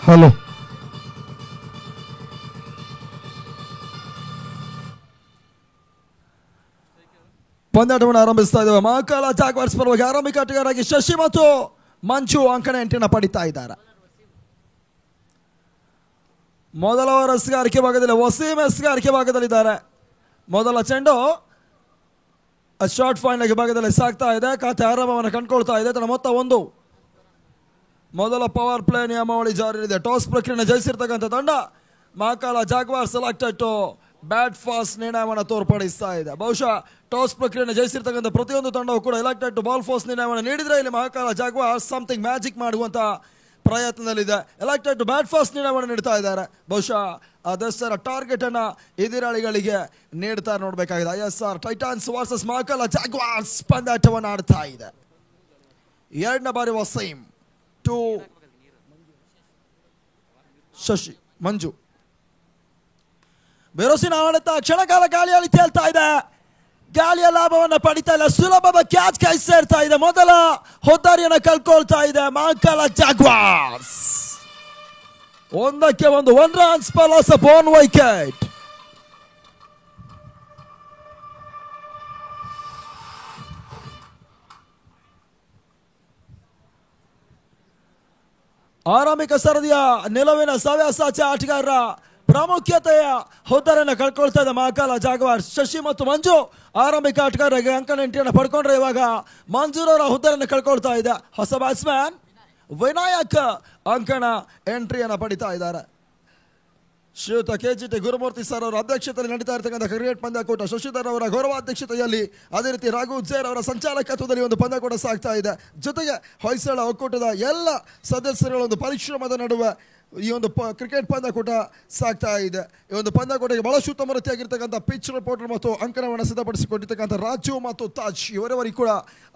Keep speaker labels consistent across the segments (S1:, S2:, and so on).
S1: Hello ಪಂದ್ಯಾಟವನ್ನು ಆರಂಭಿಸ್ತಾ ಇದ್ದೇವೆ. Mahakala Jaguars ಪರವಾಗಿ ಆರಂಭಿಕ ಆಟಗಾರರಾಗಿ ಶಶಿ ಮತ್ತು ಮಂಜು ಅಂಕಣ ಎಂಟನ್ನು ಪಡಿತಾ ಇದ್ದಾರೆ. ಮೊದಲ ಓವರ್ ಎಸ್ಗಾರಿಕೆ ಭಾಗದಲ್ಲಿ ವಸೀಂ ಎಸ್ಗಾರಿಕೆ ಭಾಗದಲ್ಲಿದ್ದಾರೆ. ಮೊದಲ ಚೆಂಡು ಶಾರ್ಟ್ ಫೈನಲ್ ಭಾಗದಲ್ಲಿ ಸಾಗ್ತಾ ಇದೆ. ಖಾತೆ ಆರಂಭವನ್ನು ಕಂಡುಕೊಳ್ತಾ ಇದೆ. ತನ್ನ ಮೊತ್ತ 1. ಮೊದಲ ಪವರ್ ಪ್ಲೇ ನಿಯಮಾವಳಿ ಜಾರಿಯಲ್ಲಿದೆ. ಟಾಸ್ ಪ್ರಕ್ರಿಯೆ ಜಯಿಸಿರ್ತಕ್ಕಂಥ ತಂಡ Mahakal Jaguar selected to bat first ನಿರ್ಣಯವನ್ನು ತೋರ್ಪಡಿಸ್ತಾ ಇದೆ. ಬಹುಶಃ ಟಾಸ್ ಪ್ರಕ್ರಿಯೆ ಜಯಿಸಿರ್ತಕ್ಕಂಥ ಪ್ರತಿಯೊಂದು ತಂಡವು ಕೂಡ ಎಲೆಕ್ಟೆಡ್ ಟು ಬಾಲ್ ಫಾಸ್ಟ್ ನಿರ್ಣಯವನ್ನು ನೀಡಿದ್ರೆ ಇಲ್ಲಿ ಮಹಾಕಾಲ ಜಾಗ್ವಾರ್ ಸಮಥಿಂಗ್ ಮ್ಯಾಜಿಕ್ ಮಾಡುವಂತ ಪ್ರಯತ್ನದಲ್ಲಿದೆ. ಎಲೆಕ್ಟೆಡ್ ಟು ಬ್ಯಾಟ್ ಫಾಸ್ಟ್ ನಿರ್ಣಯವನ್ನು ನೀಡ್ತಾ ಇದ್ದಾರೆ. ಬಹುಶಃ ಅದೆಷ್ಟರ ಟಾರ್ಗೆಟ್ ಅನ್ನ ಎದುರಾಳಿಗಳಿಗೆ ನೀಡ್ತಾರೆ ನೋಡಬೇಕಾಗಿದೆ. ISR Titans versus Mahakala Jaguars ಪಂದ್ಯಾಟವನ್ನು ಆಡ್ತಾ ಇದೆ. ಎರಡನೇ ಬಾರಿ ವಸೀಂ ಟು ಶಶಿ ಮಂಜು. ಬೆರೋಸಿನ ಆಡಳಿತ ಕ್ಷಣಕಾಲ ಗಾಳಿಯಲ್ಲಿ ತೇಲ್ತಾ ಇದೆ. ಗಾಳಿಯ ಲಾಭವನ್ನು ಪಡಿತಾ ಇಲ್ಲ. ಸುಲಭದ ಕ್ಯಾಚ್ ಕೈ ಸೇರ್ತಾ ಇದೆ. ಮೊದಲ ಹೊದ್ದಾರಿಯನ್ನು ಕಳ್ಕೊಳ್ತಾ ಇದೆ Mahakala Jaguars. 1-1 1 runs per loss of 1 wicket. ಆರಂಭಿಕ ಸರದಿಯ ನಿಲುವಿನ ಸವ್ಯಾಸಾಚೆ ಆಟಗಾರರ ಪ್ರಾಮುಖ್ಯತೆಯ ಹೊದ್ದರನ್ನು ಕಳ್ಕೊಳ್ತಾ ಇದೆ ಮಹಾಕಾಲ ಜಾಗ್ವಾರ್ಸ್. ಶಶಿ ಮತ್ತು ಮಂಜು ಆರಂಭಿಕ ಆಟಗಾರರಿಗೆ ಅಂಕಣ ಎಂಟ್ರಿಯನ್ನು ಪಡ್ಕೊಂಡ್ರೆ ಇವಾಗ ಮಂಜೂರವರ ಹುದ್ದರನ್ನು ಕಳ್ಕೊಳ್ತಾ ಇದೆ. ಹೊಸ ಬ್ಯಾಟ್ಸ್ಮನ್ ವಿನಾಯಕ್ ಅಂಕಣ ಎಂಟ್ರಿಯನ್ನು ಪಡಿತಾ ಇದ್ದಾರೆ. ಶ್ರೀಯುತ KGT ಗುರುಮೂರ್ತಿ ಸರ್ ಅವರ ಅಧ್ಯಕ್ಷತೆಯಲ್ಲಿ ನಡೀತಾ ಇರತಕ್ಕಂಥ ಕ್ರಿಕೆಟ್ ಪಂದ್ಯಾಕೂಟ, ಶಶಿಧರ್ ಅವರ ಗೌರವಾಧ್ಯಕ್ಷತೆಯಲ್ಲಿ, ಅದೇ ರೀತಿ ರಾಘು ಜೇರ್ ಅವರ ಸಂಚಾಲಕತ್ವದಲ್ಲಿ ಒಂದು ಪಂದ್ಯಾಕೂಟ ಸಾಗ್ತಾ ಇದೆ. ಜೊತೆಗೆ ಹೊಯ್ಸಳ ಒಕ್ಕೂಟದ ಎಲ್ಲ ಸದಸ್ಯರುಗಳ ಒಂದು ಪರಿಶ್ರಮದ ನಡುವೆ ಈ ಒಂದು ಕ್ರಿಕೆಟ್ ಪಂದ್ಯಾಕೂಟ ಸಾಗ್ತಾ ಇದೆ. ಈ ಒಂದು ಪಂದ್ಯಾಕೂಟಕ್ಕೆ ಬಹಳಷ್ಟು ಉತ್ತಮ ರೀತಿಯಾಗಿರ್ತಕ್ಕಂಥ ಪಿಚ್ ರಿಪೋರ್ಟರ್ ಮತ್ತು ಅಂಕಣವನ್ನು ಸಿದ್ಧಪಡಿಸಿಕೊಂಡಿರ್ತಕ್ಕಂಥ ರಾಜು ಮತ್ತು ತಾಜ್ ಇವರವರಿಗೆ ಕೂಡ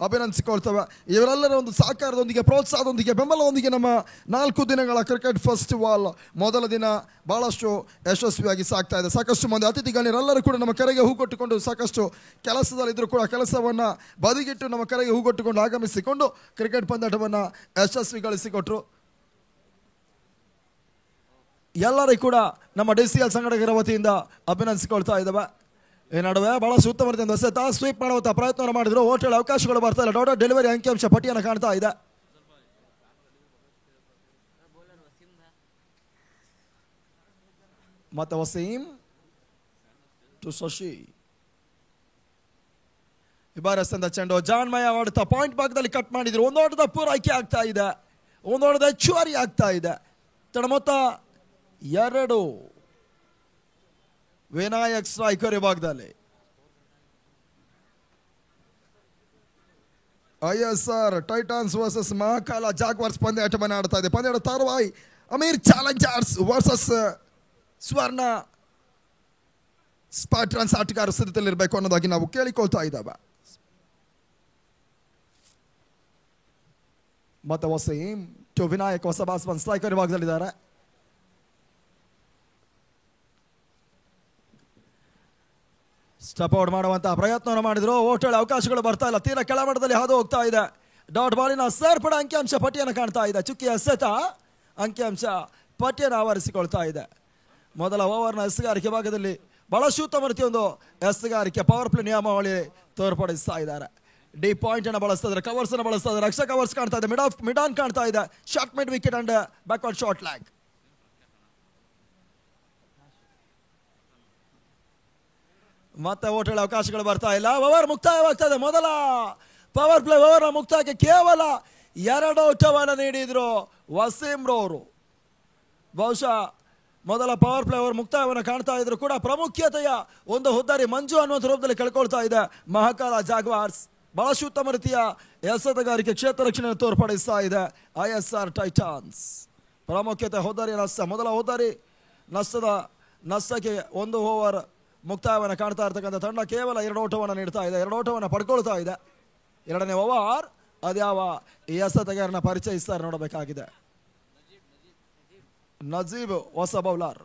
S1: ಅಭಿನಂದಿಸಿಕೊಳ್ತವೆ. ಇವರೆಲ್ಲರ ಒಂದು ಸಹಕಾರದೊಂದಿಗೆ, ಪ್ರೋತ್ಸಾಹದೊಂದಿಗೆ, ಬೆಂಬಲದೊಂದಿಗೆ ನಮ್ಮ 4 ದಿನಗಳ ಕ್ರಿಕೆಟ್ ಫೆಸ್ಟಿವಲ್ ಮೊದಲ ದಿನ ಬಹಳಷ್ಟು ಯಶಸ್ವಿಯಾಗಿ ಸಾಗ್ತಾ ಇದೆ. ಸಾಕಷ್ಟು ಮಂದಿ ಅತಿಥಿ ಗಣ್ಯರೆಲ್ಲರೂ ಕೂಡ ನಮ್ಮ ಕರೆಗೆ ಹೂಗೊಟ್ಟುಕೊಂಡು, ಸಾಕಷ್ಟು ಕೆಲಸದಲ್ಲಿದ್ದರೂ ಕೂಡ ಕೆಲಸವನ್ನು ಬದಿಗಿಟ್ಟು ನಮ್ಮ ಕರೆಗೆ ಹೂಗೊಟ್ಟುಕೊಂಡು ಆಗಮಿಸಿಕೊಂಡು ಕ್ರಿಕೆಟ್ ಪಂದ್ಯಾಟವನ್ನು ಯಶಸ್ವಿಗೊಳಿಸಿಕೊಟ್ರು. ಎಲ್ಲರಿಗೂ ಕೂಡ ನಮ್ಮ DCL ಸಂಘಟಕರ ವತಿಯಿಂದ ಅಭಿನಂದಿಸಿಕೊಳ್ತಾ ಇದ್ದಾವೆ. ಈ ನಡುವೆ ಬಹಳಷ್ಟು ಉತ್ತಮ ರೀತಿಯಿಂದ ಸ್ವೀಪ್ ಮಾಡುವಂಥ ಪ್ರಯತ್ನವನ್ನು ಮಾಡಿದ್ರು. ಹೋಟೆಲ್ ಅವಕಾಶಗಳು ಬರ್ತಾ ಇಲ್ಲ. ಡಾಟ್ ಡೆಲಿವರಿ ಅಂಕಿಅಂಶ ಪಟ್ಟಿಯನ್ನು ಕಾಣ್ತಾ ಇದೆ. ಮತ್ತೆ ವಸೀಂ ಟು ಶಶಿ. ಇಬಾರಸ್ತ ಚೆಂಡು ಜಾನ್ಮಯ ಆಡುತ್ತಾ ಪಾಯಿಂಟ್ ಭಾಗದಲ್ಲಿ ಕಟ್ ಮಾಡಿದ್ರು. ಒಂದು ಓಟದ ಪೂರೈಕೆ ಆಗ್ತಾ ಇದೆ. ಒಂದು ಓಟದ ಹೆಚ್ಚುವರಿ ಆಗ್ತಾ ಇದೆ. ತಡ ಮೊತ್ತ 2. ವಿನಾಯಕ್ ಸ್ಟ್ರೈಕರ್ ವಿಭಾಗದಲ್ಲಿ. ISR Titans versus Mahakala Jaguars ಪಂದ್ಯಾಟವನ್ನು ಆಡ್ತಾ ಇದೆ. ಪಂದ್ಯಾಟ ತಾರವಾಯಿ ಅಮೀರ್ ಚಾಲೆಂಜರ್ಸ್ ವರ್ಸಸ್ ಸ್ವರ್ಣ ಸ್ಪಾಟ್ರನ್ಸ್ ಆಟಗಾರ ಸಿದ್ಧತೆಯಲ್ಲಿರಬೇಕು ಅನ್ನೋದಾಗಿ ನಾವು ಕೇಳಿಕೊಳ್ತಾ ಇದ್ದಾವೆ. ಮತ್ತೆ ವಸೀಂ ಟು ವಿನಾಯಕ್ ಹೊಸ ಬ್ಯಾಟ್ಸ್ಮನ್ ಸ್ಟ್ರೈಕರ್ ವಿಭಾಗದಲ್ಲಿದ್ದಾರೆ. ಸ್ಟೆಪ್ ಔಟ್ ಮಾಡುವಂತಹ ಪ್ರಯತ್ನವನ್ನು ಮಾಡಿದ್ರು. ಹೋಟೆಲ್ ಅವಕಾಶಗಳು ಬರ್ತಾ ಇಲ್ಲ. ತೀರಾ ಕೆಳಮಟ್ಟದಲ್ಲಿ ಹಾದು ಹೋಗ್ತಾ ಇದೆ. ಡಾಟ್ ಬಾಲಿನ ಸೇರ್ಪಡೆ ಅಂಕಿಅಂಶ ಪಟ್ಟಿಯನ್ನು ಕಾಣ್ತಾ ಇದೆ. ಚುಕ್ಕಿಯ ಎಸೆತ ಅಂಕಿಅಂಶ ಪಟ್ಟಿಯನ್ನು ಆವರಿಸಿಕೊಳ್ತಾ ಇದೆ. ಮೊದಲ ಓವರ್ನ ಎಸೆಗಾರಿಕೆ ಭಾಗದಲ್ಲಿ ಬಹಳಷ್ಟು ಉತ್ತಮ ರೀತಿಯೊಂದು ಎಸೆಗಾರಿಕೆ ಪವರ್ ಪ್ಲೇ ನಿಯಮಾವಳಿ ತೋರ್ಪಡಿಸ್ತಾ ಇದ್ದಾರೆ. ಡಿ ಪಾಯಿಂಟ್ ಅನ್ನು ಬಳಸ್ತಾ ಇದ್ದಾರೆ. ಕವರ್ಸ್ ಅನ್ನು ಬಳಸ್ತಾ ಇದ್ದಾರೆ. ಎಕ್ಸ್ಟ್ರಾ ಕವರ್ಸ್ ಕಾಣ್ತಾ ಇದೆ. ಮಿಡ್ ಆನ್ ಕಾಣ್ತಾ ಇದೆ. Short mid wicket and backward short lag. ಮತ್ತೆ ಹೋಟೆಲ್ ಅವಕಾಶಗಳು ಬರ್ತಾ ಇಲ್ಲ. ಓವರ್ ಮುಕ್ತಾಯವಾಗ್ತಾ ಇದೆ. ಮೊದಲ ಪವರ್ ಪ್ಲೇ ಓವರ್ ಮುಕ್ತಾಯಕ್ಕೆ ಕೇವಲ 2 ಔಟವನ್ನು ನೀಡಿದ್ರು ವಸೀಂ ರವರು. ಬಹುಶಃ ಮೊದಲ ಪವರ್ ಪ್ಲೇ ಓವರ್ ಮುಕ್ತಾಯವನ್ನು ಕಾಣ್ತಾ ಇದ್ರು ಕೂಡ ಪ್ರಾಮುಖ್ಯತೆಯ ಒಂದು ಹುದ್ದಾರಿ ಮಂಜು ಅನ್ನುವಂಥ ರೂಪದಲ್ಲಿ ಕಳ್ಕೊಳ್ತಾ ಇದೆ ಮಹಾಕಾಲ ಜಾಗ್ವಾರ್ಸ್. ಬಹಳಷ್ಟು ಉತ್ತಮ ರೀತಿಯ ಎಸೆತಗಾರಿಕೆ ಕ್ಷೇತ್ರ ರಕ್ಷಣೆಯನ್ನು ತೋರ್ಪಡಿಸ್ತಾ ಇದೆ ISR ಟೈಟಾನ್ಸ್. ಪ್ರಾಮುಖ್ಯತೆ ಹುದ್ದಾರಿ ನಷ್ಟ. ಮೊದಲ ಹುದ್ದಾರಿ ನಷ್ಟಕ್ಕೆ 1 ಓವರ್ ಮುಕ್ತಾಯವನ್ನು ಕಾಣ್ತಾ ಇರ್ತಕ್ಕಂಥ ತಂಡ ಕೇವಲ 2 ಓಟವನ್ನು ನೀಡ್ತಾ ಇದೆ. 2 ಓಟವನ್ನು ಪಡ್ಕೊಳ್ತಾ ಇದೆ. ಎರಡನೇ ಓವರ್ ಅದ್ಯಾವ ಎಸೆತಗಾರನ ಪರಿಚಯಿಸ್ತಾರೆ ನೋಡಬೇಕಾಗಿದೆ. ನಜೀಬ್ ಹೊಸ ಬೌಲರ್.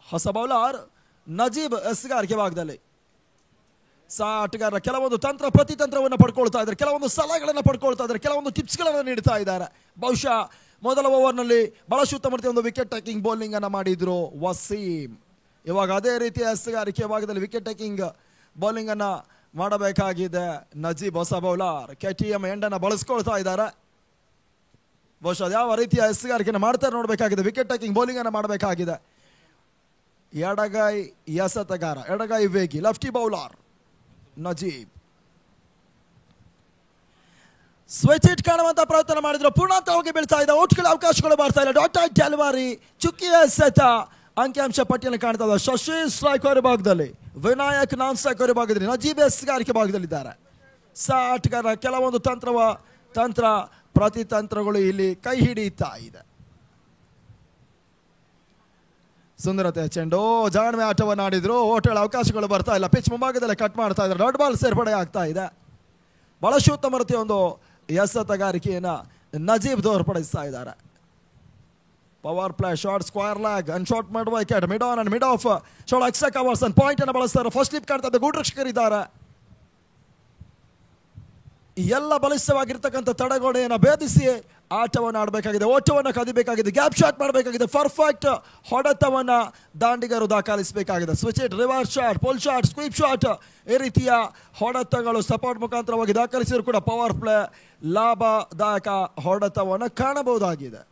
S1: ಹೊಸ ಬೌಲರ್ ನಜೀಬ್ ಎಸ್ಗಾರಿಕೆ ಭಾಗದಲ್ಲಿ. ಆಟಗಾರರ ಕೆಲವೊಂದು ತಂತ್ರ ಪ್ರತಿತಂತ್ರವನ್ನು ಪಡ್ಕೊಳ್ತಾ ಇದ್ದಾರೆ, ಕೆಲವೊಂದು ಸಲಹೆಗಳನ್ನು ಪಡ್ಕೊಳ್ತಾ ಇದ್ದಾರೆ, ಕೆಲವೊಂದು ಟಿಪ್ಸ್ಗಳನ್ನು ನೀಡ್ತಾ ಇದ್ದಾರೆ. ಬಹುಶಃ ಮೊದಲ ಓವರ್ನಲ್ಲಿ ಬಹಳ ಉತ್ತಮ ಒಂದು ವಿಕೆಟ್ ಟೇಕಿಂಗ್ ಬೌಲಿಂಗ್ ಅನ್ನು ಮಾಡಿದ್ರು ವಸೀಂ. ಇವಾಗ ಅದೇ ರೀತಿಯ ಎಸೆಗಾರಿಕೆ ಭಾಗದಲ್ಲಿ ವಿಕೆಟ್ ಟೇಕಿಂಗ್ ಬೌಲಿಂಗ್ ಅನ್ನ ಮಾಡಬೇಕಾಗಿದೆ ನಜೀಬ್. ಹೊಸ ಬೌಲರ್ KTM ಎಂಡನ್ನು ಬಳಸ್ಕೊಳ್ತಾ ಇದ್ದಾರೆ. ಬಹುಶಃ ಯಾವ ರೀತಿಯ ಎಸೆಗಾರಿಕೆಯನ್ನು ಮಾಡ್ತಾರೆ ನೋಡಬೇಕಾಗಿದೆ. ವಿಕೆಟ್ ಟೇಕಿಂಗ್ ಬೌಲಿಂಗ್ ಅನ್ನು ಮಾಡಬೇಕಾಗಿದೆ. ಎಡಗೈ ಎಸೆತಗಾರ, ಎಡಗೈ ವೇಗಿ, lefty bowler Najeeb. Switch hit ಕಾಣುವಂತ ಪ್ರಯತ್ನ ಮಾಡಿದ್ರು, ಪೂರ್ಣಾಂತವಾಗಿ ಬೀಳ್ತಾ ಇದೆ. ಔಟ್ಗಳ ಅವಕಾಶಗಳು ಬರ್ತಾ ಇಲ್ಲ. ಡಾಟಾ ಡೆಲಿವರಿ, ಚುಕ್ಕಿ ಎಸೆತ. ಅಂಕಿಅಂಶ ಪಟ್ಟಿಯನ್ನು ಕಾಣ್ತಾ ಇದೆ. ಶಶಿ ಸ್ಟ್ರೈಕರ್ ಭಾಗದಲ್ಲಿ, ವಿನಾಯಕ್ ನಾನ್ ಸ್ಟ್ರೈಕರ್ ಭಾಗದಲ್ಲಿ, ನಜೀಬ್ ಎಸೆಗಾರಿಕೆ ಭಾಗದಲ್ಲಿದ್ದಾರೆ. ಆಟಗಾರ ಕೆಲವೊಂದು ತಂತ್ರ ಪ್ರತಿತಂತ್ರಗಳು ಇಲ್ಲಿ ಕೈ ಹಿಡಿಯುತ್ತಾ ಇದೆ. ಸುಂದರತೆ ಚೆಂಡು, ಜಾಣ್ಮೆ ಆಟವನ್ನು ಆಡಿದ್ರು. ಓಟಗಳ ಅವಕಾಶಗಳು ಬರ್ತಾ ಇಲ್ಲ. ಪಿಚ್ ಮುಂಭಾಗದಲ್ಲಿ ಕಟ್ ಮಾಡ್ತಾ ಇದ್ದಾರೆ. ಡಾಟ್ ಬಾಲ್ ಸೇರ್ಪಡೆ ಆಗ್ತಾ ಇದೆ. ಬಹಳ ಉತ್ತಮ ರೀತಿಯ ಒಂದು ಎಸೆತಗಾರಿಕೆಯನ್ನ ನಜೀಬ್ ತೋರ್ಪಡಿಸ್ತಾ ಇದ್ದಾರೆ. Power play, short, square lag and short mid wicket, mid on and mid of, short extra covers and point ಅನ್ನು ಬಳಸ್ತಾರೆ. ಫಸ್ಟ್ ಸ್ಲಿಪ್ ಕಾಣ್ತಾ ಇದೆ. ಗೂಡ್ ರಕ್ಷಕರಿದ್ದಾರೆ. ಎಲ್ಲ ಬಲಿಷ್ಠವಾಗಿರ್ತಕ್ಕಂಥ ತಡೆಗೋಡೆಯನ್ನು ಭೇದಿಸಿ ಆಟವನ್ನು ಆಡಬೇಕಾಗಿದೆ. ಓಟವನ್ನು ಕದಿಬೇಕಾಗಿದೆ. ಗ್ಯಾಪ್ ಶಾಟ್ ಮಾಡಬೇಕಾಗಿದೆ. ಪರ್ಫೆಕ್ಟ್ ಹೊಡೆತವನ್ನು ದಾಂಡಿಗರು ದಾಖಲಿಸಬೇಕಾಗಿದೆ. Switch hit, reverse shot, pull shot, sweep shot, ಈ ರೀತಿಯ ಹೊಡೆತಗಳು ಸಪೋರ್ಟ್ ಮುಖಾಂತರವಾಗಿ ದಾಖಲಿಸಿದ್ರು ಕೂಡ ಪವರ್ ಪ್ಲೇ ಲಾಭದಾಯಕ ಹೊಡೆತವನ್ನು ಕಾಣಬಹುದಾಗಿದೆ.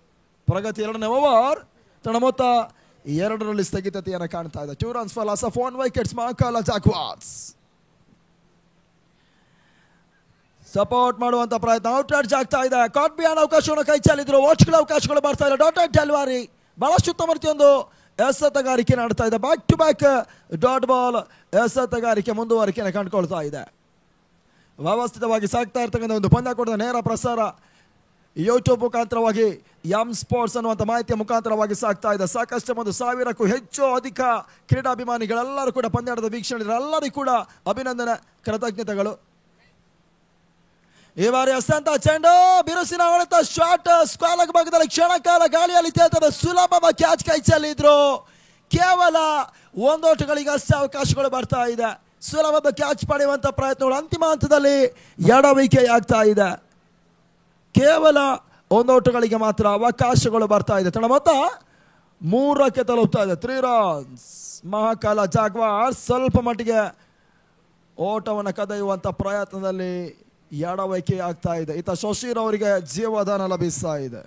S1: ಪ್ರಗತಿ 2ನೇ ಓವರ್, ತನ್ನ ಮೊತ್ತ 2ರಲ್ಲಿ ಸ್ಥಗಿತತೆಯನ್ನು ಕಾಣ್ತಾ ಇದೆ. 2 runs for loss of 1 wickets. Mahakala Jaguars support ಮಾಡುವಂತ ಪ್ರಯತ್ನ. ಔಟ್ ಚಾರ್ಜ್ ಆಗ್ತಾ ಇದೆ. ಕಾಟ್ ಬಿಯಾನ್ ಅವಕಾಶವನ್ನು ಕೈ ಚೆಲ್ಲಿದ್ರು. ವಾಚ್ಗಳ ಅವಕಾಶಗಳು ಬರ್ತಾ ಇಲ್ಲ. ಡಾಟ್ ಡೆಲಿವರಿ, ಬಹಳಷ್ಟು ಉತ್ತಮ ರೀತಿಯೊಂದು ಎಸೆತಗಾರಿಕೆ ನಾಡ್ತಾ ಇದೆ. Back to back dot ball ಎಸೆತಗಾರಿಕೆ ಮುಂದುವರಿಕೆಯನ್ನು ಕಂಡುಕೊಳ್ತಾ ಇದೆ. ವ್ಯವಸ್ಥಿತವಾಗಿ ಸಾಗ್ತಾ ಇರ್ತಕ್ಕಂಥ ಒಂದು ಪಂದ್ಯಾಕೂಟದ ನೇರ ಪ್ರಸಾರ ಯೂಟ್ಯೂಬ್ ಮುಖಾಂತರವಾಗಿ ಎಂ ಸ್ಪೋರ್ಟ್ಸ್ ಅನ್ನುವಂಥ ಮಾಹಿತಿಯ ಮುಖಾಂತರವಾಗಿ ಸಾಗ್ತಾ ಇದೆ. ಸಾಕಷ್ಟು 1,000ಕ್ಕೂ ಹೆಚ್ಚು ಅಧಿಕ ಕ್ರೀಡಾಭಿಮಾನಿಗಳೆಲ್ಲರೂ ಕೂಡ ಪಂದ್ಯಾಟದ ವೀಕ್ಷಣೆ, ಎಲ್ಲರಿಗೂ ಕೂಡ ಅಭಿನಂದನೆ, ಕೃತಜ್ಞತೆಗಳು. ಈ ಬಾರಿ ಅಸ್ತ ಚೆಂಡು, ಬಿರುಸಿನ ಹೊಡೆತ, ಶಾಟ್ ಸ್ಕ್ವಾಲಕ್ ಭಾಗದಲ್ಲಿ ಕ್ಷಣ ಕಾಲ ಗಾಳಿಯಲ್ಲಿ ತೇಲ್ತದೆ. ಸುಲಭದ ಕ್ಯಾಚ್ ಕೈ ಚೆಲ್ಲಿದ್ರು. ಕೇವಲ 1 ಓಟಗಳಿಗೆ ಅಷ್ಟೇ ಅವಕಾಶಗಳು ಬರ್ತಾ ಇದೆ. ಸುಲಭದ ಕ್ಯಾಚ್ ಪಡೆಯುವಂತ ಪ್ರಯತ್ನಗಳು ಅಂತಿಮ ಹಂತದಲ್ಲಿ ಎಡವಿಕೆ ಆಗ್ತಾ ಇದೆ. ಕೇವಲ 1 ಓಟಗಳಿಗೆ ಮಾತ್ರ ಅವಕಾಶಗಳು ಬರ್ತಾ ಇದೆ. ತನ್ನ ಮೊತ್ತ 3ಕ್ಕೆ ತಲುಪ್ತಾ ಇದೆ. 3 runs. ಮಹಾಕಾಲ ಜಾಗ್ವಾರ್ಸ್ ಸ್ವಲ್ಪ ಮಟ್ಟಿಗೆ ಓಟವನ್ನು ಕದೆಯುವಂತ ಪ್ರಯತ್ನದಲ್ಲಿ ಎಡವೈಕೆ ಆಗ್ತಾ ಇದೆ. ಈತ ಶಶೀರ್ ಅವರಿಗೆ ಜೀವದಾನ ಲಭಿಸ್ತಾ ಇದೆ.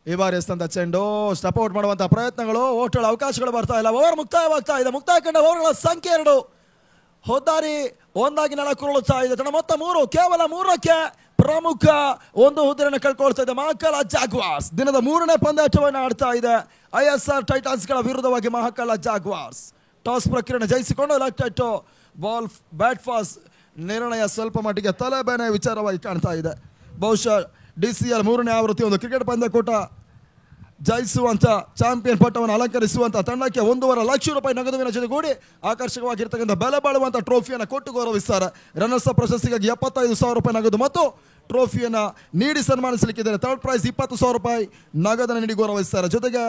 S1: ಈ ಬಾರಿ ಎಸ್ತಂತ ಚೆಂಡು, ಸ್ಟೆಪ್ ಔಟ್ ಮಾಡುವಂತಹ ಪ್ರಯತ್ನಗಳು, ಓಟಗಳ ಅವಕಾಶಗಳು ಬರ್ತಾ ಇಲ್ಲ. ಓವರ್ ಮುಕ್ತಾಯವಾಗ್ತಾ ಇದೆ. ಮುಕ್ತಾಯ ಕಂಡ ಓವರ್ಗಳ ಸಂಖ್ಯೆ 2. ಹೊದ್ದಾರಿ 1 ನೆಲಕುರುಳುತ್ತಾ ಇದೆ. ತನ್ನ ಮೊತ್ತ 3. ಕೇವಲ 3ಕ್ಕೆ ಪ್ರಮುಖ ಒಂದು ಹುದ್ದೆಯನ್ನು ಕಳ್ಕೊಳ್ತಾ ಇದೆ ಮಹಾಕಾಲ ಜಾಗ್ವಾರ್ಸ್. ದಿನದ 3ನೇ ಪಂದ್ಯಾಟವನ್ನು ಆಡ್ತಾ ಇದೆ. ISR ಟೈಟಾನ್ಸ್ಗಳ ವಿರುದ್ಧವಾಗಿ ಮಹಾಕಾಲ ಜಾಗ್ವಾರ್ಸ್ ಟಾಸ್ ಪ್ರಕ್ರಿಯೆ ಜಯಿಸಿಕೊಂಡು ಲೆಫ್ಟ್ ಬಾಲ್ ಬ್ಯಾಟ್ ಫಾಸ್ಟ್ ನಿರ್ಣಯ ಸ್ವಲ್ಪ ಮಟ್ಟಿಗೆ ತಲೆಬೇನೆ ವಿಚಾರವಾಗಿ ಕಾಣ್ತಾ ಇದೆ. ಬಹುಶಃ DCL 3ನೇ ಆವೃತ್ತಿ ಒಂದು ಕ್ರಿಕೆಟ್ ಪಂದ್ಯಕೂಟ ಜಯಿಸುವಂತ ಚಾಂಪಿಯನ್ ಪಟ್ಟವನ್ನು ಅಲಂಕರಿಸುವಂತ ತಂಡಕ್ಕೆ 1.5 ಲಕ್ಷ ರೂಪಾಯಿ ನಗದುವಿನ ಜೊತೆಗೂಡಿ ಆಕರ್ಷಕವಾಗಿರ್ತಕ್ಕಂಥ ಬೆಲೆ ಬಾಳುವಂತ ಟ್ರೋಫಿಯನ್ನು ಕೊಟ್ಟು ಗೌರವಿಸ್ತಾರೆ. ರನ್ನರ್ಸ್ ಅಪ್ ಪ್ರಶಸ್ತಿಗಾಗಿ 75,000 ರೂಪಾಯಿ ನಗದು ಮತ್ತು ಟ್ರೋಫಿಯನ್ನು ನೀಡಿ ಸನ್ಮಾನಿಸಲಿಕ್ಕಿದ್ದಾರೆ. ಥರ್ಡ್ ಪ್ರೈಸ್ 20,000 ರೂಪಾಯಿ ನಗದನ್ನು ನೀಡಿ ಗೌರವಿಸ್ತಾರೆ. ಜೊತೆಗೆ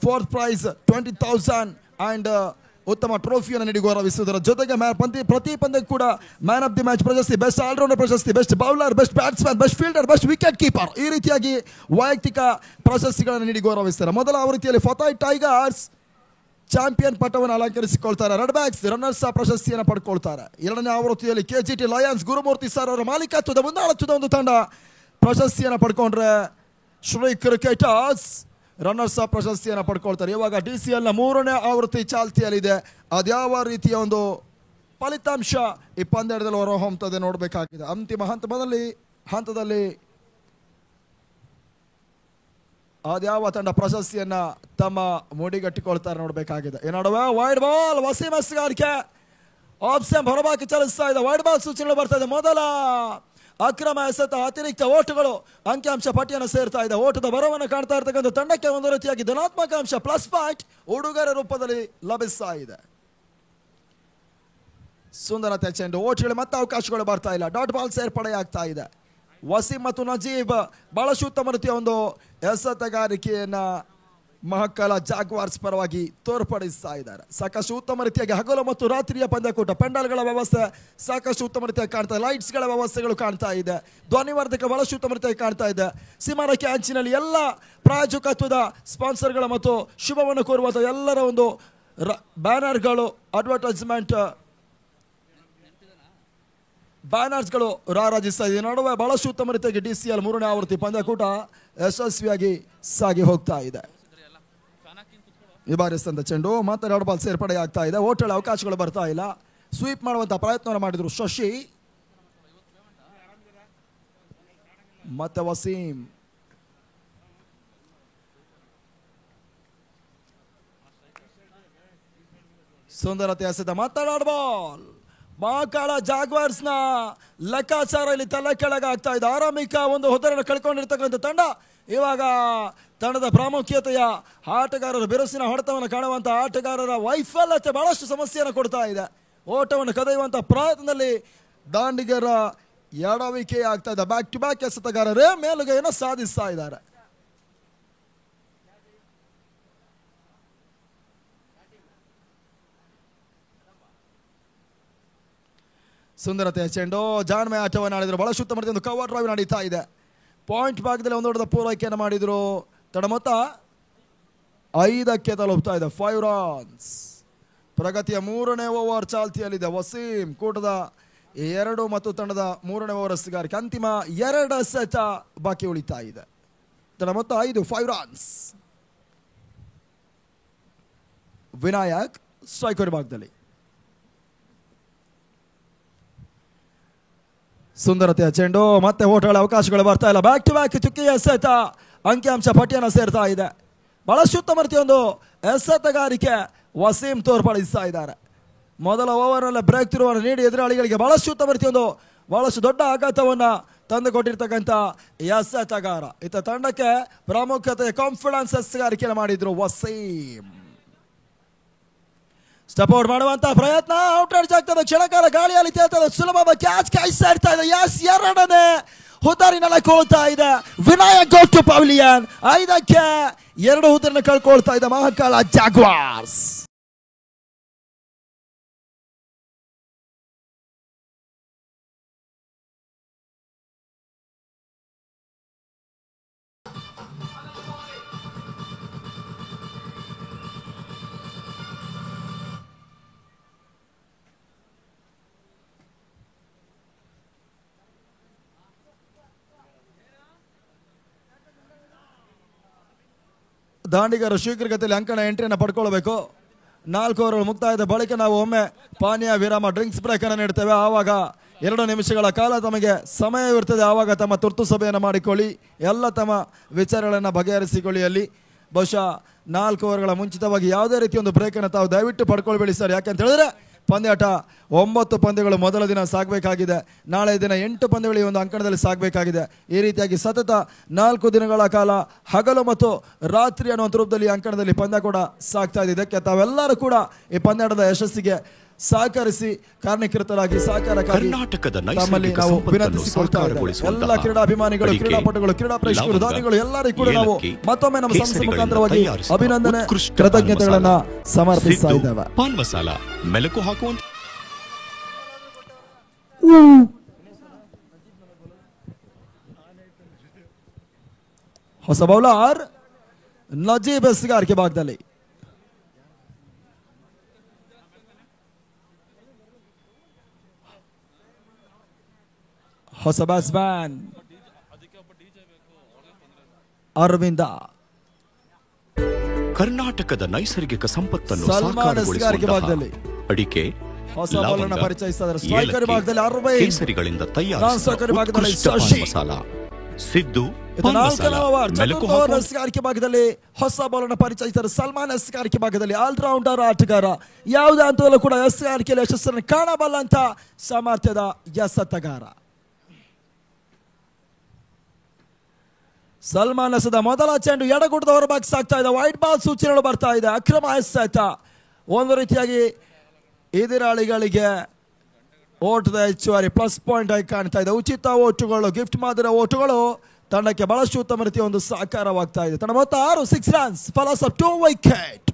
S1: ಫೋರ್ತ್ ಪ್ರೈಸ್ 20,000 ಅಂಡ್ ಉತ್ತಮ ಟ್ರೋಫಿಯನ್ನು ನೀಡಿ ಗೌರವಿಸುವುದರ ಜೊತೆಗೆ ಪ್ರತಿ ಪಂದ್ಯಕ್ಕೂ ಕೂಡ ಮ್ಯಾನ್ ಆಫ್ ದಿ ಮ್ಯಾಚ್ ಪ್ರಶಸ್ತಿ, ಬೆಸ್ಟ್ ಆಲ್ರೌಂಡರ್ ಪ್ರಶಸ್ತಿ, best bowler, best batsman, best fielder, best wicket keeper, ಈ ರೀತಿಯಾಗಿ ವೈಯಕ್ತಿಕ ಪ್ರಶಸ್ತಿಗಳನ್ನು ನೀಡಿ ಗೌರವಿಸ್ತಾರೆ. ಮೊದಲ ಆವೃತ್ತಿಯಲ್ಲಿ ಫತಾಯ್ ಟೈಗರ್ಸ್ ಚಾಂಪಿಯನ್ ಪಟ್ಟವನ್ನು ಅಲಂಕರಿಸಿಕೊಳ್ತಾರೆ. ರೆಡ್ ಬ್ಯಾಕ್ಸ್ ರನ್ನರ್ಸ್ ಪ್ರಶಸ್ತಿಯನ್ನು ಪಡ್ಕೊಳ್ತಾರೆ. 2ನೇ ಆವೃತ್ತಿಯಲ್ಲಿ KGT ಲಯನ್ಸ್ ಗುರುಮೂರ್ತಿ ಸರ್ ಅವರ ಮಾಲೀಕತ್ವದ ಮುಂದಾಳತ್ವದ ಒಂದು ತಂಡ ಪ್ರಶಸ್ತಿಯನ್ನು ಪಡ್ಕೊಂಡ್ರೆ ಶ್ರೀ ಕ್ರಿಕೆಟರ್ಸ್ ರನ್ನರ್ಸ್ ಅಪ್ ಪ್ರಶಸ್ತಿಯನ್ನು ಪಡ್ಕೊಳ್ತಾರೆ. ಇವಾಗ DCL ನ 3ನೇ ಆವೃತ್ತಿ ಚಾಲ್ತಿಯಲ್ಲಿದೆ. ಅದ್ಯಾವ ರೀತಿಯ ಒಂದು ಫಲಿತಾಂಶ ಈ ಪಂದ್ಯದಲ್ಲಿ ಹೊರಹೊಮ್ಮುತ್ತದೆ ನೋಡಬೇಕಾಗಿದೆ. ಅಂತಿಮ ಹಂತದಲ್ಲಿ ಅದ್ಯಾವ ತಂಡ ಪ್ರಶಸ್ತಿಯನ್ನ ತಮ್ಮ ಮುಡಿಗಟ್ಟಿಕೊಳ್ತಾರೆ ನೋಡಬೇಕಾಗಿದೆ. ಈ ನಡುವೆ ವೈಡ್ ಬಾಲ್ ವಸೀಂ ಎಸೆಗಾರಿಕೆ ಆಪ್ಷನ್ ಹೊರಬಾಕಿ ಚಲಿಸ್ತಾ ಇದೆ. ವೈಡ್ ಬಾಲ್ ಸೂಚನೆಗಳು ಬರ್ತಾ ಇದೆ. ಮೊದಲ ಅಕ್ರಮ ಎಸೆತ, ಅತಿರಿಕ್ತ ಓಟಗಳು ಅಂಕಿಅಂಶ ಪಟ್ಟಿಯನ್ನು ಸೇರ್ತಾ ಇದೆ. ಓಟದ ಬರವನ್ನು ಕಾಣ್ತಾ ಇರ್ತಕ್ಕಂಥ ತಂಡಕ್ಕೆ ಒಂದು ರೀತಿಯಾಗಿ ಧನಾತ್ಮಕ ಅಂಶ ಪ್ಲಸ್ ಪಾಯಿಂಟ್ ಉಡುಗೊರೆ ರೂಪದಲ್ಲಿ ಲಭಿಸ್ತಾ ಇದೆ. ಸುಂದರತೆ ಚೆಂಡು, ಓಟ್ಗಳು ಮತ್ತೆ ಅವಕಾಶಗಳು ಬರ್ತಾ ಇಲ್ಲ. ಡಾಟ್ ಬಾಲ್ ಸೇರ್ಪಡೆ ಆಗ್ತಾ ಇದೆ. ವಸೀಂ ಮತ್ತು ನಜೀಬ್ ಬಹಳಷ್ಟು ಉತ್ತಮ ರೀತಿಯ ಒಂದು ಎಸೆತಗಾರಿಕೆಯನ್ನ ಮಹಾಕಾಲ ಜಾಗ್ವಾರ್ಸ್ ಪರವಾಗಿ ತೋರ್ಪಡಿಸ್ತಾ ಇದ್ದಾರೆ. ಸಾಕಷ್ಟು ಉತ್ತಮ ರೀತಿಯಾಗಿ ಹಗಲು ಮತ್ತು ರಾತ್ರಿಯ ಪಂದ್ಯಕೂಟ, ಪೆಂಡಲ್ಗಳ ವ್ಯವಸ್ಥೆ ಸಾಕಷ್ಟು ಉತ್ತಮ ರೀತಿಯಾಗಿ ಕಾಣ್ತಾ ಇದೆ. ಲೈಟ್ಸ್ಗಳ ವ್ಯವಸ್ಥೆಗಳು ಕಾಣ್ತಾ ಇದೆ. ಧ್ವನಿವರ್ಧಕ ಬಹಳಷ್ಟು ಉತ್ತಮ ರೀತಿಯಾಗಿ ಕಾಣ್ತಾ ಇದೆ. ಸಿಮರಕ್ಕೆ ಅಂಚಿನಲ್ಲಿ ಎಲ್ಲ ಪ್ರಾಯೋಜಕತ್ವದ ಸ್ಪಾನ್ಸರ್ಗಳ ಮತ್ತು ಶುಭವನ್ನು ಕೋರುವಂಥ ಎಲ್ಲರ ಒಂದು ಬ್ಯಾನರ್ಗಳು, ಅಡ್ವರ್ಟೈಸ್ಮೆಂಟ್ ಬ್ಯಾನರ್ಸ್ಗಳು ರಾರಾಜಿಸ್ತಾ ಇದೆ. ನಡುವೆ ಬಹಳಷ್ಟು ಉತ್ತಮ ರೀತಿಯಾಗಿ DCL 3ನೇ ಆವೃತ್ತಿ ಪಂದ್ಯಕೂಟ ಯಶಸ್ವಿಯಾಗಿ ಸಾಗಿ ಹೋಗ್ತಾ ಇದೆ. ಈ ಬಾರಿ ಸಂದ ಚೆಂಡು ಮತ್ತೆ 2 ಬಾಲ್ ಸೇರ್ಪಡೆ ಆಗ್ತಾ ಇದೆ. ಓಟಳ ಅವಕಾಶಗಳು ಬರ್ತಾ ಇಲ್ಲ. ಸ್ವೀಪ್ ಮಾಡುವಂತ ಪ್ರಯತ್ನ ಮಾಡಿದ್ರು ಶಶಿ ಮತ್ತೆ ವಸೀಂ. ಸುಂದರತೆ ಎಸೆತ ಮತ್ತೆ ಬಾಲ್. ಮಹಾಕಾಳ ಜಾಗ್ವಾರ್ಸ್ ನ ಲೆಕ್ಕಾಚಾರ ಇಲ್ಲಿ ತಲೆ ಕೆಳಗಾಗ್ತಾ ಇದೆ. ಆರಂಭಿಕ ಒಂದು ಹೊತ್ತನ್ನು ಕಳ್ಕೊಂಡಿರ್ತಕ್ಕಂಥ ತಂಡ ಇವಾಗ ತಂಡದ ಪ್ರಾಮುಖ್ಯತೆಯ ಆಟಗಾರರ ಬಿರುಸಿನ ಹೊಡೆತವನ್ನು ಕಾಣುವಂತ ಆಟಗಾರರ ವೈಫಲ್ಯತೆ ಬಹಳಷ್ಟು ಸಮಸ್ಯೆಯನ್ನು ಕೊಡ್ತಾ ಇದೆ. ಓಟವನ್ನು ಕದೆಯುವಂತ ಪ್ರಯತ್ನದಲ್ಲಿ ದಾಂಡಿಗರ ಎಡವಿಕೆ ಆಗ್ತಾ ಇದೆ. ಬ್ಯಾಕ್ ಟು ಬ್ಯಾಕ್ ಎಸೆತಗಾರರೇ ಮೇಲುಗೈಯನ್ನು ಸಾಧಿಸ್ತಾ ಇದ್ದಾರೆ. ಸುಂದರತೆಯ ಚೆಂಡು ಜಾಣ್ಮೆ ಆಟವನ್ನು ಆಡಿದ್ರು. ಬಹಳ ಉತ್ತಮ ಒಂದು ಕವರ್ ಡ್ರೈವ್ ನಡೀತಾ ಇದೆ. ಪಾಯಿಂಟ್ ಭಾಗದಲ್ಲಿ ಒಂದು ದೊಡ್ಡ ಪೂರೈಕೆಯನ್ನು ಮಾಡಿದ್ರು. ತಡ ಮೊತ್ತ 5ಕ್ಕೆ ತಲುಪ್ತಾ ಇದೆ. 5 ರನ್ಸ್. ಪ್ರಗತಿಯ 3ನೇ ಓವರ್ ಚಾಲ್ತಿಯಲ್ಲಿದೆ. ವಸೀಂ ಕೂಟದ 2 ಮತ್ತು ತಂಡದ 3ನೇ ಓವರ್ ಎಸೆಗಾರಿಕೆ. ಅಂತಿಮ 2 ಎಸೆತ ಬಾಕಿ ಉಳಿತಾ ಇದೆ. ತಡ ಮೊತ್ತ 5 ರನ್ಸ್. ವಿನಾಯಕ್ ಸ್ಟ್ರೈಕರ್ ಭಾಗದಲ್ಲಿ. ಸುಂದರತೆಯ ಚೆಂಡು ಮತ್ತೆ ಓಟಗಳ ಅವಕಾಶಗಳು ಬರ್ತಾ ಇಲ್ಲ. ಬ್ಯಾಕ್ ಟು ಬ್ಯಾಕ್ ಚುಕ್ಕಿಯ ಎಸೆತ ಅಂಕಿಅಂಶ ಪಟ್ಟಿಯನ್ನು ಸೇರ್ತಾ ಇದೆ. ಬಹಳಷ್ಟು ಉತ್ತಮ ರೀತಿಯ ಒಂದು ಎಸೆತಗಾರಿಕೆ ವಸೀಂ ತೋರ್ಪಡಿಸ್ತಾ ಇದ್ದಾರೆ. ಮೊದಲ ಓವರ್ನಲ್ಲಿ ಬ್ರೇಕ್ ಥ್ರೂವನ್ನು ನೀಡಿ ಎದುರಾಳಿಗಳಿಗೆ ಬಹಳಷ್ಟು ಉತ್ತಮ ರೀತಿಯ ಒಂದು ಬಹಳಷ್ಟು ದೊಡ್ಡ ಆಘಾತವನ್ನು ತಂದುಕೊಟ್ಟಿರ್ತಕ್ಕಂಥ ಎಸೆತಗಾರ. ಇತ್ತ ತಂಡಕ್ಕೆ ಪ್ರಾಮುಖ್ಯತೆ ಕಾನ್ಫಿಡೆನ್ಸ್ ಎಸೆಗಾರಿಕೆಯನ್ನು ಮಾಡಿದ್ರು ವಸೀಂ. ಸ್ಟೆಪ್ ಔಟ್ ಮಾಡುವಂತ ಪ್ರಯತ್ನ ಔಟ್ ಆಗ್ತದೆ. ಕ್ಷಣಕಾಲ ಗಾಳಿಯಲ್ಲಿ ತೇಲ್ತದೆ. ಸುಲಭದ ಕ್ಯಾಚ್ ಕಾಯಿಸ್ತಾ ಇರ್ತಾ ಇದೆ. ಎಸ್ 2ನೇ ಹುದ್ದಾರಿನೆಲ್ಲ ಕೊಳ್ತಾ ಇದೆ. Vinayak go to pavilion. 5ಕ್ಕೆ 2 ಹುದ್ದರನ್ನ ಕಳ್ಕೊಳ್ತಾ ಇದೆ ಮಹಾಕಾಳ ಜಾಗ್ವಾರ್ಸ್. ದಾಂಡಿಗರ ಶೀಘ್ರಗತಿಯಲ್ಲಿ ಅಂಕಣ ಎಂಟ್ರಿಯನ್ನು ಪಡ್ಕೊಳ್ಬೇಕು. 4 ಓವರ್ಗಳು ಮುಕ್ತಾಯದ ಬಳಿಕ ನಾವು ಒಮ್ಮೆ ಪಾನೀಯ ವಿರಾಮ ಡ್ರಿಂಕ್ಸ್ ಬ್ರೇಕ್ ಅನ್ನು ನೀಡ್ತೇವೆ. ಆವಾಗ 2 ನಿಮಿಷಗಳ ಕಾಲ ತಮಗೆ ಸಮಯವಿರ್ತದೆ. ಆವಾಗ ತಮ್ಮ ತುರ್ತು ಸಭೆಯನ್ನು ಮಾಡಿಕೊಳ್ಳಿ, ಎಲ್ಲ ತಮ್ಮ ವಿಚಾರಗಳನ್ನು ಬಗೆಹರಿಸಿಕೊಳ್ಳಿ. ಅಲ್ಲಿ ಬಹುಶಃ 4 ಓವರ್ಗಳ ಮುಂಚಿತವಾಗಿ ಯಾವುದೇ ರೀತಿಯ ಒಂದು ಬ್ರೇಕ್ ಅನ್ನು ತಾವು ದಯವಿಟ್ಟು ಪಡ್ಕೊಳ್ಬೇಡಿ ಸರ್. ಯಾಕಂತ ಹೇಳಿದ್ರೆ ಪಂದ್ಯಾಟ 9 ಪಂದ್ಯಗಳು ಮೊದಲ ದಿನ ಸಾಗಬೇಕಾಗಿದೆ. ನಾಳೆ ದಿನ 8 ಪಂದ್ಯಗಳು ಈ ಒಂದು ಅಂಕಣದಲ್ಲಿ ಸಾಗಬೇಕಾಗಿದೆ. ಈ ರೀತಿಯಾಗಿ ಸತತ 4 ದಿನಗಳ ಕಾಲ ಹಗಲು ಮತ್ತು ರಾತ್ರಿ ಅನ್ನುವಂಥ ರೂಪದಲ್ಲಿ ಅಂಕಣದಲ್ಲಿ ಪಂದ್ಯ ಕೂಡ ಸಾಗ್ತಾ ಇದೆ. ಇದಕ್ಕೆ ತಾವೆಲ್ಲರೂ ಕೂಡ ಈ ಪಂದ್ಯಾಟದ ಯಶಸ್ಸಿಗೆ ಸಹಕರಿಸಿ ಕಾರಣೀಕೃತರಾಗಿ ಸಹಕಾರಕ್ಕಾಗಿ ತಮ್ಮಲ್ಲಿ ನಾವು ವಿನಂತಿಸಿಕೊಳ್ತಾ ಇದ್ದೇವೆ. ಎಲ್ಲ ಕ್ರೀಡಾಭಿಮಾನಿಗಳು, ಕ್ರೀಡಾಪಟುಗಳು, ಕ್ರೀಡಾ ಪ್ರೇಕ್ಷಕರು, ದಾನಿಗಳು ಎಲ್ಲರಿಗೂ ಕೂಡ ನಾವು ಮತ್ತೊಮ್ಮೆ ನಮ್ಮ ಸಂಸ್ಥೆ ಮುಖಾಂತರವಾಗಿ ಅಭಿನಂದನೆ, ಕೃತಜ್ಞತೆಗಳನ್ನ ಸಮರ್ಪಿಸ್ತಾ ಇದ್ದೇವೆ.
S2: ಪಾನ್ ಮಸಾಲ ಮೆಲುಕು ಹಾಕುವಂತ
S1: ಹೊಸ ಬೌಲರ್ ನಜೀಬ್ ಎಸ್ಗಾರಿಕೆ ಭಾಗದಲ್ಲಿ. ಹೊಸ ಬ್ಯಾಟ್ಸ್ಮನ್ ಅರವಿಂದ.
S2: ಕರ್ನಾಟಕದ ನೈಸರ್ಗಿಕ ಸಂಪತ್ತನ್ನು
S1: ಭಾಗದಲ್ಲಿ
S2: ಅಡಿಕೆ,
S1: ಹೊಸ ಬಾಲನ್ನು ಪರಿಚಯಿಸಿದ್ದಾರೆ. ಸ್ಟ್ರೈಕರ್ ಭಾಗದಲ್ಲಿ ಅರವೈ
S2: ಕೇಸರಿಗಳಿಂದ ತಯಾರಿಸಿದ ಮಸಾಲ ಸಿದ್ದು.
S1: ಎಸ್ಗಾರಿಕೆ ಭಾಗದಲ್ಲಿ ಹೊಸ ಬಾಲನ್ನು ಪರಿಚಯಿಸಿದ್ದಾರೆ. ಸಲ್ಮಾನ್ ಎಸ್ಗಾರಿಕೆ ಭಾಗದಲ್ಲಿ ಆಲ್ರೌಂಡರ್ ಆಟಗಾರ. ಯಾವುದೇ ಹಂತದಲ್ಲೂ ಕೂಡ ಎಸ್ಗಾರಿಕೆಯಲ್ಲಿ ಯಶಸ್ಸನ್ನು ಕಾಣಬಲ್ಲಂತ ಸಾಮರ್ಥ್ಯದ ಎಸೆತಗಾರ. ಸಲ್ಮಾನ್ ಎಸೆದ ಮೊದಲ ಚೆಂಡು ಎಡಗುಟದ ಹೊರಭಾಗ ಸಾಗ್ತಾ ಇದೆ. ವೈಟ್ ಬಾಲ್ ಸೂಚನೆಗಳು ಬರ್ತಾ ಇದೆ. ಅಕ್ರಮ ಎಸೆತ ಒಂದು ರೀತಿಯಾಗಿ ಎದುರಾಳಿಗಳಿಗೆ ಓಟದ ಹೆಚ್ಚುವರಿ ಪ್ಲಸ್ ಪಾಯಿಂಟ್ ಆಗಿ ಕಾಣ್ತಾ ಇದೆ. ಉಚಿತ ಓಟುಗಳು, ಗಿಫ್ಟ್ ಮಾಡಿದ ಓಟುಗಳು ತಂಡಕ್ಕೆ ಬಹಳಷ್ಟು ಉತ್ತಮ ರೀತಿಯ ಒಂದು ಸಹಕಾರವಾಗ್ತಾ ಇದೆ. ತಂಡ ಮೊತ್ತ 6 6 ರನ್ಸ್ ಫಾಲೋಸ್ ಆಫ್ 2 ವಿಕೆಟ್.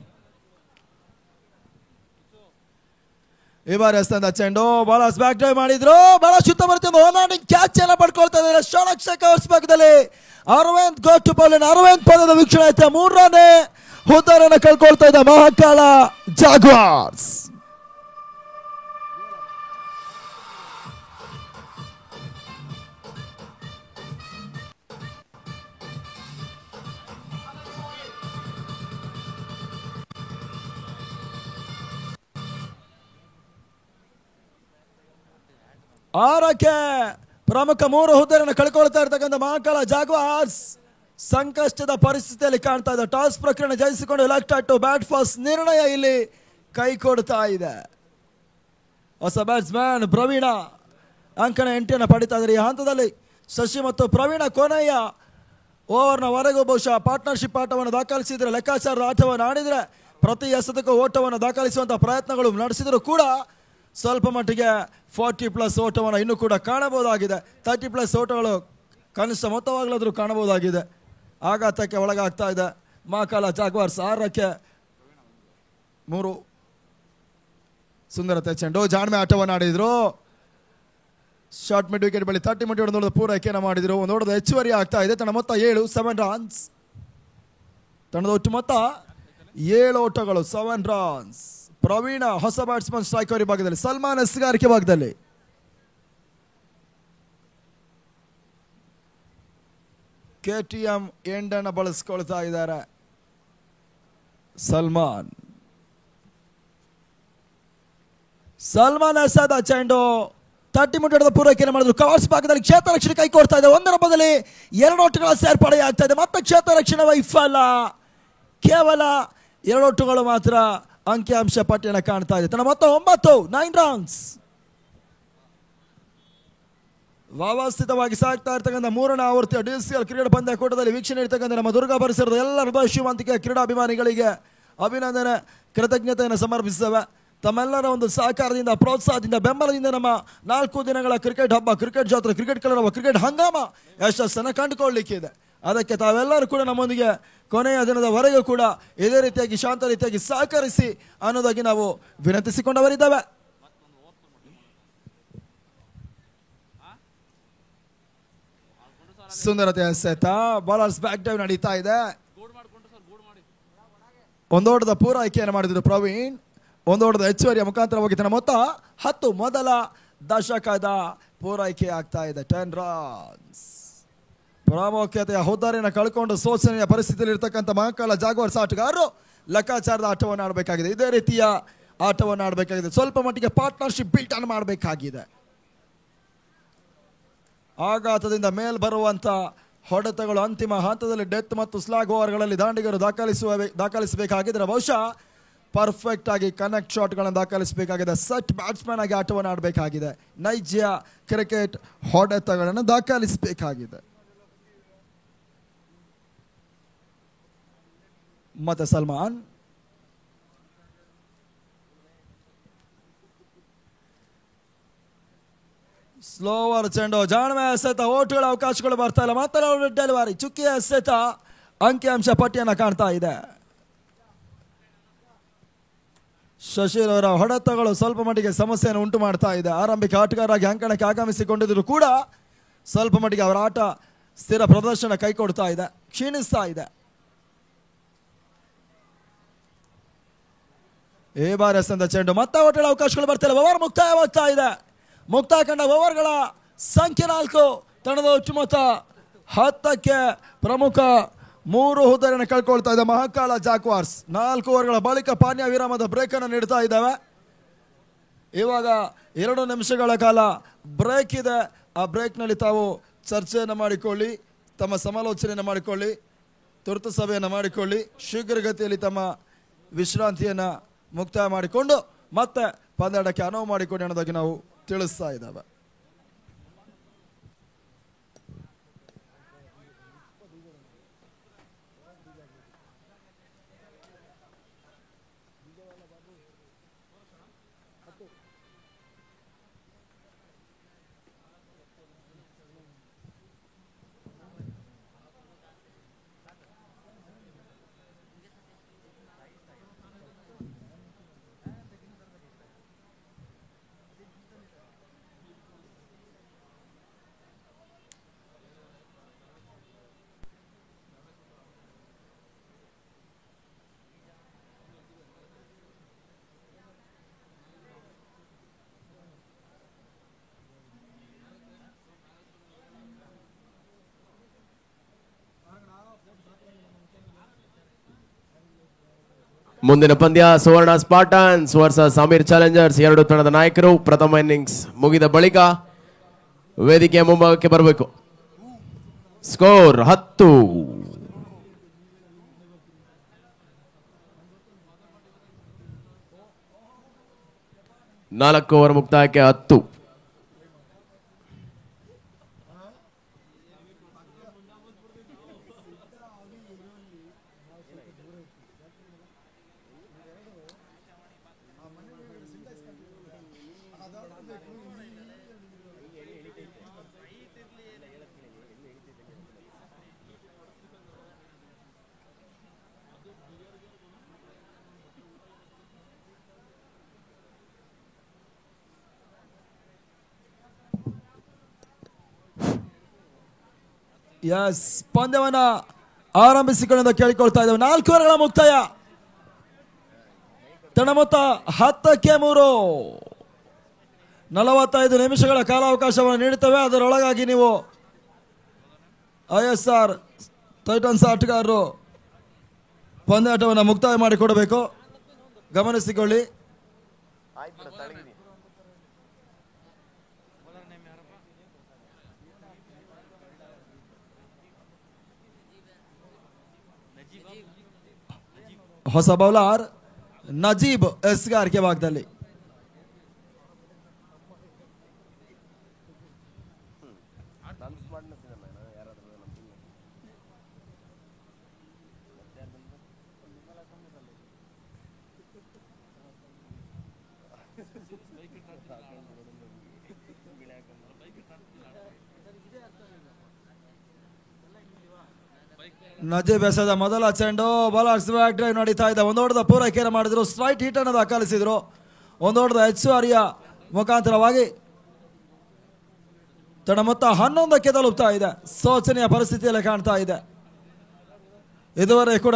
S1: ಈ ಬಾರಿ ಹಸ್ತಂದ ಚೆಂಡು ಬಾಲರ್ಸ್ ಬ್ಯಾಕ್ ಡ್ರೈವ್ ಮಾಡಿದ್ರು. ಬಹಳಷ್ಟು ಉತ್ತಮ ರೀತಿಯ ಓನಾಡಿಂಗ್ ಕ್ಯಾಚ್ ಅನ್ನ ಪಡ್ಕೊಳ್ತಾ ಇದ್ದಾರೆ ಷಡಕ್ಷಕ ಭಾಗದಲ್ಲಿ. ಅರವಿಂದ್ ಗೋಟು ಬೌಲಿನ ಅರವಿಂದ್ ಪದದ ವೀಕ್ಷಣೆ ಆಯ್ತಾ. 3 ರನ್ ಹುದ್ದಾರನ್ನ ಕಳ್ಕೊಳ್ತಾ ಇದ್ದ ಮಹಾಕಾಳ ಜಾಗ್ವಾರ್ಸ್. ಆರಕ್ಕೆ ಪ್ರಮುಖ 3 ಹುದ್ದೆಯನ್ನು ಕಳ್ಕೊಳ್ತಾ ಇರ್ತಕ್ಕಂಥ ಮಹಾಕಾಳ ಜಾಗ್ವಾರ್ಸ್ ಸಂಕಷ್ಟದ ಪರಿಸ್ಥಿತಿಯಲ್ಲಿ ಕಾಣ್ತಾ ಇದೆ. ಟಾಸ್ ಪ್ರಕರಣ ಜಯಿಸಿಕೊಂಡು ಲೆಫ್ಟ್ ಟು ಬ್ಯಾಟ್ ಫಸ್ಟ್ ನಿರ್ಣಯ ಇಲ್ಲಿ ಕೈ ಕೊಡ್ತಾ ಇದೆ. ಹೊಸ ಬ್ಯಾಟ್ಸ್ಮನ್ ಪ್ರವೀಣ ಅಂಕಣ ಎಂಟಿಯನ್ನು ಪಡಿತಾ ಇದ್ದಾರೆ. ಈ ಹಂತದಲ್ಲಿ ಶಶಿ ಮತ್ತು ಪ್ರವೀಣ ಕೊನೆಯ ಓವರ್ನವರೆಗೂ ಬಹುಶಃ ಪಾರ್ಟ್ನರ್ಶಿಪ್ ಆಟವನ್ನು ದಾಖಲಿಸಿದರೆ, ಲೆಕ್ಕಾಚಾರದ ಆಟವನ್ನು ಆಡಿದರೆ ಪ್ರತಿ ಎಸೆತಕ್ಕೂ ಓಟವನ್ನು ದಾಖಲಿಸುವಂತಹ ಪ್ರಯತ್ನಗಳು ನಡೆಸಿದರೂ ಕೂಡ ಸ್ವಲ್ಪ ಮಟ್ಟಿಗೆ 40+ ಓಟವನ್ನು ಇನ್ನೂ ಕೂಡ ಕಾಣಬಹುದಾಗಿದೆ. 30+ ಓಟಗಳು ಕನಿಷ್ಠ ಮೊತ್ತವಾಗಲಾದರೂ ಕಾಣಬಹುದಾಗಿದೆ. ಆಘಾತಕ್ಕೆ ಒಳಗಾಗ್ತಾ ಇದೆ ಮಹಾಕಾಳ ಜಾಗ್ವಾರ್ಸ್. 6ಕ್ಕೆ 3 ಸುಂದರತೆ ಚೆಂಡು ಜಾಣ್ಮೆ ಆಟವನ್ನು ಆಡಿದ್ರು. ಶಾರ್ಟ್ ಮಿಡ್ ವಿಕೆಟ್ ಬಳಿ 30 ಮಿಡ್ ಹೊಡೆದ ಪೂರೈಕೆಯನ್ನು ಮಾಡಿದ್ರು. ಒಂದು ಓಟದ ಹೆಚ್ಚುವರಿ ಆಗ್ತಾ ಇದೆ. ತಂಡ ಮೊತ್ತ 7 ರನ್ಸ್. ತಂಡದ ಒಟ್ಟು ಮೊತ್ತ 7 ಓಟಗಳು 7 ರನ್ಸ್. ಪ್ರವೀಣ ಹೊಸ ಬ್ಯಾಟ್ಸ್ಮನ್ ಸ್ಟ್ರೈಕರ್ ಭಾಗದಲ್ಲಿ, ಸಲ್ಮಾನ್ ಎಸ್ಗಾರಿಕೆ ಭಾಗದಲ್ಲಿ. KTM ಎಂಡನ್ನು ಬಳಸ್ಕೊಳ್ತಾ ಇದ್ದಾರೆ ಸಲ್ಮಾನ್ ಎಸೆದ ಚೆಂಡು 30 ಮಿಡ್ ಹೊಡೆದ ಪೂರೈಕೆಯನ್ನು ಮಾಡಿದ್ರು. ಕವರ್ಸ್ ಭಾಗದಲ್ಲಿ ಕ್ಷೇತ್ರ ರಕ್ಷಣೆ ಕೈ ಕೊಡ್ತಾ ಇದೆ. 1 ಬದಲಿ 2 ಓಟಗಳ ಸೇರ್ಪಡೆ ಆಗ್ತಾ ಇದೆ. ಮತ್ತೆ ಕ್ಷೇತ್ರ ರಕ್ಷಣೆ ವೈಫಲ್ಯ. ಕೇವಲ 2 ಓಟಗಳು ಮಾತ್ರ ಅಂಕಿಅಂಶ ಪಟ್ಟಿಯನ್ನು ಕಾಣ್ತಾ ಇದೆ. ತನ್ನ ಮೊತ್ತ 9 ರನ್ಸ್. ವ್ಯವಸ್ಥಿತವಾಗಿ ಸಾಗ್ತಾ ಇರ್ತಕ್ಕಂಥ 3ನೇ ಆವೃತ್ತಿಯ DCL ಕ್ರೀಡಾ ಪಂದ್ಯಕೂಟದಲ್ಲಿ ವೀಕ್ಷಣೆ ಇರ್ತಕ್ಕಂಥ ನಮ್ಮ ದುರ್ಗಾ ಪರಿಸರದ ಎಲ್ಲ ಹೃದಯ ಶ್ರೀಮಂತಿಕೆ ಕ್ರೀಡಾಭಿಮಾನಿಗಳಿಗೆ ಅಭಿನಂದನೆ, ಕೃತಜ್ಞತೆಯನ್ನು ಸಮರ್ಪಿಸುತ್ತೇವೆ. ತಮ್ಮೆಲ್ಲರ ಒಂದು ಸಹಕಾರದಿಂದ, ಪ್ರೋತ್ಸಾಹದಿಂದ, ಬೆಂಬಲದಿಂದ ನಮ್ಮ 4 ದಿನಗಳ ಕ್ರಿಕೆಟ್ ಹಬ್ಬ, ಕ್ರಿಕೆಟ್ ಜಾತ್ರೆ, ಕ್ರಿಕೆಟ್ ಕಲರವ, ಕ್ರಿಕೆಟ್ ಹಂಗಾಮ ಯಶಸ್ಸನ್ನು ಕಂಡುಕೊಳ್ಳಲಿಕ್ಕಿದೆ. ಅದಕ್ಕೆ ತಾವೆಲ್ಲರೂ ಕೂಡ ನಮ್ಮೊಂದಿಗೆ ಕೊನೆಯ ದಿನದವರೆಗೂ ಕೂಡ ಇದೇ ರೀತಿಯಾಗಿ ಶಾಂತ ರೀತಿಯಾಗಿ ಸಹಕರಿಸಿ ಅನ್ನೋದಾಗಿ ನಾವು ವಿನಂತಿಸಿಕೊಂಡವರಿದ್ದೇವೆ. ಸುಂದರತೆ ಎಸೆತ, ಬಾಲರ್ಸ್ ಬ್ಯಾಕ್ ಡ್ರೈವ್ ನಡೀತಾ ಇದೆ. ಒಂದೋಟದ ಪೂರೈಕೆಯನ್ನು ಮಾಡಿದ್ರು ಪ್ರವೀಣ್. ಒಂದೋಟದ ಹೆಚ್ಚುವರಿಯ ಮುಖಾಂತರವಾಗಿ ತನ್ನ ಮೊತ್ತ 10 ಮೊದಲ ದಶಕದ ಪೂರೈಕೆ ಆಗ್ತಾ ಇದೆ. 10 ರನ್ಸ್. ಪ್ರಾಮುಖ್ಯತೆಯ ಹುದ್ದಾರಿಯನ್ನು ಕಳ್ಕೊಂಡು ಶೋಚನೀಯ ಪರಿಸ್ಥಿತಿಯಲ್ಲಿ ಇರ್ತಕ್ಕಂಥ ಮಹಾಕಾಳ ಜಾಗ್ವಾರ್ಸ್ ಆಟಗಾರರು ಲೆಕ್ಕಾಚಾರದ ಆಟವನ್ನು ಆಡಬೇಕಾಗಿದೆ. ಇದೇ ರೀತಿಯ ಆಟವನ್ನು ಆಡಬೇಕಾಗಿದೆ. ಸ್ವಲ್ಪ ಮಟ್ಟಿಗೆ ಪಾರ್ಟ್ನರ್ಶಿಪ್ ಬಿಲ್ಟ್ ಅನ್ನು ಮಾಡಬೇಕಾಗಿದೆ. ಆಘಾತದಿಂದ ಮೇಲ್ ಬರುವಂತ ಹೊಡೆತಗಳು ಅಂತಿಮ ಹಂತದಲ್ಲಿ ಡೆತ್ ಮತ್ತು ಸ್ಲಾಗ್ ಓವರ್ಗಳಲ್ಲಿ ದಾಂಡಿಗರು ದಾಖಲಿಸಬೇಕಾಗಿದ್ರೆ ಬಹುಶಃ ಪರ್ಫೆಕ್ಟ್ ಆಗಿ ಕನೆಕ್ಟ್ ಶಾಟ್ಗಳನ್ನು ದಾಖಲಿಸಬೇಕಾಗಿದೆ. ಸೆಟ್ ಬ್ಯಾಟ್ಸ್ಮನ್ ಆಗಿ ಆಟವನ್ನು ಆಡಬೇಕಾಗಿದೆ. ನೈಜ ಕ್ರಿಕೆಟ್ ಹೊಡೆತಗಳನ್ನು ದಾಖಲಿಸಬೇಕಾಗಿದೆ. ಮತ್ತೆ ಸಲ್ಮಾನ್ ಸ್ಲೋವರ್ ಚೆಂಡು, ಜಾಣ್ಮೆ ಎಸೆತ, ಓಟುಗಳ ಅವಕಾಶಗಳು ಬರ್ತಾ ಇಲ್ಲ. ಮತ್ತೆ ಡೆಲಿವರಿ ಚುಕ್ಕಿಯ ಎಸೆತ ಅಂಕಿಅಂಶ ಪಟ್ಟಿಯನ್ನು ಕಾಣ್ತಾ ಇದೆ. ಶಶಿರ್ ಅವರ ಹೊಡೆತಗಳು ಸ್ವಲ್ಪ ಮಟ್ಟಿಗೆ ಸಮಸ್ಯೆಯನ್ನು ಉಂಟು ಮಾಡ್ತಾ ಇದೆ. ಆರಂಭಿಕ ಆಟಗಾರರಾಗಿ ಅಂಕಣಕ್ಕೆ ಆಗಮಿಸಿಕೊಂಡಿದ್ರು ಕೂಡ ಸ್ವಲ್ಪ ಮಟ್ಟಿಗೆ ಅವರ ಆಟ ಸ್ಥಿರ ಪ್ರದರ್ಶನ ಕೈ ಕೊಡ್ತಾ ಇದೆ, ಕ್ಷೀಣಿಸ್ತಾ ಇದೆ. ಈ ಬಾರಿ ಎಸೆದ ಚೆಂಡು ಮತ್ತೆ ಓಟುಗಳ ಅವಕಾಶಗಳು ಬರ್ತಿಲ್ಲ. ಓವರ್ ಮುಕ್ತಾಯವಾಗ್ತಾ ಇದೆ. ಮುಕ್ತಾಯ ಕಂಡ ಓವರ್ಗಳ ಸಂಖ್ಯೆ 4. ತಂಡದ ಒಟ್ಟು ಮೊತ್ತ 10ಕ್ಕೆ ಪ್ರಮುಖ 3 ಹುದ್ದೆಯನ್ನು ಕಳ್ಕೊಳ್ತಾ ಇದೆ ಮಹಾಕಾಳ ಜಾಗ್ವಾರ್ಸ್. 4 ಓವರ್ಗಳ ಬಳಿಕ ಪಾನೀಯ ವಿರಾಮದ ಬ್ರೇಕ್ ಅನ್ನು ನೀಡ್ತಾ ಇದ್ದಾವೆ. ಇವಾಗ 2 ನಿಮಿಷಗಳ ಕಾಲ ಬ್ರೇಕ್ ಇದೆ. ಆ ಬ್ರೇಕ್ನಲ್ಲಿ ತಾವು ಚರ್ಚೆಯನ್ನು ಮಾಡಿಕೊಳ್ಳಿ, ತಮ್ಮ ಸಮಾಲೋಚನೆಯನ್ನು ಮಾಡಿಕೊಳ್ಳಿ, ತುರ್ತು ಸಭೆಯನ್ನು ಮಾಡಿಕೊಳ್ಳಿ, ಶೀಘ್ರಗತಿಯಲ್ಲಿ ತಮ್ಮ ವಿಶ್ರಾಂತಿಯನ್ನು ಮುಕ್ತಾಯ ಮಾಡಿಕೊಂಡು ಮತ್ತೆ ಪಂದ್ಯಾಟಕ್ಕೆ ಅನುವು ಮಾಡಿಕೊಡಿ ಅನ್ನೋದಾಗಿ ನಾವು ತಿಳಿಸ್ತಾ ಇದ್ದಾವೆ.
S3: ಮುಂದಿನ ಪಂದ್ಯ ಸುವರ್ಣ ಸ್ಪಾರ್ಟನ್ಸ್ ವರ್ಸಸ್ ಸಮೀರ್ ಚಾಲೆಂಜರ್ಸ್. ಎರಡು ತಂಡದ ನಾಯಕರು ಪ್ರಥಮ ಇನ್ನಿಂಗ್ಸ್ ಮುಗಿದ ಬಳಿಕ ವೇದಿಕೆಯ ಮುಂಭಾಗಕ್ಕೆ ಬರಬೇಕು. ಸ್ಕೋರ್ 10. ನಾಲ್ಕು ಓವರ್ ಮುಕ್ತಾಯಕ್ಕೆ 10.
S1: ಎಸ್, ಪಂದ್ಯವನ್ನ ಆರಂಭಿಸಿಕೊಂಡು ಕೇಳಿಕೊಳ್ತಾ ಇದ್ದೇವೆ. 4 ಓವರ್ಗಳ ಮುಕ್ತಾಯ. ತಂಡ ಮೊತ್ತ 10ಕ್ಕೆ 3. 45 ನಿಮಿಷಗಳ ಕಾಲಾವಕಾಶವನ್ನು ನೀಡುತ್ತವೆ. ಅದರೊಳಗಾಗಿ ನೀವು ISR ಟೈಟನ್ಸ್ ಆಟಗಾರರು ಪಂದ್ಯಾಟವನ್ನು ಮುಕ್ತಾಯ ಮಾಡಿಕೊಡಬೇಕು. ಗಮನಿಸಿಕೊಳ್ಳಿ. ಹೊಸ ಬೌಲರ್ ನಜೀಬ್ ಎಸ್ಗಾರಿಕೆ ಭಾಗದಲ್ಲಿ. ನಜೀಬ್ ಎಸೆದ ಮೊದಲ ಚೆಂಡು. ಬೌಲರ್ಸ್ ಬ್ಯಾಕ್ ಡ್ರೈವ್ ನಡೀತಾ ಇದೆ. ಒಂದೋಟದ ಪೂರೈಕೆಯನ್ನು ಮಾಡಿದ್ರು. ಸ್ಟ್ರೈಟ್ ಹಿಟ್ ಅನ್ನು ದಾಖಲಿಸಿದ್ರು. ಒಂದೋಟದ ಹೆಚ್ಚುವರಿಯ ಮುಖಾಂತರವಾಗಿ ತಂಡ ಮೊತ್ತ 11ಕ್ಕೆ ತಲುಪ್ತಾ ಇದೆ. ಶೋಚನೀಯ ಪರಿಸ್ಥಿತಿಯಲ್ಲಿ ಕಾಣ್ತಾ ಇದೆ. ಇದುವರೆಗೆ ಕೂಡ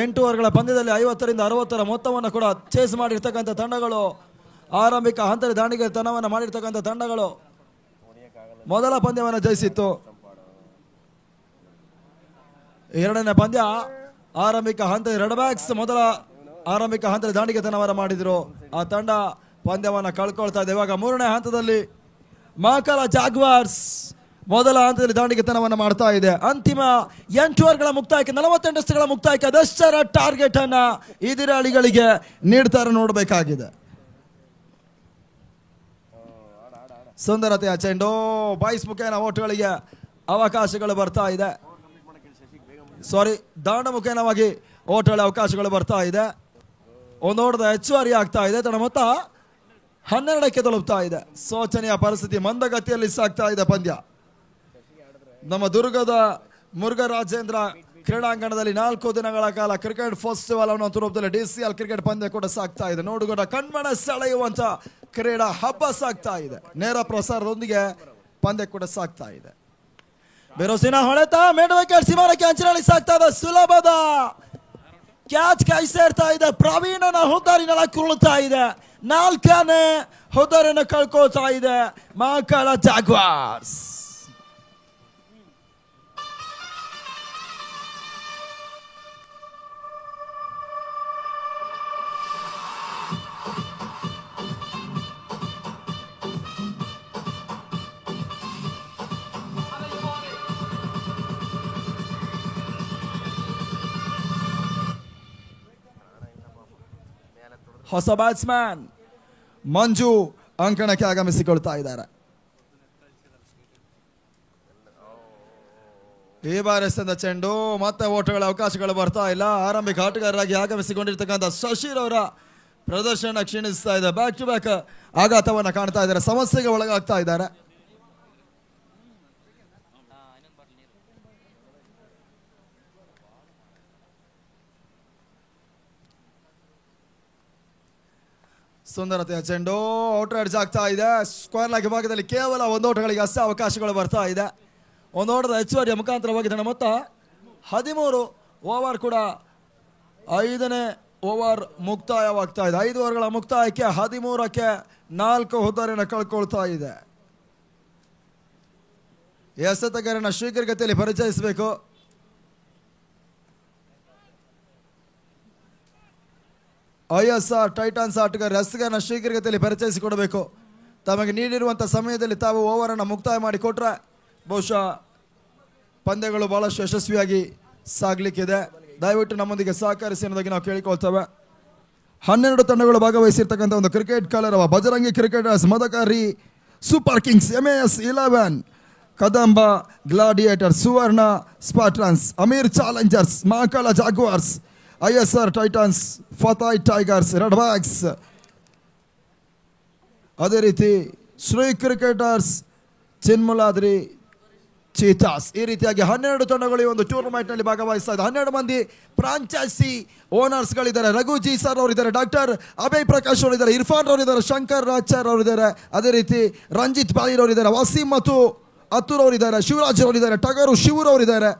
S1: 8 ಓವರ್ಗಳ ಪಂದ್ಯದಲ್ಲಿ 50ರಿಂದ 60ರ ಮೊತ್ತವನ್ನು ಕೂಡ ಚೇಸ್ ಮಾಡಿರ್ತಕ್ಕಂಥ ತಂಡಗಳು, ಆರಂಭಿಕ ಹಂತದ ದಾಂಡಿಗೆತನವನ್ನು ಮಾಡಿರ್ತಕ್ಕಂಥ ತಂಡಗಳು ಮೊದಲ ಪಂದ್ಯವನ್ನು ಜಯಿಸಿತ್ತು. ಎರಡನೇ ಪಂದ್ಯ ಆರಂಭಿಕ ಹಂತದ ರೆಡ್ ಬ್ಯಾಕ್ಸ್ ಮೊದಲ ಆರಂಭಿಕ ಹಂತದ ದಾಂಡಿಗೆತನವನ್ನು ಮಾಡಿದ್ರು. ಆ ತಂಡ ಪಂದ್ಯವನ್ನು ಕಳ್ಕೊಳ್ತಾ ಇದೆ. ಇವಾಗ ಮೂರನೇ ಹಂತದಲ್ಲಿ ಮಹಾಕಾಲ ಜಾಗ್ವಾರ್ಸ್ ಮೊದಲ ಹಂತದಲ್ಲಿ ದಾಂಡಿಗೆತನವನ್ನು ಮಾಡ್ತಾ ಇದೆ. ಅಂತಿಮ 8 ಓವರ್ಗಳ ಮುಕ್ತಾಯಕ್ಕೆ 48 ರನ್ಗಳ ಮುಕ್ತಾಯಕ್ಕೆ ಅದೆಷ್ಟರ ಟಾರ್ಗೆಟ್ ಅನ್ನ ಎದುರಾಳಿಗಳಿಗೆ ನೀಡ್ತಾರೆ ನೋಡಬೇಕಾಗಿದೆ. ಸುಂದರತೆಯ ಚೆಂಡು. ಬಾಯ್ಸ್ ಮುಖೇನ ಓಟ್ಗಳಿಗೆ ಅವಕಾಶಗಳು ಬರ್ತಾ ಇದೆ. ದಾಂಡ ಮುಖೇನವಾಗಿ ಓಟಗಳ ಅವಕಾಶಗಳು ಬರ್ತಾ ಇದೆ. ಒಂದೋಟದ ಹೆಚ್ಚುವರಿ ಆಗ್ತಾ ಇದೆ. ತಂಡ ಮೊತ್ತ 12ಕ್ಕೆ ತಲುಪ್ತಾ ಇದೆ. ಶೋಚನೀಯ ಪರಿಸ್ಥಿತಿ. ಮಂದಗತಿಯಲ್ಲಿ ಸಾಗ್ತಾ ಇದೆ ಪಂದ್ಯ. ನಮ್ಮ ದುರ್ಗದ ಮುರುಘರಾಜೇಂದ್ರ ಕ್ರೀಡಾಂಗಣದಲ್ಲಿ 4 ದಿನಗಳ ಕಾಲ ಕ್ರಿಕೆಟ್ ಫೆಸ್ಟಿವಲ್ ಅನ್ನೋ ರೂಪದಲ್ಲಿ DCL ಕ್ರಿಕೆಟ್ ಪಂದ್ಯ ಕೂಡ ಸಾಗ್ತಾ ಇದೆ. ನೋಡುಗಡ ಕಣ್ಮನ ಸೆಳೆಯುವಂತ ಕ್ರೀಡಾ ಹಬ್ಬ ಸಾಗ್ತಾ ಇದೆ. ನೇರ ಪ್ರಸಾರದೊಂದಿಗೆ ಪಂದ್ಯ ಕೂಡ ಸಾಗ್ತಾ ಇದೆ. ಬೆರೋಸಿನ ಹೊಳೆತ ಮೇಡ್ ವಿಕೆಟ್ ಸೀಮಾರಕ್ಕೆ ಅಂಚಿನಲ್ಲಿ ಸಾಗ್ತಾ ಇದೆ. ಸುಲಭದ ಕ್ಯಾಚ್ ಕೈ ಸೇರ್ತಾ ಇದೆ. ಪ್ರವೀಣನ ಹುದ್ದಾರಿನೆಲ್ಲ ಕುರುಳ್ತಾ ಇದೆ. 4ನೇ ಹುದ್ದಾರಿನ ಕಳ್ಕೊಳ್ತಾ ಇದೆ ಮಹಾಕಾಳ ಜಾಗ್ವಾರ್ಸ್. ಹೊಸ ಬ್ಯಾಟ್ಸ್ಮನ್ ಮಂಜು ಅಂಕಣಕ್ಕೆ ಆಗಮಿಸಿಕೊಳ್ತಾ ಇದ್ದಾರೆ. ಈ ಬಾರಿ ಎಸೆದ ಚೆಂಡು ಮತ್ತೆ ಓಟಗಳ ಅವಕಾಶಗಳು ಬರ್ತಾ ಇಲ್ಲ. ಆರಂಭಿಕ ಆಟಗಾರರಾಗಿ ಆಗಮಿಸಿಕೊಂಡಿರ್ತಕ್ಕಂಥ ಶಶಿರ್ ಅವರ ಪ್ರದರ್ಶನ ಕ್ಷೀಣಿಸ್ತಾ ಇದೆ. ಬ್ಯಾಕ್ ಟು ಬ್ಯಾಕ್ ಆಘಾತವನ್ನು ಕಾಣ್ತಾ ಇದ್ದಾರೆ. ಸಮಸ್ಯೆಗೆ ಒಳಗಾಗ್ತಾ ಇದ್ದಾರೆ. ಸುಂದರತೆಯ ಚೆಂಡು ಔಟ್ ರೈಡ್ಸ್ ಆಗ್ತಾ ಇದೆ. ಸ್ಕ್ವೇರ್ ಲಾಗ್ ಭಾಗದಲ್ಲಿ ಕೇವಲ 1 ಓಟಗಳಿಗೆ ಅಷ್ಟೇ ಅವಕಾಶಗಳು ಬರ್ತಾ ಇದೆ. 1 ಓಟದ ಹೆಚ್ಚುವರಿಯ ಮುಖಾಂತರವಾಗಿ ತಂಡ ಮೊತ್ತ 13 ಓವರ್ ಕೂಡ 5ನೇ ಓವರ್ ಮುಕ್ತಾಯವಾಗ್ತಾ ಇದೆ. 5 ಓವರ್ಗಳ ಮುಕ್ತಾಯಕ್ಕೆ 13ಕ್ಕೆ 4 ಹುದ್ದಾರಿನ ಕಳ್ಕೊಳ್ತಾ ಇದೆ. ಎಸೆತಗಾರನ ಶೀಘ್ರಗತಿಯಲ್ಲಿ ಪರಿಚಯಿಸಬೇಕು. ISR ಟೈಟಾನ್ಸ್ ಆಟಗಾರ ಎಸ್ಗಾನ ಶೀಘ್ರಗತಿಯಲ್ಲಿ ಪರಿಚಯಿಸಿಕೊಡಬೇಕು. ತಮಗೆ ನೀಡಿರುವಂಥ ಸಮಯದಲ್ಲಿ ತಾವು ಓವರನ್ನು ಮುಕ್ತಾಯ ಮಾಡಿಕೊಟ್ರೆ ಬಹುಶಃ ಪಂದ್ಯಗಳು ಬಹಳಷ್ಟು ಯಶಸ್ವಿಯಾಗಿ ಸಾಗಲಿಕ್ಕಿದೆ. ದಯವಿಟ್ಟು ನಮ್ಮೊಂದಿಗೆ ಸಹಕರಿಸಿ ಅನ್ನೋದಾಗಿ ನಾವು ಕೇಳಿಕೊಳ್ತೇವೆ. 12 ತಂಡಗಳು ಭಾಗವಹಿಸಿರ್ತಕ್ಕಂಥ ಒಂದು ಕ್ರಿಕೆಟ್ ಕಾಲರವ Bajrangi Cricketers, Madakari Super Kings, MAS 11, Kadamba Gladiator, Suvarna Spartans, Ameer Challengers, Mahakala Jaguars, ISR Titans, Fatai Tigers, Red Backs, ಅದೇ ರೀತಿ ಶ್ರೀ ಕ್ರಿಕೆಟರ್ಸ್, ಚಿನ್ಮುಲಾದ್ರಿ ಚೀತಾಸ್. ಈ ರೀತಿಯಾಗಿ 12 ತಂಡಗಳು ಈ ಒಂದು ಟೂರ್ನಮೆಂಟ್ ನಲ್ಲಿ ಭಾಗವಹಿಸ್ತಾ ಇದೆ. 12 ಮಂದಿ ಫ್ರಾಂಚೈಸಿ ಓನರ್ಸ್ ಗಳಿದ್ದಾರೆ. ರಘುಜಿ ಸರ್ ಅವರಿದ್ದಾರೆ, ಡಾಕ್ಟರ್ ಅಭಯ್ ಪ್ರಕಾಶ್ ಅವರಿದ್ದಾರೆ, ಇರ್ಫಾನ್ ಅವರಿದ್ದಾರೆ, ಶಂಕರ್ ರಾಚಾರ್ ಅವರಿದ್ದಾರೆ, ಅದೇ ರೀತಿ ರಂಜಿತ್ ಬಾಲಿರ್ ಅವರಿದ್ದಾರೆ, ವಸೀಂ ಮತ್ತು ಅತುರ್ ಅವರಿದ್ದಾರೆ, ಶಿವರಾಜ್ ಅವರಿದ್ದಾರೆ, ಟಗರು ಶಿವರ್ ಅವರಿದ್ದಾರೆ,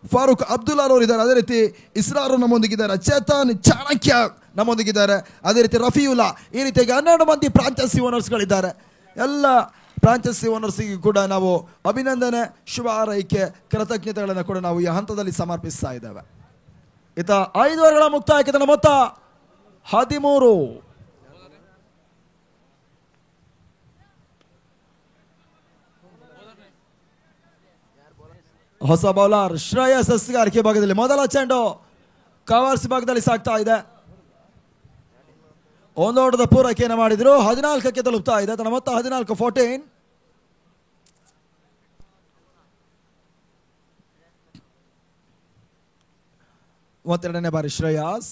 S1: ಫಾರೂಕ್ ಅಬ್ದುಲ್ಲಾ ಅವರಿದ್ದಾರೆ, ಅದೇ ರೀತಿ ಇಸ್ರಾರ್ ನಮ್ಮೊಂದಿಗಿದ್ದಾರೆ, ಚೇತನ್ ಚಾಣಕ್ಯ ನಮ್ಮೊಂದಿಗಿದ್ದಾರೆ, ಅದೇ ರೀತಿ ರಫಿಯುಲ್ಲಾ. ಈ ರೀತಿಯಾಗಿ 12 ಮಂದಿ ಫ್ರಾಂಚೈಸಿ ಓನರ್ಸ್ಗಳಿದ್ದಾರೆ. ಎಲ್ಲ ಫ್ರಾಂಚೈಸಿ ಓನರ್ಸಿಗೆ ಕೂಡ ನಾವು ಅಭಿನಂದನೆ, ಶುಭ ಹಾರೈಕೆ, ಕೃತಜ್ಞತೆಗಳನ್ನು ಕೂಡ ನಾವು ಈ ಹಂತದಲ್ಲಿ ಸಮರ್ಪಿಸ್ತಾ ಇದ್ದೇವೆ. 5 ಓವರ್ಗಳ ಮುಕ್ತಾಯಕ್ಕೆ ತನ್ನ ಮೊತ್ತ 13. ಹೊಸ ಬೌಲರ್ ಶ್ರೇಯಸ್ ಎಸ್ಗಾರಿಕೆ ಭಾಗದಲ್ಲಿ ಮೊದಲ ಚೆಂಡು ಕವರ್ಸ್ ಭಾಗದಲ್ಲಿ ಸಾಗ್ತಾ ಇದೆ. ಒಂದು ಓಟದ ಪೂರೈಕೆಯನ್ನು ಮಾಡಿದ್ರು. 14ಕ್ಕೆ ತಲುಪ್ತಾ ಇದೆ. ತನ್ನ ಮೊತ್ತ 14. 32ನೇ ಬಾರಿ ಶ್ರೇಯಸ್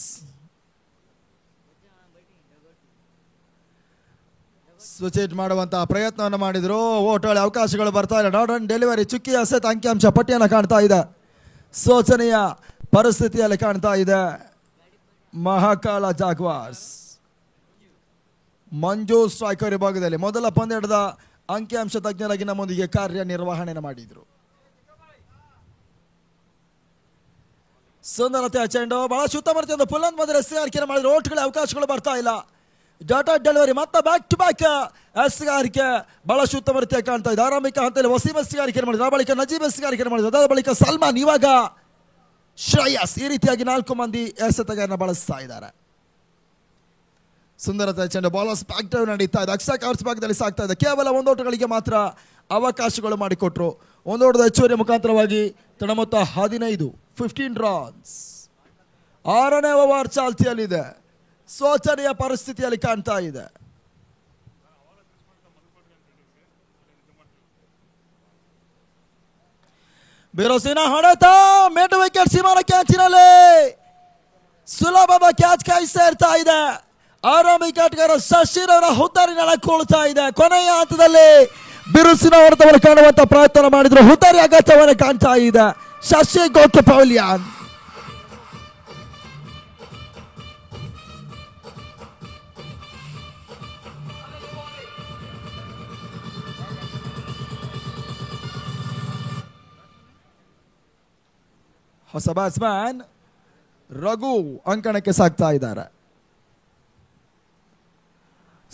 S1: ಸ್ವಿಚ್ ಮಾಡುವಂತಹ ಪ್ರಯತ್ನವನ್ನು ಮಾಡಿದ್ರು. ಓಟೋಳಿ ಅವಕಾಶಗಳು ಬರ್ತಾ ಇಲ್ಲ. ನಾಟ್ ಆನ್ ಡೆಲಿವರಿ ಚುಕ್ಕಿ ಎಸೆತ ಅಂಕಿಅಂಶ ಪಟ್ಟಿಯನ್ನು ಕಾಣ್ತಾ ಇದೆ. ಶೋಚನೀಯ ಪರಿಸ್ಥಿತಿಯಲ್ಲಿ ಕಾಣ್ತಾ ಇದೆ ಮಹಾಕಾಳ ಜಾಗ್ವಾರ್ಸ್. ಮಂಜು ಸ್ಟ್ರೈಕರ್ ವಿಭಾಗದಲ್ಲಿ ಮೊದಲ ಪಂದ್ಯದ ಅಂಕಿಅಂಶ ತಜ್ಞರಾಗಿ ನಮ್ಮೊಂದಿಗೆ ಕಾರ್ಯನಿರ್ವಹಣೆ ಮಾಡಿದ್ರು. ಸುಂದರತೆಯ ಚೆಂಡು ಬಹಳ ಉತ್ತಮ ರೀತಿಯಿಂದ ಪುಲ್ಲನ್ ಬಂದರೆ ಎಸ್ಗಾರಿಕೆ ಮಾಡಿದ್ರು. ಓಟ್ಗಳ ಅವಕಾಶಗಳು ಬರ್ತಾ ಇಲ್ಲ. ಡಾಟಾ ಡೆಲಿವರಿ ಮತ್ತೆ ಬ್ಯಾಕ್ ಟು ಬ್ಯಾಕ್ ಎಸ್ಗಾರಿಕೆ ಬಹಳ ಉತ್ತಮ ರೀತಿಯಾಗಿ ಕಾಣ್ತಾ ಇದೆ. ಆರಂಭಿಕ ಹಂತದಲ್ಲಿ ವಸೀಂ ಎಸ್ಗಾರಿಕೆ ಮಾಡಿದ್ರು, ಆ ಬಳಿಕ ನಜೀಬ್ ಎಸ್ಗಾರಿಕೆ ಮಾಡಿದ್ರು, ಅದಾದ ಬಳಿಕ ಸಲ್ಮಾನ್, ಇವಾಗ ಶ್ರೇಯಸ್. ಈ ರೀತಿಯಾಗಿ 4 ಮಂದಿ ಎಸೆತಗಾರನ ಬಳಸ್ತಾ ಇದ್ದಾರೆ. ಸುಂದರತೆ ಚೆಂಡು ಬಾಲರ್ಸ್ ಆಕ್ಟಿವ್ ನಡೀತಾ ಇದೆ. ಅಕ್ಷರ ಕವರ್ಸ್ ಭಾಗದಲ್ಲಿ ಸಾಗ್ತಾ ಇದೆ. ಕೇವಲ 1 ಓಟಗಳಿಗೆ ಮಾತ್ರ ಅವಕಾಶಗಳು ಮಾಡಿಕೊಟ್ರು. 1 ಓಟದ ಹೆಚ್ಚುವರಿ ಮುಖಾಂತರವಾಗಿ ತನ್ನ ಮೊತ್ತ 15 ರನ್ಸ್. 6ನೇ ಓವರ್ ಚಾಲ್ತಿಯಲ್ಲಿದೆ. ಶೋಚನೀಯ ಪರಿಸ್ಥಿತಿಯಲ್ಲಿ ಕಾಣ್ತಾ ಇದೆ. ಬಿರುಸಿನ ಹೊಡೆತ, ಮಿಡ್ ವಿಕೆಟ್ ಸೀಮಾನ ಕ್ಯಾಚಿನಲ್ಲಿ ಸುಲಭದ ಕ್ಯಾಚ್ ಕಾಯಿಸ್ತಾ ಇರ್ತಾ ಇದೆ. ಆರಂಭಿಕ ಆಟಗಾರ ಶಶಿರ್ ಅವರ ಹುದ್ದಾರಿ ನೆಲಕೊಳ್ತಾ ಇದೆ. ಕೊನೆಯ ಹಂತದಲ್ಲಿ ಬಿರುಸಿನ ಹೊಡೆತವನ್ನು ಕಾಣುವಂತ ಪ್ರಯತ್ನ ಮಾಡಿದ್ರು. ಹುದ್ದಾರಿ ಅಗತ್ಯವನ್ನು ಕಾಣ್ತಾ ಇದೆ. ಶಶಿ ಗೋಟ್ ಪವಲಿಯನ್. ಹೊಸ ಬ್ಯಾಟ್ಸ್ಮನ್ ರಘು ಅಂಕಣಕ್ಕೆ ಸಾಗ್ತಾ ಇದ್ದಾರೆ.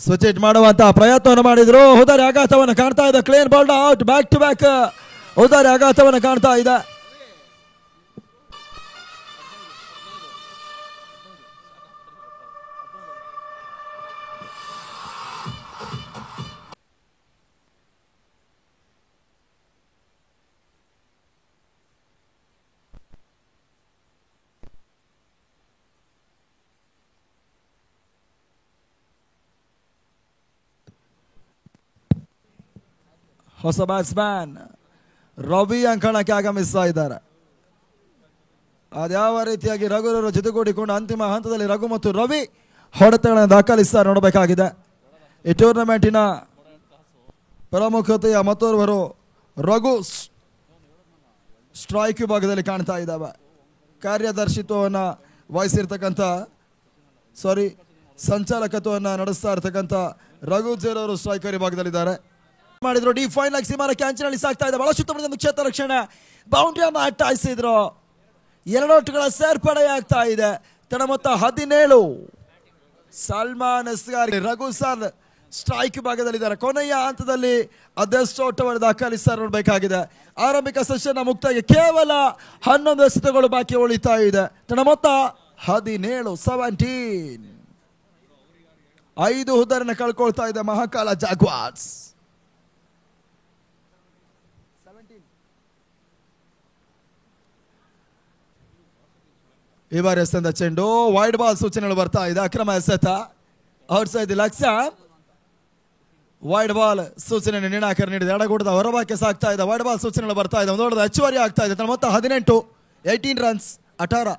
S1: ಸ್ವಿಚ್ ಮಾಡುವಂತಹ ಪ್ರಯತ್ನವನ್ನು ಮಾಡಿದ್ರು. ಹುದಾರಿ ಆಘಾತವನ್ನು ಕಾಣ್ತಾ ಇದೆ. Clean bowled out. Back to back ಹುದಾರಿ ಆಘಾತವನ್ನು ಕಾಣ್ತಾ ಇದೆ. ಹೊಸ ಬ್ಯಾಟ್ಸ್ಮನ್ ರವಿ ಅಂಕಣಕ್ಕೆ ಆಗಮಿಸ್ತಾ ಇದ್ದಾರೆ. ಅದ್ಯಾವ ರೀತಿಯಾಗಿ ರಘುರವರು ಜೊತೆಗೂಡಿಕೊಂಡು ಅಂತಿಮ ಹಂತದಲ್ಲಿ ರಘು ಮತ್ತು ರವಿ ಹೊಡೆತಗಳನ್ನು ದಾಖಲಿಸ್ತಾರೆ ನೋಡಬೇಕಾಗಿದೆ. ಈ ಟೂರ್ನಮೆಂಟಿನ ಪ್ರಮುಖತೆಯ ಮತ್ತೋರ್ವರು ರಘು ಸ್ಟ್ರೈಕ್ ವಿಭಾಗದಲ್ಲಿ ಕಾಣ್ತಾ ಇದ್ದಾವೆ. ಕಾರ್ಯದರ್ಶಿತ್ವವನ್ನು ವಹಿಸಿರ್ತಕ್ಕಂಥ ಸಂಚಾಲಕತ್ವವನ್ನು ನಡೆಸ್ತಾ ಇರ್ತಕ್ಕಂಥ ರಘು ಜೇರವರು ಸ್ಟ್ರೈಕರ್ ವಿಭಾಗದಲ್ಲಿದ್ದಾರೆ. ಮಾಡಿದ್ರು. ಡಿ ಫೈನ್ ಆಗಿ ಸೀಮಾನ ಕ್ಯಾಂಚಿನಲ್ಲಿ ಸಾಕ್ತಾ ಇದೆ. ಬಹಳ ಸುತ್ತಮುತ್ತ ಕ್ಷೇತ್ರ ರಕ್ಷಣೆ ಬೌಂಡ್ರಿಯನ್ನು ಅಟ್ಟಾಯಿಸಿದ್ರು. 2 ಓಟಗಳ ಸೇರ್ಪಡೆ ಆಗ್ತಾ ಇದೆ. ತನ್ನ ಮೊತ್ತ 17. ಸಲ್ಮಾನ್ ಎಸ್ಗಾರಿ, ರಘು ಸರ್ ಸ್ಟ್ರೈಕ್ ಭಾಗದಲ್ಲಿದ್ದಾರೆ. ಕೊನೆಯ ಹಂತದಲ್ಲಿ ಅದೆಷ್ಟು ಓಟವನ್ನು ದಾಖಲಿಸ್ತಾರೆ ನೋಡಬೇಕಾಗಿದೆ. ಆರಂಭಿಕ ಸೆಷನ್ ಮುಕ್ತಾಯ ಕೇವಲ 11 ಎಸೆತಗಳು ಬಾಕಿ ಉಳಿತಾ ಇದೆ. ತನ್ನ ಮೊತ್ತ 17 5 ಹುದ್ದರನ್ನ ಕಳ್ಕೊಳ್ತಾ ಇದೆ ಮಹಾಕಾಲ ಜಾಗ್ವಾರ್ಸ್. ಈ ಬಾರಿ ಎಸೆದ ಚೆಂಡು ವೈಡ್ ಬಾಲ್ ಸೂಚನೆಗಳು ಬರ್ತಾ ಇದೆ. ಅಕ್ರಮ ಎಸೆತ ಔಟ್ಸೈಡ್ ಲಕ್ಷ್ಯ. ವೈಡ್ ಬಾಲ್ ಸೂಚನೆ ನಿರಾಕರಣೆ ನೀಡಿದೆ. ಎಡಗೂಟದ ಹೊರಭಾಗಕ್ಕೆ ಸಾಗ್ತಾ ಇದೆ. ವೈಡ್ ಬಾಲ್ ಸೂಚನೆಗಳು ಬರ್ತಾ ಇದೆ. ಒಂದು ದೊಡ್ಡದ ಹೆಚ್ಚುವರಿ ಆಗ್ತಾ ಇದೆ. ಮೊತ್ತ 18 ರನ್ಸ್ 18.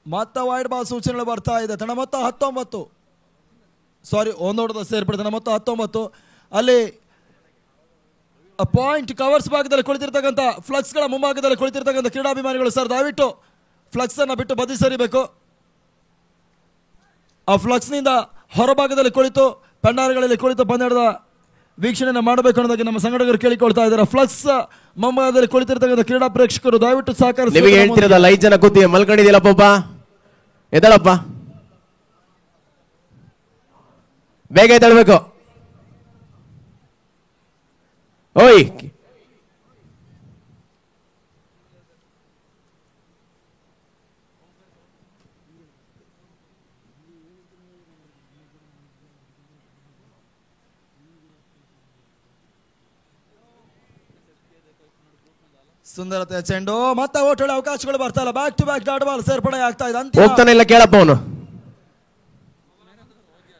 S1: ಮತ್ತ ವೈಡ್ ಬಾಲ್ ಸೂಚನೆಗಳು ಬರ್ತಾ ಇದೆ. ತನ್ನ ಮೊತ್ತ 19. ಸಾರಿ, ಒಂದೋಟದ ಸೇರ್ಪಡೆ. ತನ್ನ ಮೊತ್ತ 19. ಅಲ್ಲಿ ಪಾಯಿಂಟ್ ಕವರ್ಸ್ ಭಾಗದಲ್ಲಿ ಕುಳಿತಿರ್ತಕ್ಕಂಥ ಫ್ಲಕ್ಸ್ಗಳ ಮುಂಭಾಗದಲ್ಲಿ ಕುಳಿತಿರ್ತಕ್ಕಂಥ ಕ್ರೀಡಾಭಿಮಾನಿಗಳು ಸರ್ ದಯವಿಟ್ಟು ಫ್ಲಕ್ಸ್ ಅನ್ನ ಬಿಟ್ಟು ಬದಿ ಸರಿಬೇಕು. ಆ ಫ್ಲಕ್ಸ್ ನಿಂದ ಹೊರಭಾಗದಲ್ಲಿ ಕುಳಿತು ಪೆಂಡಾರ್ಗಳಲ್ಲಿ ಕುಳಿತು ಪಂದ್ಯದ ವೀಕ್ಷಣೆಯನ್ನು ಮಾಡಬೇಕು ಅನ್ನೋದಕ್ಕೆ ನಮ್ಮ ಸಂಘಟಕರು ಕೇಳಿಕೊಳ್ತಾ ಇದ್ದಾರೆ. ಫ್ಲಕ್ಸ್ ಮುಂಭಾಗದಲ್ಲಿ ಕುಳಿತಿರ್ತಕ್ಕಂಥ ಕ್ರೀಡಾ ಪ್ರೇಕ್ಷಕರು ದಯವಿಟ್ಟು ಸಹಕಾರ.
S3: ನಿಮಗೆ ಹೇಳ್ತಿರೋದಲ್ಲ, 5 ಜನ ಕೂತಿ ಮಲ್ಕೊಂಡಿದ್ದಿಲ್ಲಪ್ಪ, ಎದಳಪ್ಪ, ಬೇಗ ಎದ್ದೇಳಬೇಕು. ಓಯ್
S1: ಸುಂದರತೆಯ ಚೆಂಡು. ಮತ್ತೆ ಓಟೋಳೆ ಅವಕಾಶಗಳು ಬರ್ತಾ ಇಲ್ಲ. Back to back dot ball ಸೇರ್ಪಡೆ ಆಗ್ತಾ ಇದೆ.
S3: ಹೋಗ್ತಾನೆ ಇಲ್ಲ, ಕೇಳಪ್ಪ ಅವನು.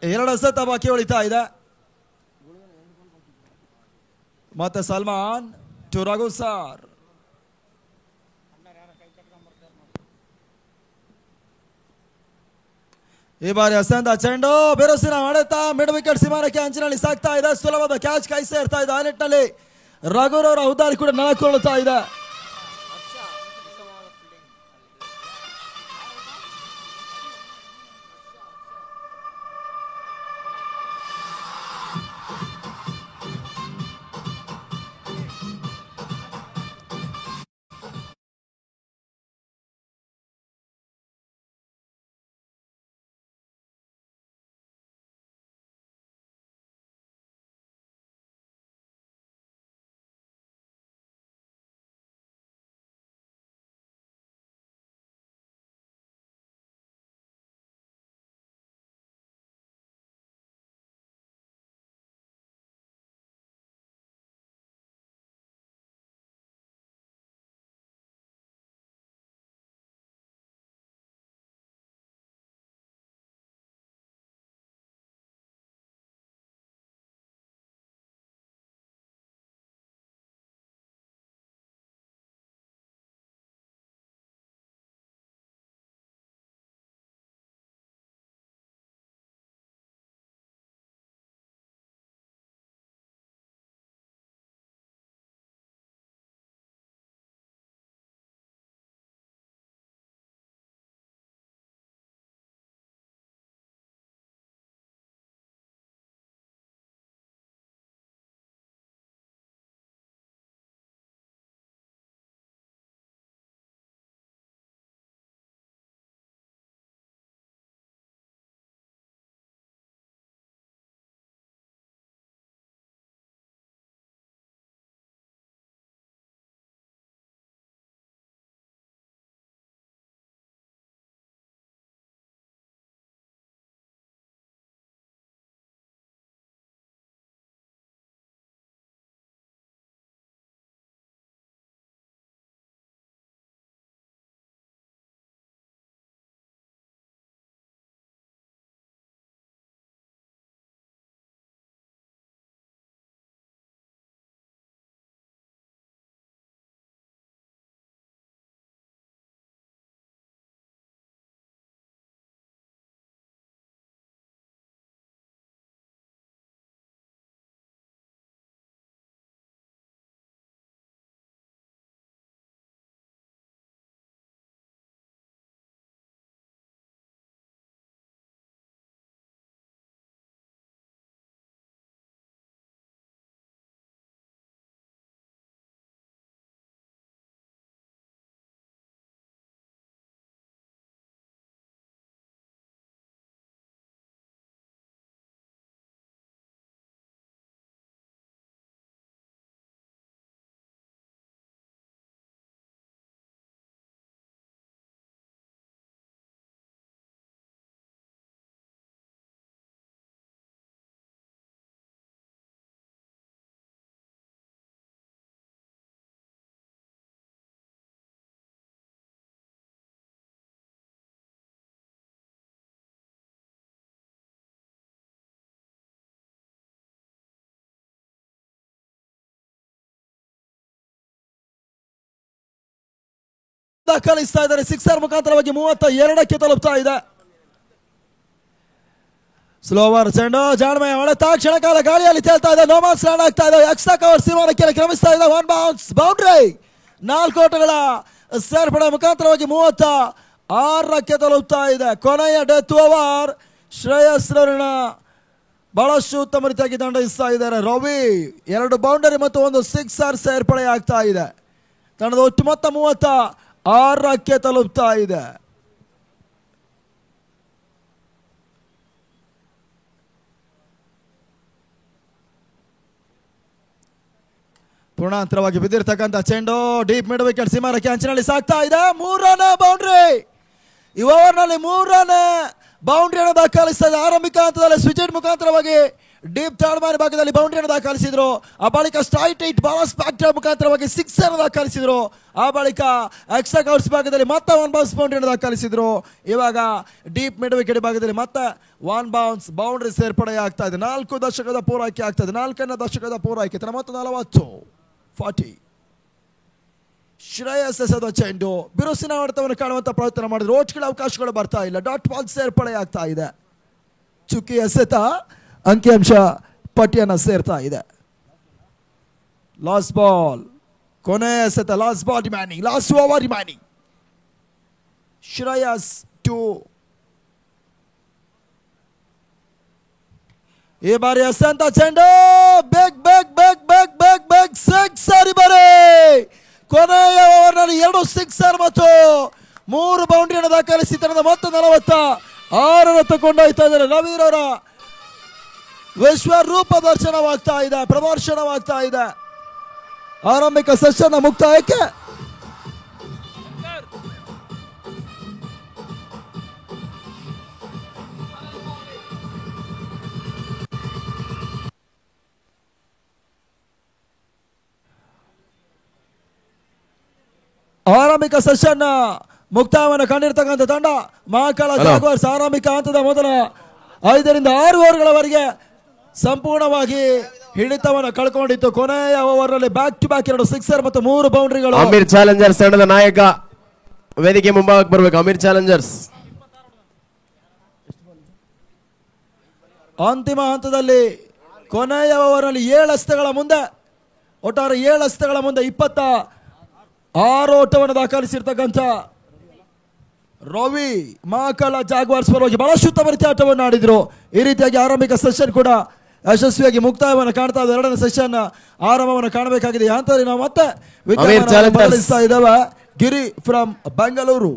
S1: 2 ಎಸೆತ ಬಾಕಿ ಉಳಿತಾ ಇದೆ. ಮತ್ತೆ ಸಲ್ಮಾನ್ ಟು ರಘು ಸರ್. ಈ ಬಾರಿ ಅಸಂದ ಚೆಂಡು ಬಿರುಸಿನ ಹೊಡೆತ ಮಿಡ್ ವಿಕೆಟ್ ಸೀಮಾನಕ್ಕೆ ಅಂಚಿನಲ್ಲಿ ಸಾಕ್ತಾ ಇದೆ. ಸುಲಭದ ಕ್ಯಾಚ್ ಕೈ ಸೇರ್ತಾ ಇದೆ. ಆ ನಿಟ್ಟಿನಲ್ಲಿ ರಘುರವರ ಉದ್ದಾರಿ ಕೂಡ ನೆಲಕೊಳ್ತಾ ಇದೆ. ದಾಖಲಿಸ್ತಾ ಇದ್ದಾರೆ. ಸಿಕ್ಸರ್ ಮುಖಾಂತರವಾಗಿ 32ಕ್ಕೆ ತಲುಪ್ತಾ ಇದೆ. ಸ್ಲೋವರ್ ಚೆಂಡು ಜಾಣ್ಮಯ ಹೊಳೆತ ಕ್ಷಣಕಾಲ ಗಾಳಿಯಲ್ಲಿ ತೇಲ್ತಾ ಇದೆ. ನೋಮಾನ್ಸ್ ರನ್ ಆಗ್ತಾ ಇದೆ. ಎಕ್ಸ್ಟ್ರಾ ಕವರ್ ಸೀಮಾನಕ್ಕೆ ಕ್ರಮಿಸ್ತಾ ಇದೆ. 1 ಬೌನ್ಸ್ ಬೌಂಡ್ರಿ. 4 ಓಟಗಳ ಸೇರ್ಪಡೆ ಮುಖಾಂತರವಾಗಿ 36ಕ್ಕೆ ತಲುಪ್ತಾ ಇದೆ. ಕೊನೆಯ ಡೆತ್ ಓವರ್. ಶ್ರೇಯಸ್ ರವರನ್ನ ಬಹಳಷ್ಟು ಉತ್ತಮ ರೀತಿಯಾಗಿ ದಂಡಿಸ್ತಾ ಇದ್ದಾರೆ. ರವಿ 2 ಬೌಂಡರಿ ಮತ್ತು 1 ಸಿಕ್ಸರ್ ಸೇರ್ಪಡೆ ಆಗ್ತಾ ಇದೆ. ತಂಡದ ಒಟ್ಟು ಮೊತ್ತ 36ಕ್ಕೆ ತಲುಪ್ತಾ ಇದೆ. ಪೂರ್ಣಾಂತರವಾಗಿ ಬಿದ್ದಿರ್ತಕ್ಕಂಥ ಚೆಂಡು ಡೀಪ್ ಮಿಡ್ ವಿಕೆಟ್ ಸೀಮಾರಕ್ಕೆ ಅಂಚಿನಲ್ಲಿ ಸಾಕ್ತಾ ಇದೆ. 3 ರನ್ ಬೌಂಡ್ರಿ. ಈ ಓವರ್ನಲ್ಲಿ 3 ರನ್ ಬೌಂಡ್ರಿಯನ್ನು ದಾಖಲಿಸ್ತಾ ಇದೆ. ಆರಂಭಿಕ ಹಂತದಲ್ಲಿ ಸ್ವಿಚೆಟ್ ಮುಖಾಂತರವಾಗಿ ಡೀಪ್ ತಾಳ್ಮಾರಿ ಭಾಗದಲ್ಲಿ ಬೌಂಡ್ರಿಯನ್ನು ದಾಖಲಿಸಿದ್ರು. ಆ ಬಳಿಕ ಸ್ಟ್ರೈಟ್ ಹೈಟ್ ಬಾಲಸ್ ಬ್ಯಾಕ್ಟರ್ ಮುಖಾಂತರವಾಗಿ ಸಿಕ್ಸರ್ ದಾಖಲಿಸಿದ್ರು. ಆ ಬಳಿಕ ಎಕ್ಸ್ಟ್ರಾ ಕವರ್ಸ್ ಭಾಗದಲ್ಲಿ ಮತ್ತೆ 1 ಬೌನ್ಸ್ ಬೌಂಡ್ರಿಯನ್ನು ದಾಖಲಿಸಿದ್ರು. ಇವಾಗ ಡೀಪ್ ಮಿಡ್ ವಿಕೆಟ್ ಭಾಗದಲ್ಲಿ ಮತ್ತೆ 1 ಬೌನ್ಸ್ ಬೌಂಡ್ರಿ ಸೇರ್ಪಡೆ ಆಗ್ತಾ ಇದೆ. 4 ದಶಕದ ಪೂರೈಕೆ ಆಗ್ತಾ ಇದೆ. 4ನೇ ದಶಕದ ಪೂರೈಕೆ. ಮತ್ತೆ 40 ಶ್ರೇಯಸ್ ಎಸೆದ ಚೆಂಡು ಬಿರುಸಿನ ಹೊಡೆತವನ್ನು ಕಾಣುವಂತ ಪ್ರಯತ್ನ ಮಾಡಿದ್ರು. ಓಟ್ಗಳ ಅವಕಾಶಗಳು ಬರ್ತಾ ಇಲ್ಲ. ಡಾಟ್ ಬಾಲ್ ಸೇರ್ಪಡೆ ಆಗ್ತಾ ಇದೆ. ಚುಕ್ಕಿ ಎಸೆತ ಅಂಕಿಅಂಶ ಪಟ್ಟಿಯನ್ನು ಸೇರ್ತಾ ಇದೆ. ಲಾಸ್ಟ್ ಬಾಲ್ ಕೊನೆ ಎಸೆತ. Last ball remaining. Last over remaining. Shreyas 2. ಈ ಬಾರಿ ಎಸೆಂತ ಚೆಂಡು ಬೇಗ್ ಬೇಗ್ ಬೇಗ್ ಬೇಗ್ ಬೇಗ್ ಬೇಗ್ ಸಿಕ್ಸರ್. ಬರೀ ಕೊನೆಯ ಓವರ್ನಲ್ಲಿ 2 ಸಿಕ್ಸರ್ ಮತ್ತು 3 ಬೌಂಡ್ರಿಯನ್ನು ದಾಖಲಿಸಿ ತಂಡದ ಮತ್ತೆ 46 ಕೊಂಡೊಯ್ತಾ ಇದ್ದಾರೆ. ರವೀರವರ ವಿಶ್ವರೂಪ ಪ್ರದರ್ಶನವಾಗ್ತಾ ಇದೆ. ಆರಂಭಿಕ ಸೆಷನ್ ಮುಕ್ತಾಯಕ್ಕೆ ಮುಕ್ತಾಯವನ್ನು ಕಂಡಿರ್ತಕ್ಕಂಥ ತಂಡ ಮಹಾಕಾಳ ಜಾಗ್ವಾರ್ಸ್ ಆರಂಭಿಕ ಹಂತದ ಮೊದಲ 5 ರಿಂದ 6 ಓವರ್ಗಳವರೆಗೆ ಸಂಪೂರ್ಣವಾಗಿ ಹಿಡಿತವನ್ನು ಕಳ್ಕೊಂಡಿತ್ತು. ಕೊನೆಯ ಓವರ್ ನಲ್ಲಿ ಬ್ಯಾಕ್ ಟು ಬ್ಯಾಕ್ 2 ಸಿಕ್ಸರ್ ಮತ್ತು 3 ಬೌಂಡ್ರಿಗಳು.
S3: ಅಮೀರ್ ಚಾಲೆಂಜರ್ಸ್ ತಂಡದ ನಾಯಕ ವೇದಿಕೆ ಮುಂಭಾಗಕ್ಕೆ ಬರಬೇಕು. ಅಮೀರ್ ಚಾಲೆಂಜರ್ಸ್
S1: ಅಂತಿಮ ಹಂತದಲ್ಲಿ ಕೊನೆಯ ಓವರ್ ನಲ್ಲಿ 7 ಎಸೆತಗಳ ಮುಂದೆ ಒಟ್ಟಾರೆ 7 ಎಸೆತಗಳ ಮುಂದೆ 26 ಓಟವನ್ನು ದಾಖಲಿಸಿರ್ತಕ್ಕಂಥ ರವಿ ಮಹಾಕಾಳ ಜಾಗ್ವಾರ್ಸ್ ಪರವಾಗಿ ಬಹಳಷ್ಟು ಉತ್ತಮ ರೀತಿಯ ಆಟವನ್ನು ಆಡಿದ್ರು. ಈ ರೀತಿಯಾಗಿ ಆರಂಭಿಕ ಸೆಷನ್ ಕೂಡ ಯಶಸ್ವಿಯಾಗಿ ಮುಕ್ತಾಯವನ್ನು ಕಾಣ್ತಾ ಇದೆ. 2ನೇ ಸೆಷನ್ ಆರಂಭವನ್ನು ಕಾಣಬೇಕಾಗಿದೆ. ಈ ಹಂತದಲ್ಲಿ ನಾವು ಮತ್ತೆ ಬದಲಿಸ್ತಾ ಇದ್ದೇವೆ. ಗಿರಿ ಫ್ರಮ್ ಬೆಂಗಳೂರು.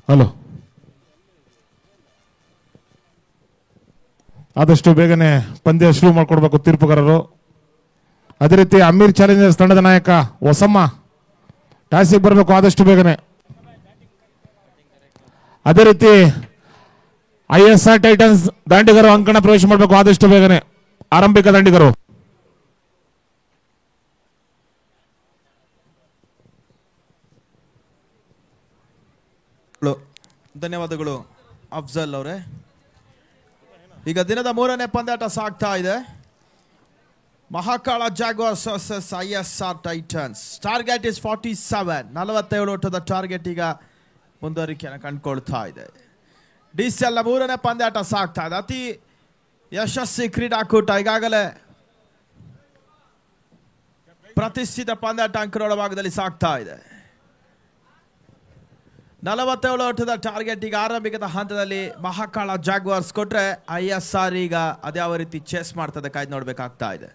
S4: ಹಲೋ, ಆದಷ್ಟು ಬೇಗನೆ ಪಂದ್ಯ ಶುರು ಮಾಡಿಕೊಡ್ಬೇಕು ತೀರ್ಪುಗಾರರು. ಅದೇ ರೀತಿ ಅಮೀರ್ ಚಾಲೆಂಜರ್ಸ್ ತಂಡದ ನಾಯಕ ಹೊಸಮ್ಮ ಟಾಸಿಗೆ ಬರಬೇಕು ಆದಷ್ಟು ಬೇಗನೆ. ಅದೇ ರೀತಿ ISR ಟೈಟನ್ಸ್ ದಾಂಡಿಗರು ಅಂಕಣ ಪ್ರವೇಶ ಮಾಡಬೇಕು ಆದಷ್ಟು ಬೇಗನೆ. ಆರಂಭಿಕ ದಾಂಡಿಗರು.
S5: ಧನ್ಯವಾದಗಳು ಅಫ್ಜಲ್ ಅವರೇ. ಈಗ ದಿನದ 3ನೇ ಪಂದ್ಯಾಟ ಸಾಗ್ತಾ ಇದೆ. Mahakala Jaguars versus ISR Titans. Target is 47. 47 ಓಟದ ಟಾರ್ಗೆಟ್ ಈಗ ಮುಂದುವರಿಕೆಯನ್ನು ಕಂಡುಕೊಳ್ತಾ ಇದೆ. DCL 3ನೇ ಪಂದ್ಯಾಟ ಸಾಗ್ತಾ ಇದೆ. ಅತಿ ಯಶಸ್ವಿ ಕ್ರೀಡಾಕೂಟ. ಈಗಾಗಲೇ ಪ್ರತಿಷ್ಠಿತ ಪಂದ್ಯಾಟ ಅಂಕಗಳ ಭಾಗದಲ್ಲಿ ಸಾಗ್ತಾ ಇದೆ. 47 ಓಟದ ಟಾರ್ಗೆಟ್ ಈಗ ಆರಂಭಿಕದ ಹಂತದಲ್ಲಿ ಮಹಾಕಾಳ ಜಾಗ್ವಾರ್ಸ್ ಕೊಟ್ರೆ ISR ಈಗ ಅದ್ಯಾವ ರೀತಿ ಚೇಸ್ ಮಾಡ್ತದೆ ಕಾಯ್ದು ನೋಡ್ಬೇಕಾಗ್ತಾ ಇದೆ.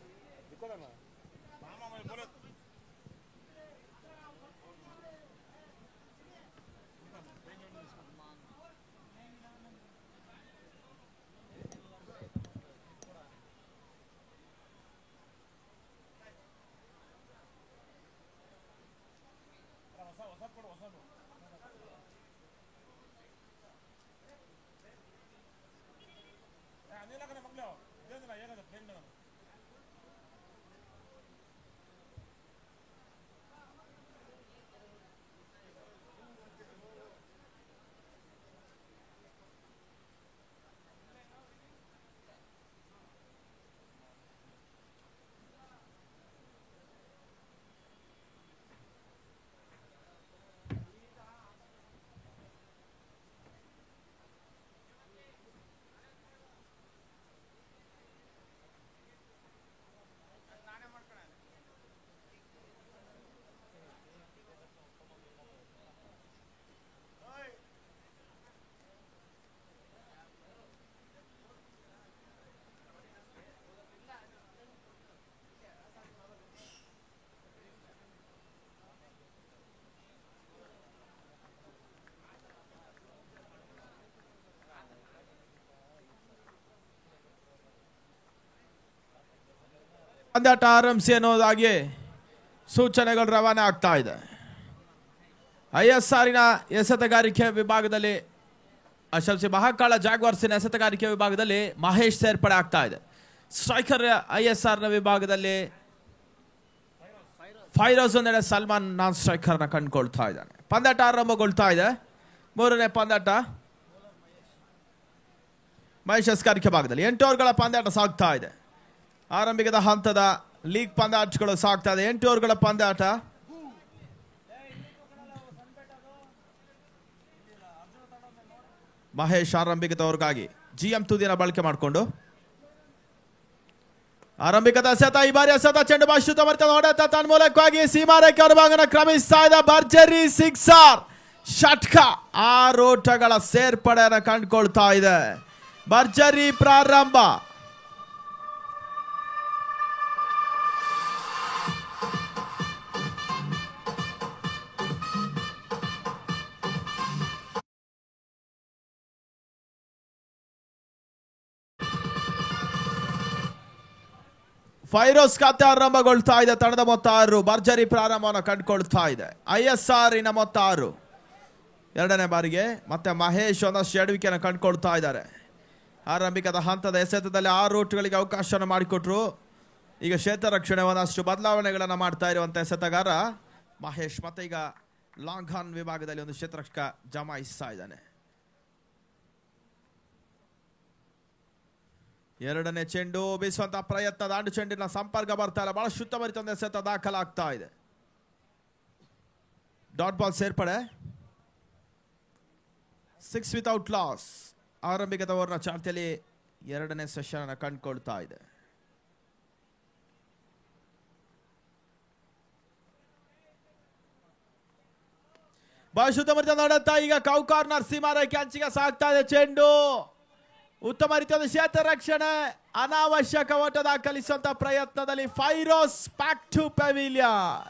S5: ಪಂದ್ಯಾಟ ಆರಂಭಿಸಿ ಅನ್ನೋದಾಗಿ ಸೂಚನೆಗಳು ರವಾನೆ ಆಗ್ತಾ ಇದೆ. ISRನ ಎಸೆತಗಾರಿಕೆ ವಿಭಾಗದಲ್ಲಿ ಮಹಾಕಾಳ ಜಾಗ್ವಾರ್ಸಿನ ಎಸೆತಗಾರಿಕೆ ವಿಭಾಗದಲ್ಲಿ ಮಹೇಶ್ ಸೇರ್ಪಡೆ ಆಗ್ತಾ ಇದೆ. ಸ್ಟ್ರೈಕರ್ ISRನ ವಿಭಾಗದಲ್ಲಿ ಫೈರೋಜ್ ಒಂದೆಡೆ ಸಲ್ಮಾನ್ ನಾನ್ ಸ್ಟ್ರೈಕರ್ನ ಕಂಡುಕೊಳ್ತಾ ಇದ್ದಾನೆ. ಪಂದ್ಯಾಟ ಆರಂಭಗೊಳ್ತಾ ಇದೆ. 3ನೇ ಪಂದ್ಯಾಟ ಮಹೇಶ್ ಎಸೆತಗಾರಿಕೆ ಭಾಗದಲ್ಲಿ 8 ಓವರ್ಗಳ ಪಂದ್ಯಾಟ ಸಾಗ್ತಾ ಇದೆ. ಆರಂಭಿಕದ ಹಂತದ ಲೀಗ್ ಪಂದ್ಯಾಟಗಳು ಸಾಗ್ತಾ ಇದೆ. 8 ಓವರ್ಗಳ ಪಂದ್ಯಾಟ. ಮಹೇಶ್ ಆರಂಭಿಕದ ಓವರ್ಗಾಗಿ GM ತುದಿನ ಬಳಕೆ ಮಾಡಿಕೊಂಡು ಆರಂಭಿಕದ ಎಸೆತ. ಈ ಬಾರಿ ಎಸೆತ ಚೆಂಡು ಬಾಶುತ ಬರ್ತದೆ. ಹೊಡೆತ ತನ್ಮೂಲಕವಾಗಿ ಸೀಮಾರೇಖೆ ಹೊರಭಾಗನ ಕ್ರಮಿಸ್ತಾ ಇದೆ. ಭರ್ಜರಿ ಸಿಕ್ಸರ್ ಷಟ್ಕ. 6 ಓಟಗಳ ಸೇರ್ಪಡೆಯನ್ನು ಕಂಡುಕೊಳ್ತಾ ಇದೆ. ಭರ್ಜರಿ ಪ್ರಾರಂಭ. ಫೈರೋಸ್ ಖಾತೆ ಆರಂಭಗೊಳ್ತಾ ಇದೆ. ತಂಡದ ಮೊತ್ತ 6. ಭರ್ಜರಿ ಪ್ರಾರಂಭವನ್ನು ಕಂಡುಕೊಳ್ತಾ ಇದೆ. ISRನ ಮೊತ್ತ 6. ಎರಡನೇ ಬಾರಿಗೆ ಮತ್ತೆ ಮಹೇಶ್ ಒಂದಷ್ಟು ಎಡವಿಕೆಯನ್ನು ಕಂಡುಕೊಳ್ತಾ ಇದ್ದಾರೆ. ಆರಂಭಿಕದ ಹಂತದ ಎಸೆತದಲ್ಲಿ 6 ಓಟಗಳಿಗೆ ಅವಕಾಶವನ್ನು ಮಾಡಿಕೊಟ್ರು. ಈಗ ಕ್ಷೇತ್ರ ರಕ್ಷಣೆ ಒಂದಷ್ಟು ಬದಲಾವಣೆಗಳನ್ನು ಮಾಡ್ತಾ ಇರುವಂತ ಎಸೆತಗಾರ ಮಹೇಶ್. ಮತ್ತೆ ಈಗ ಲಾಂಗ್ ಆನ್ ವಿಭಾಗದಲ್ಲಿ ಒಂದು ಕ್ಷೇತ್ರರಕ್ಷಕ ಜಮಾಯಿಸ್ತಾ ಇದ್ದಾನೆ. ಎರಡನೇ ಚೆಂಡು ಬೀಸುವಂತ ಪ್ರಯತ್ನ. ದಾಂಡು ಚೆಂಡಿನ ಸಂಪರ್ಕ ಬರ್ತಾ ಇಲ್ಲ. ಬಹಳ ಶುದ್ಧಮರಿತ ಒಂದು ಎಸೆತ ದಾಖಲಾಗ್ತಾ ಇದೆ. ಡಾಟ್ ಬಾಲ್ ಸೇರ್ಪಡೆ. 6 ವಿತೌಟ್ ಲಾಸ್. ಆರಂಭಿಕದ ಓವರ್ನ ಚಾರ್ತಿಯಲ್ಲಿ 2ನೇ ಸೆಷನ್ ಅನ್ನು ಕಂಡುಕೊಳ್ತಾ ಇದೆ. ಬಹಳ ಶುದ್ಧಮರಿತ ನೋಡುತ್ತಾ ಈಗ ಕೌ ಕಾರ್ನರ್ ಸೀಮಾರೇಖೆ ಅಂಚಿಗೆ ಸಾಗ್ತಾ ಇದೆ. ಚೆಂಡು ಉತ್ತಮ ರೀತಿಯ ಕ್ಷೇತ್ರ ರಕ್ಷಣೆ. ಅನಾವಶ್ಯಕ ಓಟ ದಾಖಲಿಸುವಂತ ಪ್ರಯತ್ನದಲ್ಲಿ Firoz back to pavilion.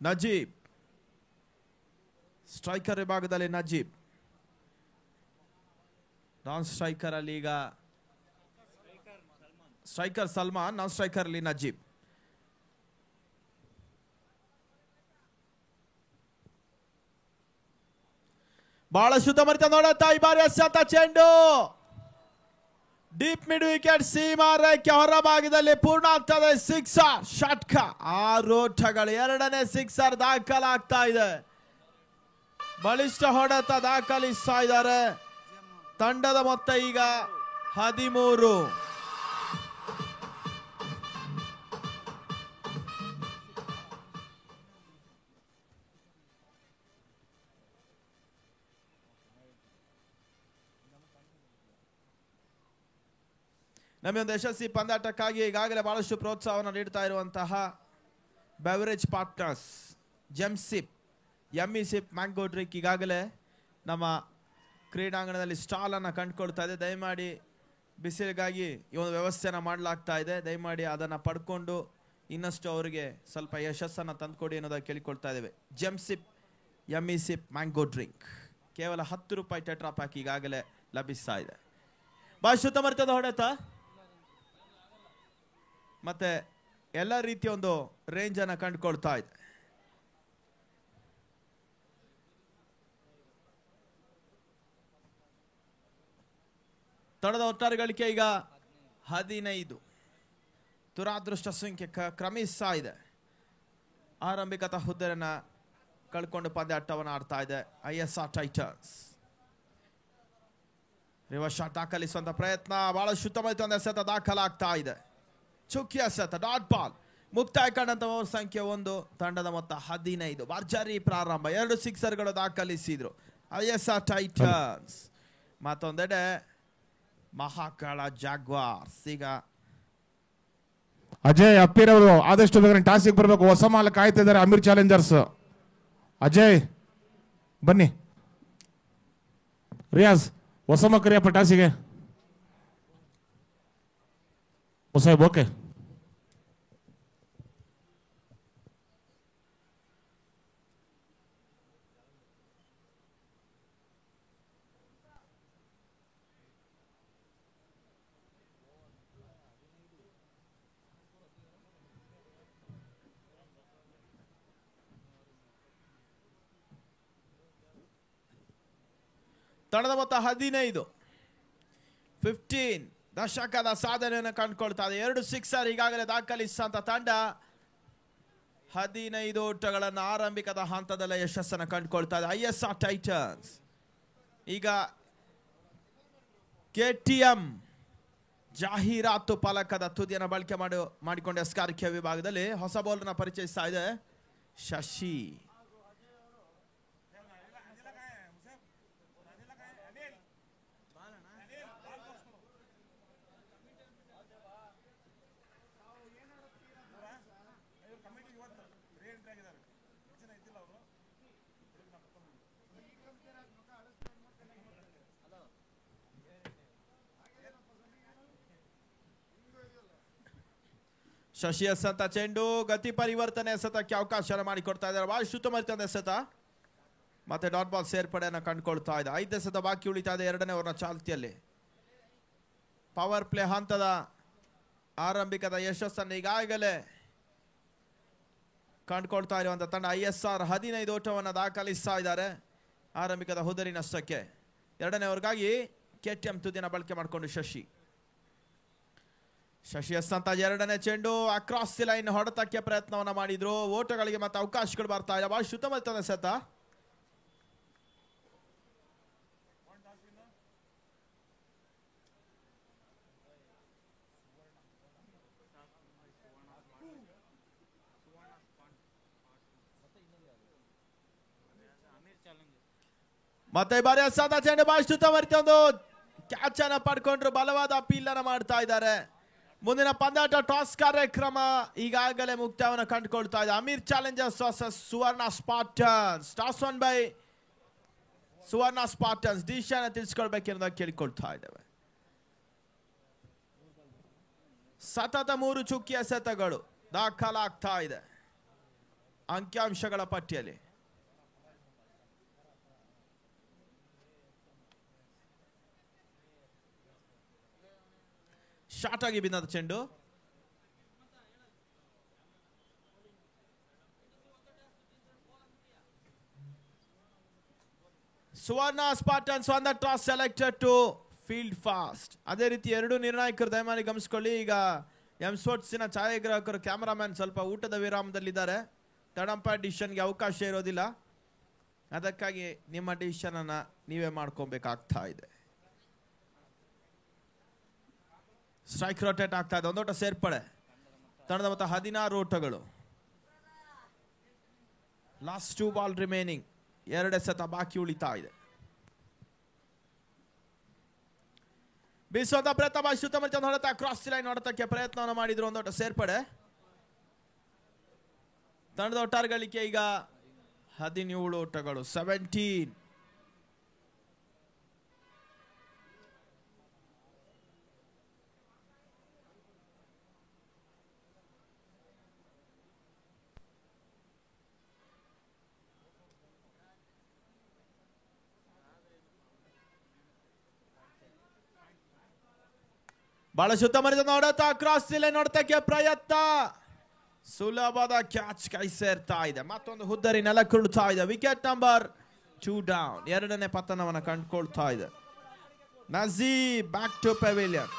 S5: Najeeb striker ವಿಭಾಗದಲ್ಲಿ ನಜೀಬ್. ನಾನ್ ಸ್ಟ್ರೈಕರ್ ಅಲ್ಲಿ ಈಗ ಸ್ಟ್ರೈಕರ್ ಸಲ್ಮಾನ್, ನಾನ್ ಸ್ಟ್ರೈಕರ್ ಅಲ್ಲಿ ನಜೀಬ್. ಬಹಳ ಶುದ್ಧ ಮರಿತ ನೋಡುತ್ತಾ ಈ ಬಾರಿ ಎಸೆತ ಚೆಂಡು ಡೀಪ್ ಮಿಡ್ ವಿಕೆಟ್ ಸೀಮಾ ರೇಖೆ ಹೊರಭಾಗದಲ್ಲಿ ಪೂರ್ಣ ಆಗ್ತದೆ. ಸಿಕ್ಸರ್ ಷಟ್ಕ 6 ಓಟಗಳು, 2ನೇ ಸಿಕ್ಸರ್ ದಾಖಲಾಗ್ತಾ ಇದೆ. ಬಲಿಷ್ಠ ಹೊಡೆತ ದಾಖಲಿಸ್ತಾ ಇದ್ದಾರೆ. ತಂಡದ ಮೊತ್ತ ಈಗ 13. ನಮ್ಮೊಂದು ಯಶಸ್ವಿ ಪಂದ್ಯಾಟಕ್ಕಾಗಿ ಈಗಾಗಲೇ ಬಹಳಷ್ಟು ಪ್ರೋತ್ಸಾಹವನ್ನು ನೀಡ್ತಾ ಇರುವಂತಹ beverage partners Gemsip yummy sip mango drink ಈಗಾಗಲೇ ನಮ್ಮ ಕ್ರೀಡಾಂಗಣದಲ್ಲಿ ಸ್ಟಾಲ್ ಅನ್ನು ಕಂಡುಕೊಳ್ತಾ ಇದೆ. ದಯಮಾಡಿ ಬಿಸಿಲಿಗಾಗಿ ಈ ಒಂದು ವ್ಯವಸ್ಥೆಯನ್ನು ಮಾಡಲಾಗ್ತಾ ಇದೆ. ದಯಮಾಡಿ ಅದನ್ನು ಪಡ್ಕೊಂಡು ಇನ್ನಷ್ಟು ಅವರಿಗೆ ಸ್ವಲ್ಪ ಯಶಸ್ಸನ್ನು ತಂದುಕೊಡಿ ಅನ್ನೋದಾಗಿ ಕೇಳಿಕೊಳ್ತಾ ಇದ್ದೇವೆ. ಜೆಮ್ಸಿಪ್ ಯಮ್ಮಿ ಸಿಪ್ ಮ್ಯಾಂಗೋ ಡ್ರಿಂಕ್ ಕೇವಲ 10 ರೂಪಾಯಿ ಟೆಟ್ರಾ ಪ್ಯಾಕ್ ಈಗಾಗಲೇ ಲಭಿಸ್ತಾ ಇದೆ. ಭಾಷುತ ಮರ್ತದ ಹೊಡೆತ ಮತ್ತೆ ಎಲ್ಲ ರೀತಿಯ ಒಂದು ರೇಂಜ್ ಅನ್ನು ಕಂಡುಕೊಳ್ತಾ ಇದೆ. ತಂಡದ ಒಟ್ಟಾರೆ ಗಳಿಕೆ ಈಗ 15. ದುರಾದೃಷ್ಟ ಸಂಖ್ಯೆ ಕ್ರಮಿಸ್ತಾ ಇದೆ. ಆರಂಭಿಕ ಹುದ್ದೆಯನ್ನು ಕಳ್ಕೊಂಡು ಪಂದ್ಯಾಟವನ್ನು ಆಡ್ತಾ ಇದೆ ISR ಟೈಟನ್ಸ್. ರಿವರ್ಸ್ ಶಾಟ್ ದಾಖಲಿಸುವಂತ ಪ್ರಯತ್ನ, ಬಹಳ ಶುದ್ಧವಾದ ಒಂದು ಎಸೆತ ದಾಖಲಾಗ್ತಾ ಇದೆ. ಚುಕ್ಕಿ ಎಸೆತ ಡಾಟ್ ಬಾಲ್ ಮುಕ್ತಾಯ ಕಂಡಂತ ಓವರ್ ಸಂಖ್ಯೆ 1. ತಂಡದ ಮೊತ್ತ 15. ಭರ್ಜರಿ ಪ್ರಾರಂಭ, 2 ಸಿಕ್ಸರ್ಗಳು ದಾಖಲಿಸಿದ್ರು ISR ಟೈಟನ್ಸ್. ಮತ್ತೊಂದೆಡೆ ಮಹಾಕಾಳ ಜಾಗ್ವಾರ್ಸ್. ಈಗ
S4: ಅಜಯ್ ಅಪ್ಪೀರ್ ಅವರು ಆದಷ್ಟು ಬೇಗ ಟಾಸಿಗೆ ಬರಬೇಕು. ಹೊಸ ಮಾಲ ಕಾಯ್ತಾ ಇದ್ದಾರೆ ಅಮೀರ್ ಚಾಲೆಂಜರ್ಸ್. ಅಜಯ್ ಬನ್ನಿ. ರಿಯಾಜ್ ಹೊಸಮ್ಮ ಕರಿಯಪ್ಪ ಟಾಸಿಗೆ. ಮುಸಾಯಿಬ್ ಓಕೆ.
S5: ತಂಡದ ಮೊತ್ತ 15. ದಶಕದ ಸಾಧನೆಯನ್ನು ಕಂಡುಕೊಳ್ತಾ ಇದೆ. 2 ಸಿಕ್ಸರ್ ಈಗಾಗಲೇ ದಾಖಲಿಸಿದಂತ ತಂಡ 15 ಓಟಗಳನ್ನು ಆರಂಭಿಕದ ಹಂತದಲ್ಲೇ ಯಶಸ್ಸನ್ನು ಕಂಡುಕೊಳ್ತಾ ಇದೆ ISR ಟೈಟನ್ಸ್. ಈಗ KTM ಜಾಹೀರಾತು ಫಲಕದ ತುದಿಯನ್ನು ಬಳಕೆ ಮಾಡಿಕೊಂಡು ಎಸ್ಕಾರಿಕೆ ವಿಭಾಗದಲ್ಲಿ ಹೊಸ ಬೌಲರ್ನ ಪರಿಚಯಿಸ್ತಾ ಇದೆ ಶಶಿ. ಶಶಿ ಎಸೆತ ಚೆಂಡು ಗತಿ ಪರಿವರ್ತನೆ ಎಸೆತಕ್ಕೆ ಅವಕಾಶ ಮಾಡಿಕೊಡ್ತಾ ಇದ್ದಾರೆ. ಬಹಳ ಶುದ್ಧಮರಿತ ಎಸೆತ ಮತ್ತೆ ಡಾಟ್ ಬಾಲ್ ಸೇರ್ಪಡೆಯನ್ನು ಕಂಡುಕೊಳ್ತಾ ಇದೆ. 5 ಎಸೆತ ಬಾಕಿ ಉಳಿತಾ ಇದೆ 2ನೇ ಓವರ್ನ ಚಾಲ್ತಿಯಲ್ಲಿ. ಪವರ್ ಪ್ಲೇ ಹಂತದ ಆರಂಭಿಕದ ಯಶಸ್ಸನ್ನು ಈಗಾಗಲೇ ಕಂಡುಕೊಳ್ತಾ ಇರುವಂತಹ ತಂಡ ISR 15 ಓಟವನ್ನು ದಾಖಲಿಸ್ತಾ ಇದ್ದಾರೆ ಆರಂಭಿಕದ ಹುದ್ದರಿ ನಷ್ಟಕ್ಕೆ. 2ನೇ ಓವರ್ಗಾಗಿ KTM ತುದಿನ ಬಳಕೆ ಮಾಡಿಕೊಂಡು ಶಶಿ ಎಸೆತ 2ನೇ ಚೆಂಡು ಅಕ್ರಾಸ್ ದಿ ಲೈನ್ ಹೊಡೆತಕ್ಕೆ ಪ್ರಯತ್ನವನ್ನ ಮಾಡಿದ್ರು. ಓಟಗಳಿಗೆ ಮತ್ತೆ ಅವಕಾಶಗಳು ಬರ್ತಾ ಇದೆ. ಬಹಳ ಶುದ್ಧಮರಿತ ಎಸೆತ. ಮತ್ತೆ ಬಾರಿ ಎಸೆತ ಚೆಂಡು ಬಹಳ ಶುದ್ಧಮರಿತ ಒಂದು ಕ್ಯಾಚ್ ಅನ್ನ ಪಡ್ಕೊಂಡ್ರು. ಬಲವಾದ ಅಪೀಲ್ ಅನ್ನ ಮಾಡ್ತಾ ಇದ್ದಾರೆ. ಮುಂದಿನ ಪಂದ್ಯಾಟ ಟಾಸ್ ಕಾರ್ಯಕ್ರಮ ಈಗಾಗಲೇ ಮುಕ್ತಾಯವನ್ನು ಕಂಡುಕೊಳ್ತಾ ಇದೆ. Ameer Challengers versus Suvarna Spartans. Toss won by Suvarna Spartans. Decision ತಿಳಿಸ್ಕೊಳ್ಬೇಕೆನ್ನೋದನ್ನ ಕೇಳಿಕೊಳ್ತಾ ಇದ್ದೇವೆ. ಸತತ 3 ಚುಕ್ಕಿ ಎಸೆತಗಳು ದಾಖಲಾಗ್ತಾ ಇದೆ. ಅಂಕಿಅಂಶಗಳ ಪಟ್ಟಿಯಲ್ಲಿ. ಶಾರ್ಟ್ ಆಗಿ ಬಿದ್ದ ಚೆಂಡು. Suvarna Spartans on the toss selected to field first. ಅದೇ ರೀತಿ ಎರಡು ನಿರ್ಣಾಯಕರು ದಯಮಾಡಿ ಗಮನಿಸ್ಕೊಳ್ಳಿ. ಈಗ ಎಂ ಸ್ಪೋರ್ಟ್ಸಿನ ಛಾಯಾಗ್ರಾಹಕರು ಕ್ಯಾಮರಾಮ್ಯಾನ್ ಸ್ವಲ್ಪ ಊಟದ ವಿರಾಮದಲ್ಲಿದ್ದಾರೆ. ಥರ್ಡ್ ಅಂಪೈರ್ ಡಿಸಿಷನ್ಗೆ ಅವಕಾಶ ಇರೋದಿಲ್ಲ. ಅದಕ್ಕಾಗಿ ನಿಮ್ಮ ಡಿಸಿಷನ್ ಅನ್ನ ನೀವೇ ಮಾಡ್ಕೊಬೇಕಾಗ್ತಾ ಇದೆ. ಸ್ಟ್ರೈಕ್ ರೊಟೇಟ್ ಆಗ್ತಾ ಇದೆ. ಒಂದೋಟ ಸೇರ್ಪಡೆ. ತಂಡದ ಮೊತ್ತ 16 ಓಟಗಳು. Last 2 ball remaining. 2 ಎಸೆತ ಬಾಕಿ ಉಳಿತಾ ಇದೆ. ಬೀಸುವಂತ ಪ್ರಯತ್ನ ಸುತ್ತಮುತ್ತ ಹೊಡೆತ ಕ್ರಾಸ್ ಲೈನ್ ಹೊಡೆತಕ್ಕೆ ಪ್ರಯತ್ನವನ್ನು ಮಾಡಿದ್ರು. ಒಂದೋಟ ಸೇರ್ಪಡೆ. ತಂಡದ ಒಟ್ಟಾರೆ ಗಳಿಕೆ ಈಗ 17 ಓಟಗಳು. 17. ಬಹಳ ಸುತ್ತಮುತ್ತ ನೋಡುತ್ತಾ ಕ್ರಾಸ್ ಲೈನ್ ನೋಡ್ತಕ್ಕೆ ಪ್ರಯತ್ನ. ಸುಲಭದ ಕ್ಯಾಚ್ ಕೈ ಸೇರ್ತಾ ಇದೆ. ಮತ್ತೊಂದು ಹುದ್ದರಿ ನೆಲಕ್ಕುರುಳ್ತಾ ಇದೆ. Wicket number 2 down. 2ನೇ ಪತನವನ್ನು ಕಂಡುಕೊಳ್ತಾ ಇದೆ. Najib back to pavilion.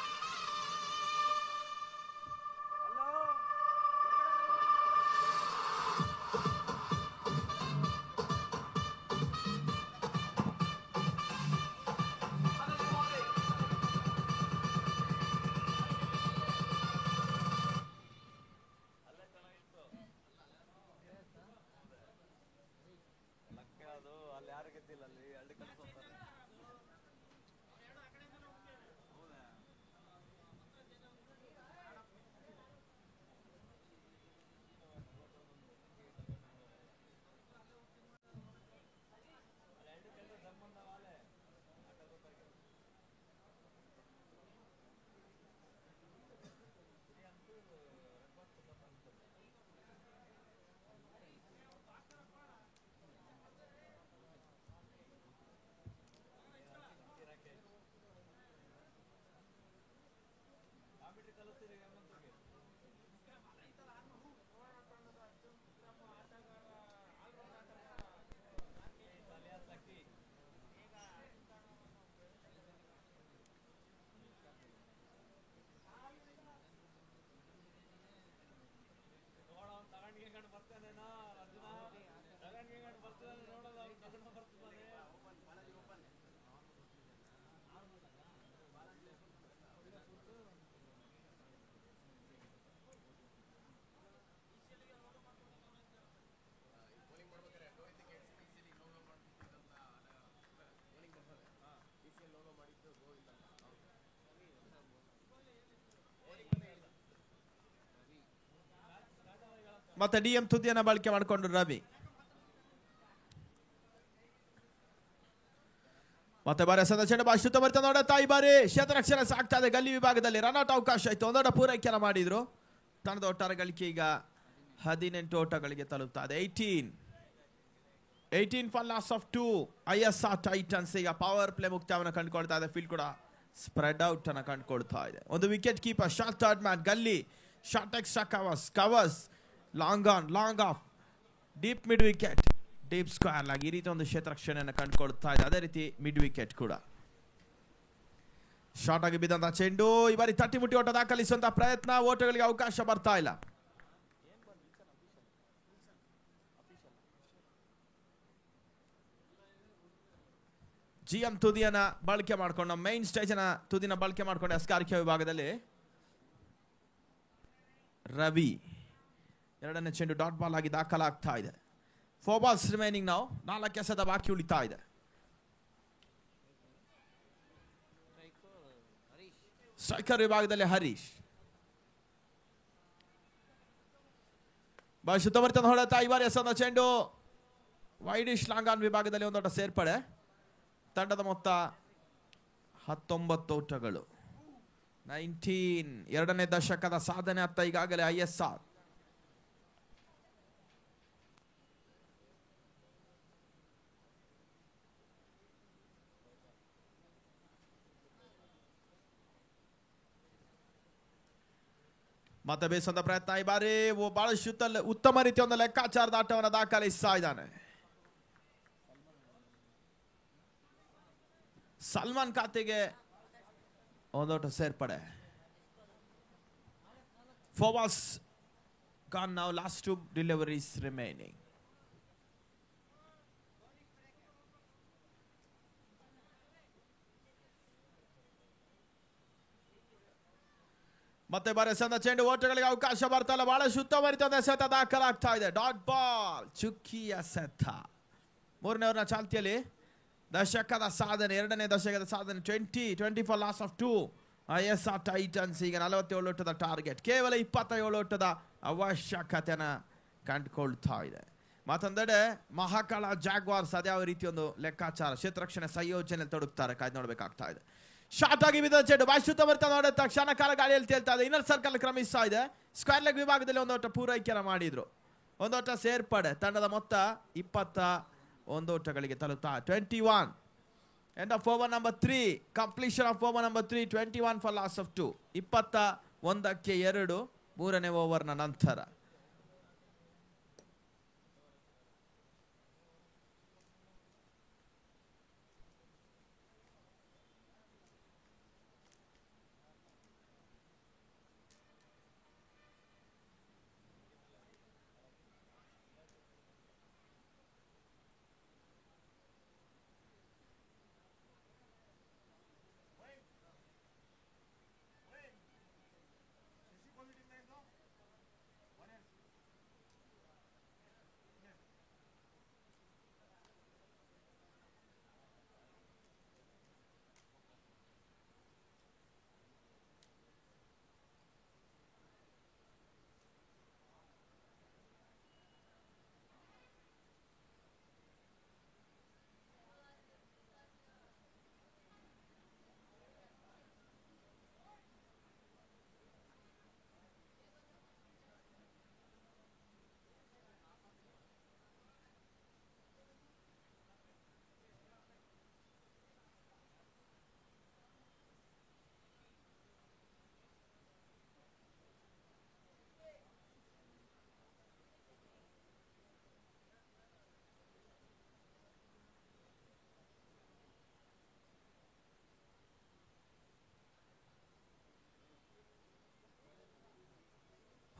S5: ಮತ್ತೆ ಡಿಎಂ ತುದಿಯನ್ನ ಬಳಕೆ ಮಾಡಿಕೊಂಡು ರವಿ ಮತ್ತೆ ಬಾರಿ ಚೆಂಡು ಬಾಲ್ ಸುತ್ತಮುತ್ತ ನೋಡುತ್ತಾ ಈ ಬಾರಿ ಕ್ಷೇತ್ರರಕ್ಷಣೆ ಸಾಕ್ತಾ ಇದೆ. ಗಲ್ಲಿ ವಿಭಾಗದಲ್ಲಿ ರನ್ಔಟ್ ಅವಕಾಶ ಇತ್ತು. ಒಂದೊಡ್ಡ ಪೂರೈಕೆಯನ್ನು ಮಾಡಿದ್ರು. ತಂಡದ ಒಟ್ಟಾರೆ ಗಳಿಕೆ ಈಗ 18 ಓಟಗಳಿಗೆ ತಲುಪ್ತಾ ಇದೆ. 18 for loss of 2. ISR Titans ಈಗ ಪವರ್ ಪ್ಲೇ ಮುಕ್ತಾಯವನ್ನು ಕಂಡುಕೊಳ್ತಾ ಇದೆ. ಫೀಲ್ಡ್ ಕೂಡ ಸ್ಪ್ರೆಡ್ ಔಟ್ ಅನ್ನು ಕಂಡುಕೊಳ್ತಾ ಇದೆ. ಒಂದು wicket keeper short third man gully short extra covers long on long off deep mid wicket deep square ಆಗಿ ಈ ರೀತಿ ಒಂದು ಕ್ಷೇತ್ರರಕ್ಷಣೆಯನ್ನು ಕಂಡುಕೊಳ್ತಾ ಇದೆ. ಅದೇ ರೀತಿ ಮಿಡ್ ವಿಕೆಟ್ ಕೂಡ ಶಾರ್ಟ್ ಆಗಿ ಬಿದ್ದಂತ ಚೆಂಡು ಈ ಬಾರಿ ತಟ್ಟಿ ಮುಟ್ಟಿ ಓಟ ದಾಖಲಿಸುವಂತಹ ಪ್ರಯತ್ನ. ಓಟಗಳಿಗೆ ಅವಕಾಶ ಬರ್ತಾ ಇಲ್ಲ. GM ತುದಿಯನ್ನ ಬಳಕೆ ಮಾಡ್ಕೊಂಡು ಮೈನ್ ಸ್ಟೇಜ್ ನ ತುದಿನ ಬಳಕೆ ಮಾಡ್ಕೊಂಡು ಎಸ್ಕಾರ್ಕ್ಯ ವಿಭಾಗದಲ್ಲಿ ರವಿ ಎರಡನೇ ಚೆಂಡು ಡಾಟ್ ಬಾಲ್ ಆಗಿ ದಾಖಲಾಗ್ತಾ ಇದೆ. 4 balls ರಿಮೈನಿಂಗ್ ನಾವು 4 ಎಸೆತ ಬಾಕಿ ಉಳಿತಾ ಇದೆ. ಸ್ಟ್ರೈಕರ್ ವಿಭಾಗದಲ್ಲಿ ಹರೀಶ್ ಬಾಲ್ ಸುತ್ತಮುತ್ತ ಹೊಡೆತ ಈ ಬಾರಿ ಎಸೆದ ಚೆಂಡು ವೈಡಿಶ್ ಲಾಂಗಾನ್ ವಿಭಾಗದಲ್ಲಿ ಒಂದೋಟ ಸೇರ್ಪಡೆ. ತಂಡದ ಮೊತ್ತ 19 ಓಟಗಳು. 19 ಎರಡನೇ ದಶಕದ ಸಾಧನೆ ಅತ್ತ ಈಗಾಗಲೇ ISR. ಮತ್ತೆ ಬೇಸಂದ ಪ್ರಯತ್ನ ಈ ಬಾರಿ ಬಹಳಷ್ಟು ಉತ್ತಮ ರೀತಿಯ ಒಂದು ಲೆಕ್ಕಾಚಾರದ ಆಟವನ್ನು ದಾಖಲಿಸ್ತಾ ಇದ್ದಾನೆ. ಸಲ್ಮಾನ್ ಖಾತೆಗೆ ಒಂದೋಟ ಸೇರ್ಪಡೆ. ಫೋರ್ವಾಸ್ gone now, last 2 deliveries remaining. ಮತ್ತೆ ಬಾರಿ ಸಂದ ಚೆಂಡು ಓಟಗಳಿಗೆ ಅವಕಾಶ ಬರ್ತಾ ಇಲ್ಲ. ಬಹಳ ಉತ್ತಮ ರೀತಿಯ ಎಸೆತ ದಾಖಲಾಗ್ತಾ ಇದೆ. ಡಾಟ್ ಬಾಲ್ ಚುಕ್ಕಿ ಎಸೆತ. ಮೂರನೇ ಓವರ್ನ ಚಾಲ್ತಿಯಲ್ಲಿ ದಶಕದ ಸಾಧನೆ, ಎರಡನೇ ದಶಕದ ಸಾಧನೆ 20 for loss of 2. ISR Titans ಈಗ 47 ಓಟದ ಟಾರ್ಗೆಟ್, ಕೇವಲ 27 ಓಟದ ಅವಶ್ಯಕತೆನ ಕಂಡುಕೊಳ್ತಾ ಇದೆ. ಮತ್ತೊಂದೆಡೆ ಮಹಾಕಾಳ ಜಾಗ್ವಾರ್ಸ್ ಅದ್ಯಾವ ರೀತಿ ಒಂದು ಲೆಕ್ಕಾಚಾರ ಕ್ಷೇತ್ರರಕ್ಷಣೆ ಸಂಯೋಜನೆ ತೊಡಗುತ್ತಾರೆ, ಕಾಯ್ದು ನೋಡಬೇಕಾಗ್ತಾ ಇದೆ. ಶಾರ್ಟ್ ಆಗಿ ಬಿದ್ದ ಚೆಂಡು ಬಾಯಿಸುತ್ತ ಬರ್ತಾ ನೋಡಿದ ತಕ್ಷಣ ಕಾಲ ಗಾಳಿಯಲ್ಲಿ ತೇಲ್ತಾ ಇದೆ. ಇನ್ನರ್ ಸರ್ಕಲ್ ಕ್ರಮಿಸ್ತಾ ಇದೆ. ಸ್ಕ್ವೇರ್ ಲೆಗ್ ವಿಭಾಗದಲ್ಲಿ ಒಂದೋಟ ಪೂರೈಕೆಯನ್ನು ಮಾಡಿದ್ರು. ಒಂದೋಟ ಸೇರ್ಪಡೆ. ತಂಡದ ಮೊತ್ತ 21 ಓಟಗಳಿಗೆ ತಲುಪ್ತಾ 21. End of over number 3. Completion of over number 3. 21 for loss of 2. 21ಕ್ಕೆ 2 ಮೂರನೇ ಓವರ್ನ ನಂತರ.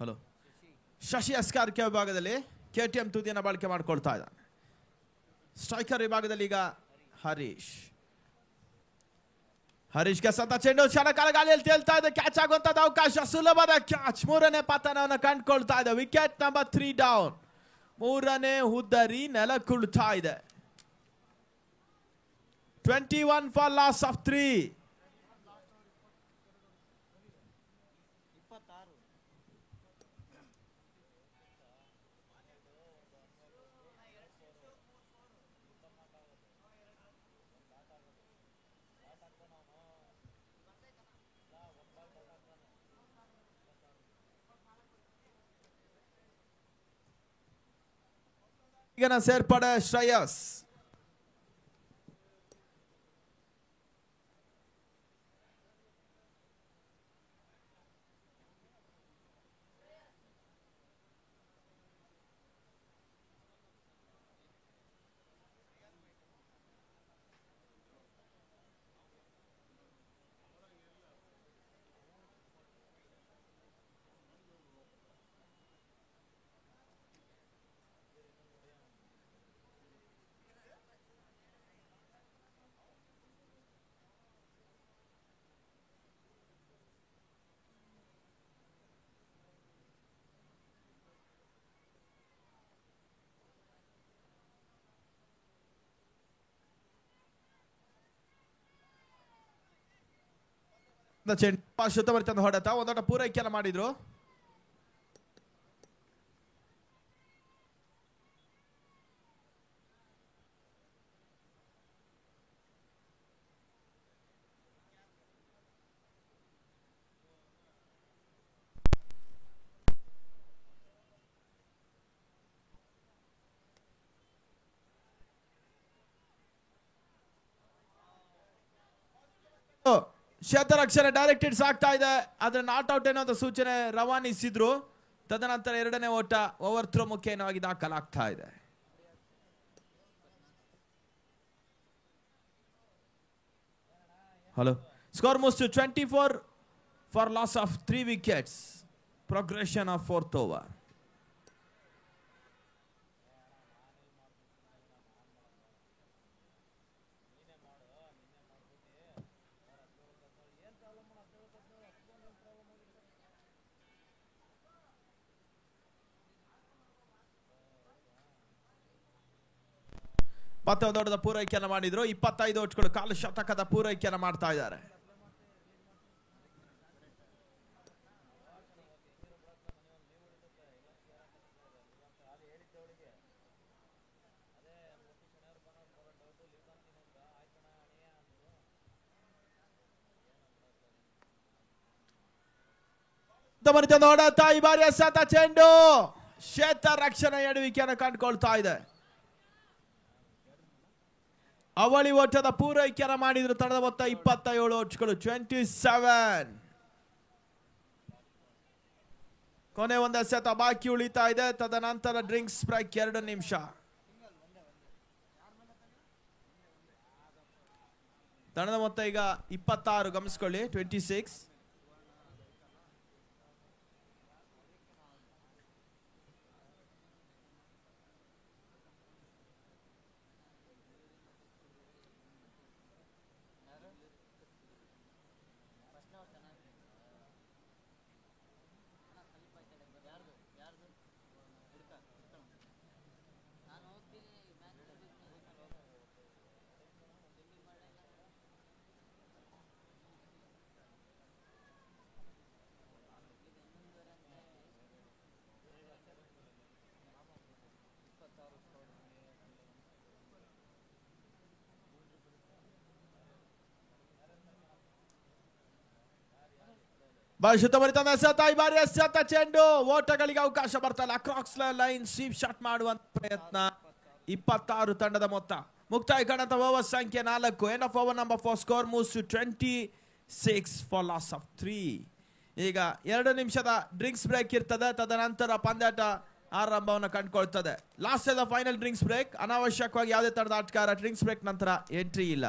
S5: ಹಲೋ, ಶಶಿ ಎಸ್ಕಾರ್ಕೆ ವಿಭಾಗದಲ್ಲಿ KTM ತುದಿಯನ್ನು ಬಳಕೆ ಮಾಡಿಕೊಳ್ತಾ ಇದ್ದಾನೆ. ಸ್ಟ್ರೈಕರ್ ವಿಭಾಗದಲ್ಲಿ ಈಗ ಹರೀಶ್ಗೆ ಸಂತ ಚೆಂಡು ಕ್ಷಣಕಾಲ ಗಾಳಿಯಲ್ಲಿ ತೇಲ್ತಾ ಇದೆ. ಕ್ಯಾಚ್ ಆಗುವಂತದ ಅವಕಾಶ, ಸುಲಭದ ಕ್ಯಾಚ್. ಮೂರನೇ ಪತನವನ್ನು ಕಂಡುಕೊಳ್ತಾ ಇದೆ. Wicket number 3 down. ಮೂರನೇ ಹುದ್ದರಿ ನೆಲಕ್ಕುಳ್ತಾ ಇದೆ. 21 for loss of 3. ಈಗಿನ ಸೇರ್ಪಡೆ ಶ್ರೇಯಸ್. ಶುದ್ಧವರ್ತಂದು ಹೊಡೆತ ಒಂದೋಟ ಪೂರೈಕೆಯನ್ನು ಮಾಡಿದ್ರು. ಕ್ಷೇತ್ರರಕ್ಷಣೆ ಡೈರೆಕ್ಟೆಡ್ ಸಾಗ್ತಾ ಇದೆ, ಆದ್ರೆ ನಾಟ್ ಔಟ್ ಏನೋ ಅಂತ ಸೂಚನೆ ರವಾನಿಸಿದ್ರು. ತದನಂತರ ಎರಡನೇ ಓಟ ಓವರ್ ಥ್ರೋ ಮುಖೇನವಾಗಿ ದಾಖಲಾಗ್ತಾ ಇದೆ. Hello, score moves to 24 for loss of 3 wickets. Progression of 4th over. ಮತ್ತೆ ಒಂದು ದೊಡ್ಡದ ಪೂರೈಕೆಯನ್ನು ಮಾಡಿದ್ರು. 25 ಓಟ್ಗಳು, ಕಾಲು ಶತಕದ ಪೂರೈಕೆಯನ್ನು ಮಾಡ್ತಾ ಇದ್ದಾರೆ. ನೋಡುತ್ತಾ ಈ ಬಾರಿ ಎಸೆತ ಚೆಂಡು ಕ್ಷೇತ್ರ ರಕ್ಷಣೆ ಎಡವಿಕೆಯನ್ನು ಕಂಡುಕೊಳ್ತಾ ಇದೆ. ಅವಳಿ ಓಟದ ಪೂರೈಕೆಯನ್ನು ಮಾಡಿದ್ರು. ತಂಡದ ಮೊತ್ತ 27 ಓಟ್ಗಳು, 27. ಕೊನೆ ಒಂದು ಎಸೆತ ಬಾಕಿ ಉಳಿತಾ ಇದೆ. ತದನಂತರ ಡ್ರಿಂಕ್ಸ್ ಬ್ರೇಕ್ 2 ನಿಮಿಷ. ತಂಡದ ಮೊತ್ತ ಈಗ 26, ಗಮನಿಸ್ಕೊಳ್ಳಿ, 26. ಶುದ್ಧಭರಿತ ಎಸೆತ, ಈ ಬಾರಿ ಎಸೆತ ಚೆಂಡು ಓಟಗಳಿಗೆ ಅವಕಾಶ ಬರ್ತಾ ಇಲ್ಲ. ಅಕ್ರಾಸ್ ಲೈನ್ ಸ್ವೀಪ್ ಶಾಟ್ ಮಾಡುವಂತ ಪ್ರಯತ್ನ. 26 ತಂಡದ ಮೊತ್ತ. ಮುಕ್ತಾಯ ಕಾಣಂತ ಓವರ್ ಸಂಖ್ಯೆ 4. End of over number 4. Score moves to 26 for loss of 3. ಈಗ 2 ನಿಮಿಷದ ಡ್ರಿಂಕ್ಸ್ ಬ್ರೇಕ್ ಇರ್ತದೆ. ತದನಂತರ ಪಂದ್ಯಾಟ ಆರಂಭವನ್ನು ಕಂಡುಕೊಳ್ತದೆ. Last of the final drinks break. ಅನಾವಶ್ಯಕವಾಗಿ ಯಾವುದೇ ತರಹದ ಆಟಗಾರ ಡ್ರಿಂಕ್ಸ್ ಬ್ರೇಕ್ ನಂತರ ಎಂಟ್ರಿ ಇಲ್ಲ.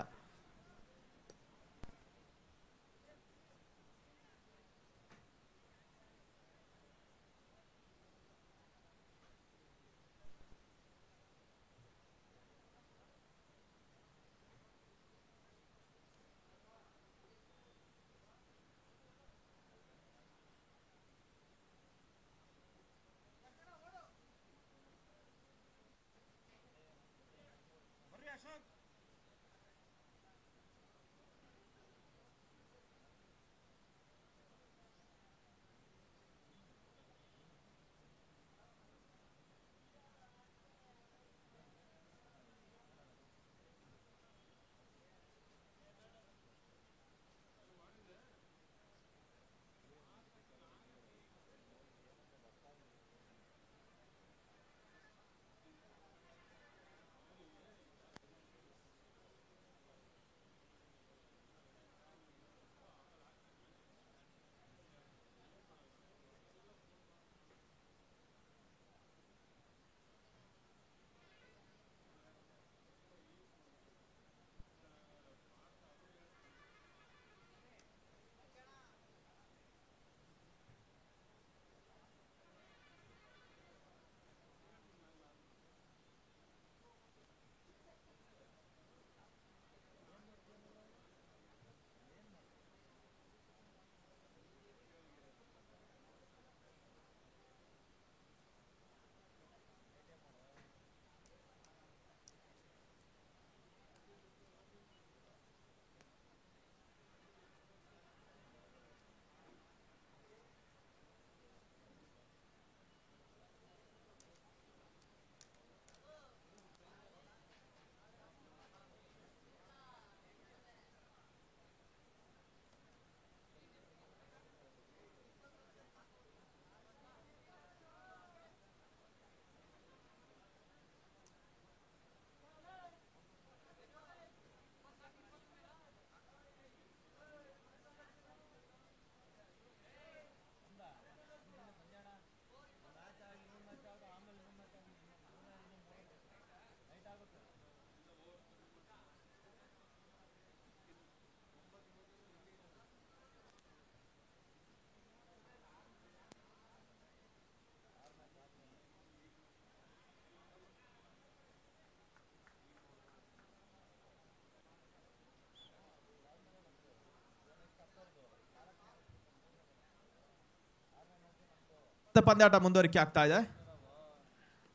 S5: ಪಂದ್ಯಾಟ ಮುಂದುವರಿಕೆ ಆಗ್ತಾ ಇದೆ.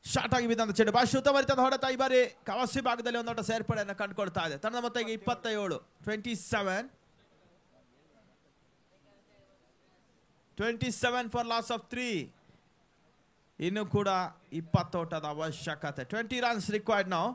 S5: ಶಾರ್ಟ್ ಆಗಿ ಬಿದ್ದಂತ ಚೆಂಡು ಭಾಷೆ ಉತ್ತಮರಿತ ಹೊಡೆತ ಈ ಬಾರಿ ಕವಾಸಿ ಭಾಗದಲ್ಲಿ ಒಂದೊಡ್ಡ ಸೇರ್ಪಡೆಯನ್ನು ಕಂಡುಕೊಳ್ತಾ ಇದೆ. ತಂಡದ ಮೊತ್ತ ಈಗ 27 ಫಾರ್ ಲಾಸ್ ಆಫ್ 3. ಇನ್ನು ಕೂಡ 20 ಓಟದ ಅವಶ್ಯಕತೆ. 20 ರನ್ಸ್ ರಿಕ್ವೈರ್ಡ್ ನಾವು.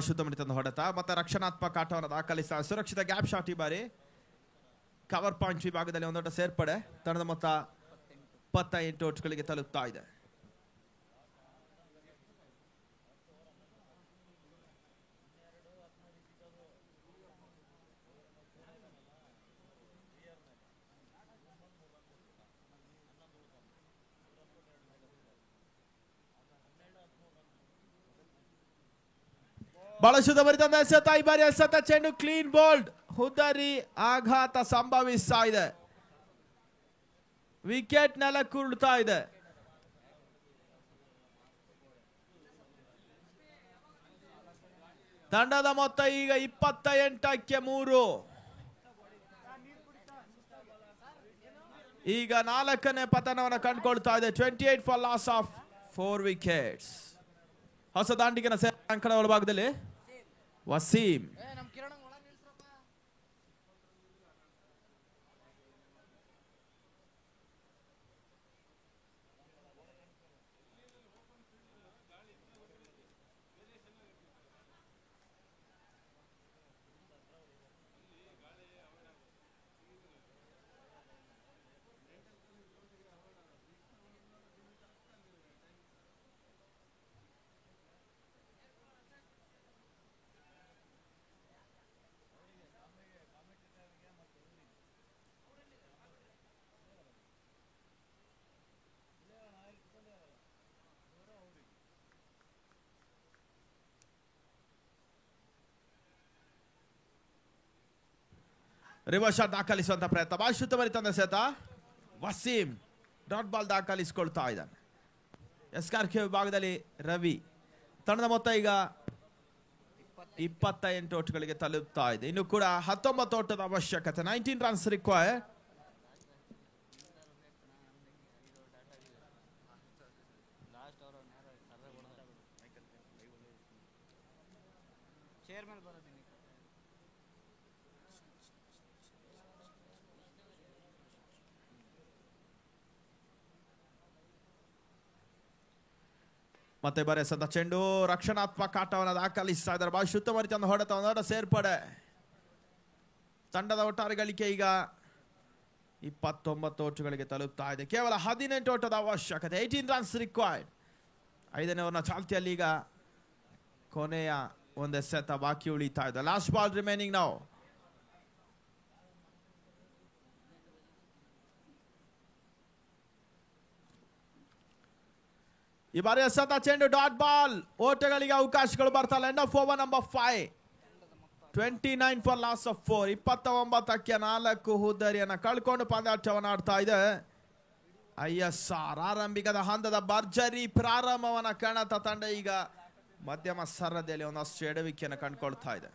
S5: ಶುದ್ಧಮಡಿತಂದ ಹೊಡೆತ ಮತ್ತೆ ರಕ್ಷಣಾತ್ಮಕ ಆಟವನ್ನು ದಾಖಲಿಸ ಸುರಕ್ಷಿತ ಗ್ಯಾಪ್ ಶಾಟ್ ಈ ಬಾರಿ ಕವರ್ ಪಾಯಿಂಟ್ ವಿಭಾಗದಲ್ಲಿ ಒಂದೊಡ್ಡ ಸೇರ್ಪಡೆ. ತಂಡದ ಮೊತ್ತ 28 ಓಟ್ಗಳಿಗೆ ತಲುಪ್ತಾ ಇದೆ. ಬಹಳ ಶುದ್ಧ ಬರಿತಂದ ಎಸೆತ ಈ ಬಾರಿ ಎಸೆತ ಚೆಂಡು ಕ್ಲೀನ್ ಬೋಲ್ಡ್. ಹುದ್ದರಿ ಆಘಾತ ಸಂಭವಿಸ್ತಾ ಇದೆ. ವಿಕೆಟ್ ನೆಲಕ್ಕುರುಳ್ತಾ ಇದೆ. ತಂಡದ ಮೊತ್ತ ಈಗ 28ಕ್ಕೆ 3. ಈಗ 4ನೇ ಪತನವನ್ನು ಕಂಡುಕೊಳ್ತಾ ಇದೆ. 28 ಫಾರ್ ಲಾಸ್ ಆಫ್ 4 ವಿಕೆಟ್ಸ್. ಹೊಸ ದಾಂಡಿಗಿನ ಅಂಕಣ ಒಳಭಾಗದಲ್ಲಿ ವಸೀಂ ರಿವರ್ಸ್ ಶಾಟ್ ದಾಖಲಿಸುವಂತ ಪ್ರಯತ್ನ. ಭಾಷುತ್ತ ಬರಿತಂದ ಸೆತ ವಸೀಂ ಡಾಟ್ ಬಾಲ್ ದಾಖಲಿಸಿಕೊಳ್ತಾ ಇದ್ದಾನೆ. ಎಸ್ಕಾರ್ಕೆ ವಿಭಾಗದಲ್ಲಿ ರವಿ. ತಂಡದ ಮೊತ್ತ ಈಗ 28 ಓಟ್ಗಳಿಗೆ ತಲುಪ್ತಾ ಇದೆ. ಇನ್ನು ಕೂಡ 19 ಓಟದ ಅವಶ್ಯಕತೆ. 19 ರನ್ಸ್ ರಿಕ್ವೈರ್ಡ್. ಮತ್ತೆ ಬರೆಸದ ಚೆಂಡು ರಕ್ಷಣಾತ್ಮಕ ಆಟವನ್ನು ದಾಖಲಿಸ್ತಾ ಇದ್ದಾರೆ. ಭಾಷೆ ಉತ್ತಮ ರೀತಿಯ ಹೊಡೆತ ಒಂದೊಡ್ಡ ಸೇರ್ಪಡೆ. ತಂಡದ ಒಟ್ಟಾರೆ ಗಳಿಕೆ ಈಗ 29 ಓಟಗಳಿಗೆ ತಲುಪ್ತಾ ಇದೆ. ಕೇವಲ 18 ಓಟದ ಅವಶ್ಯಕತೆ. 18 ರನ್ಸ್ ರಿಕ್ವೈರ್ಡ್. 5ನೇ ಓವರ್ನ ಚಾಲ್ತಿಯಲ್ಲಿ ಈಗ ಕೊನೆಯ ಒಂದು ಎಸೆತ ಬಾಕಿ ಉಳಿತಾ ಇದೆ. ಲಾಸ್ಟ್ ಬಾಲ್ ರಿಮೈನಿಂಗ್ ನಾವು. ಈ ಬಾರಿ ಎಸೆತ ಚೆಂಡು ಡಾಟ್ ಬಾಲ್. ಓಟಗಳಿಗೆ ಅವಕಾಶಗಳು ಬರ್ತಾ ಇಲ್ಲ. End of over number 5. 29 for loss of 4. 29ಕ್ಕೆ 4 ಹುದ್ದರಿಯನ್ನು ಕಳ್ಕೊಂಡು ಪಂದ್ಯಾಟವನ್ನು ಆಡ್ತಾ ಇದೆ ISR. ಆರಂಭಿಕದ ಹಂತದ ಭರ್ಜರಿ ಪ್ರಾರಂಭವನ್ನ ಕಾಣತ ತಂಡ ಈಗ ಮಧ್ಯಮ ಸರದಿಯಲ್ಲಿ ಒಂದಷ್ಟು ಎಡವಿಕೆಯನ್ನು ಕಂಡುಕೊಳ್ತಾ ಇದೆ.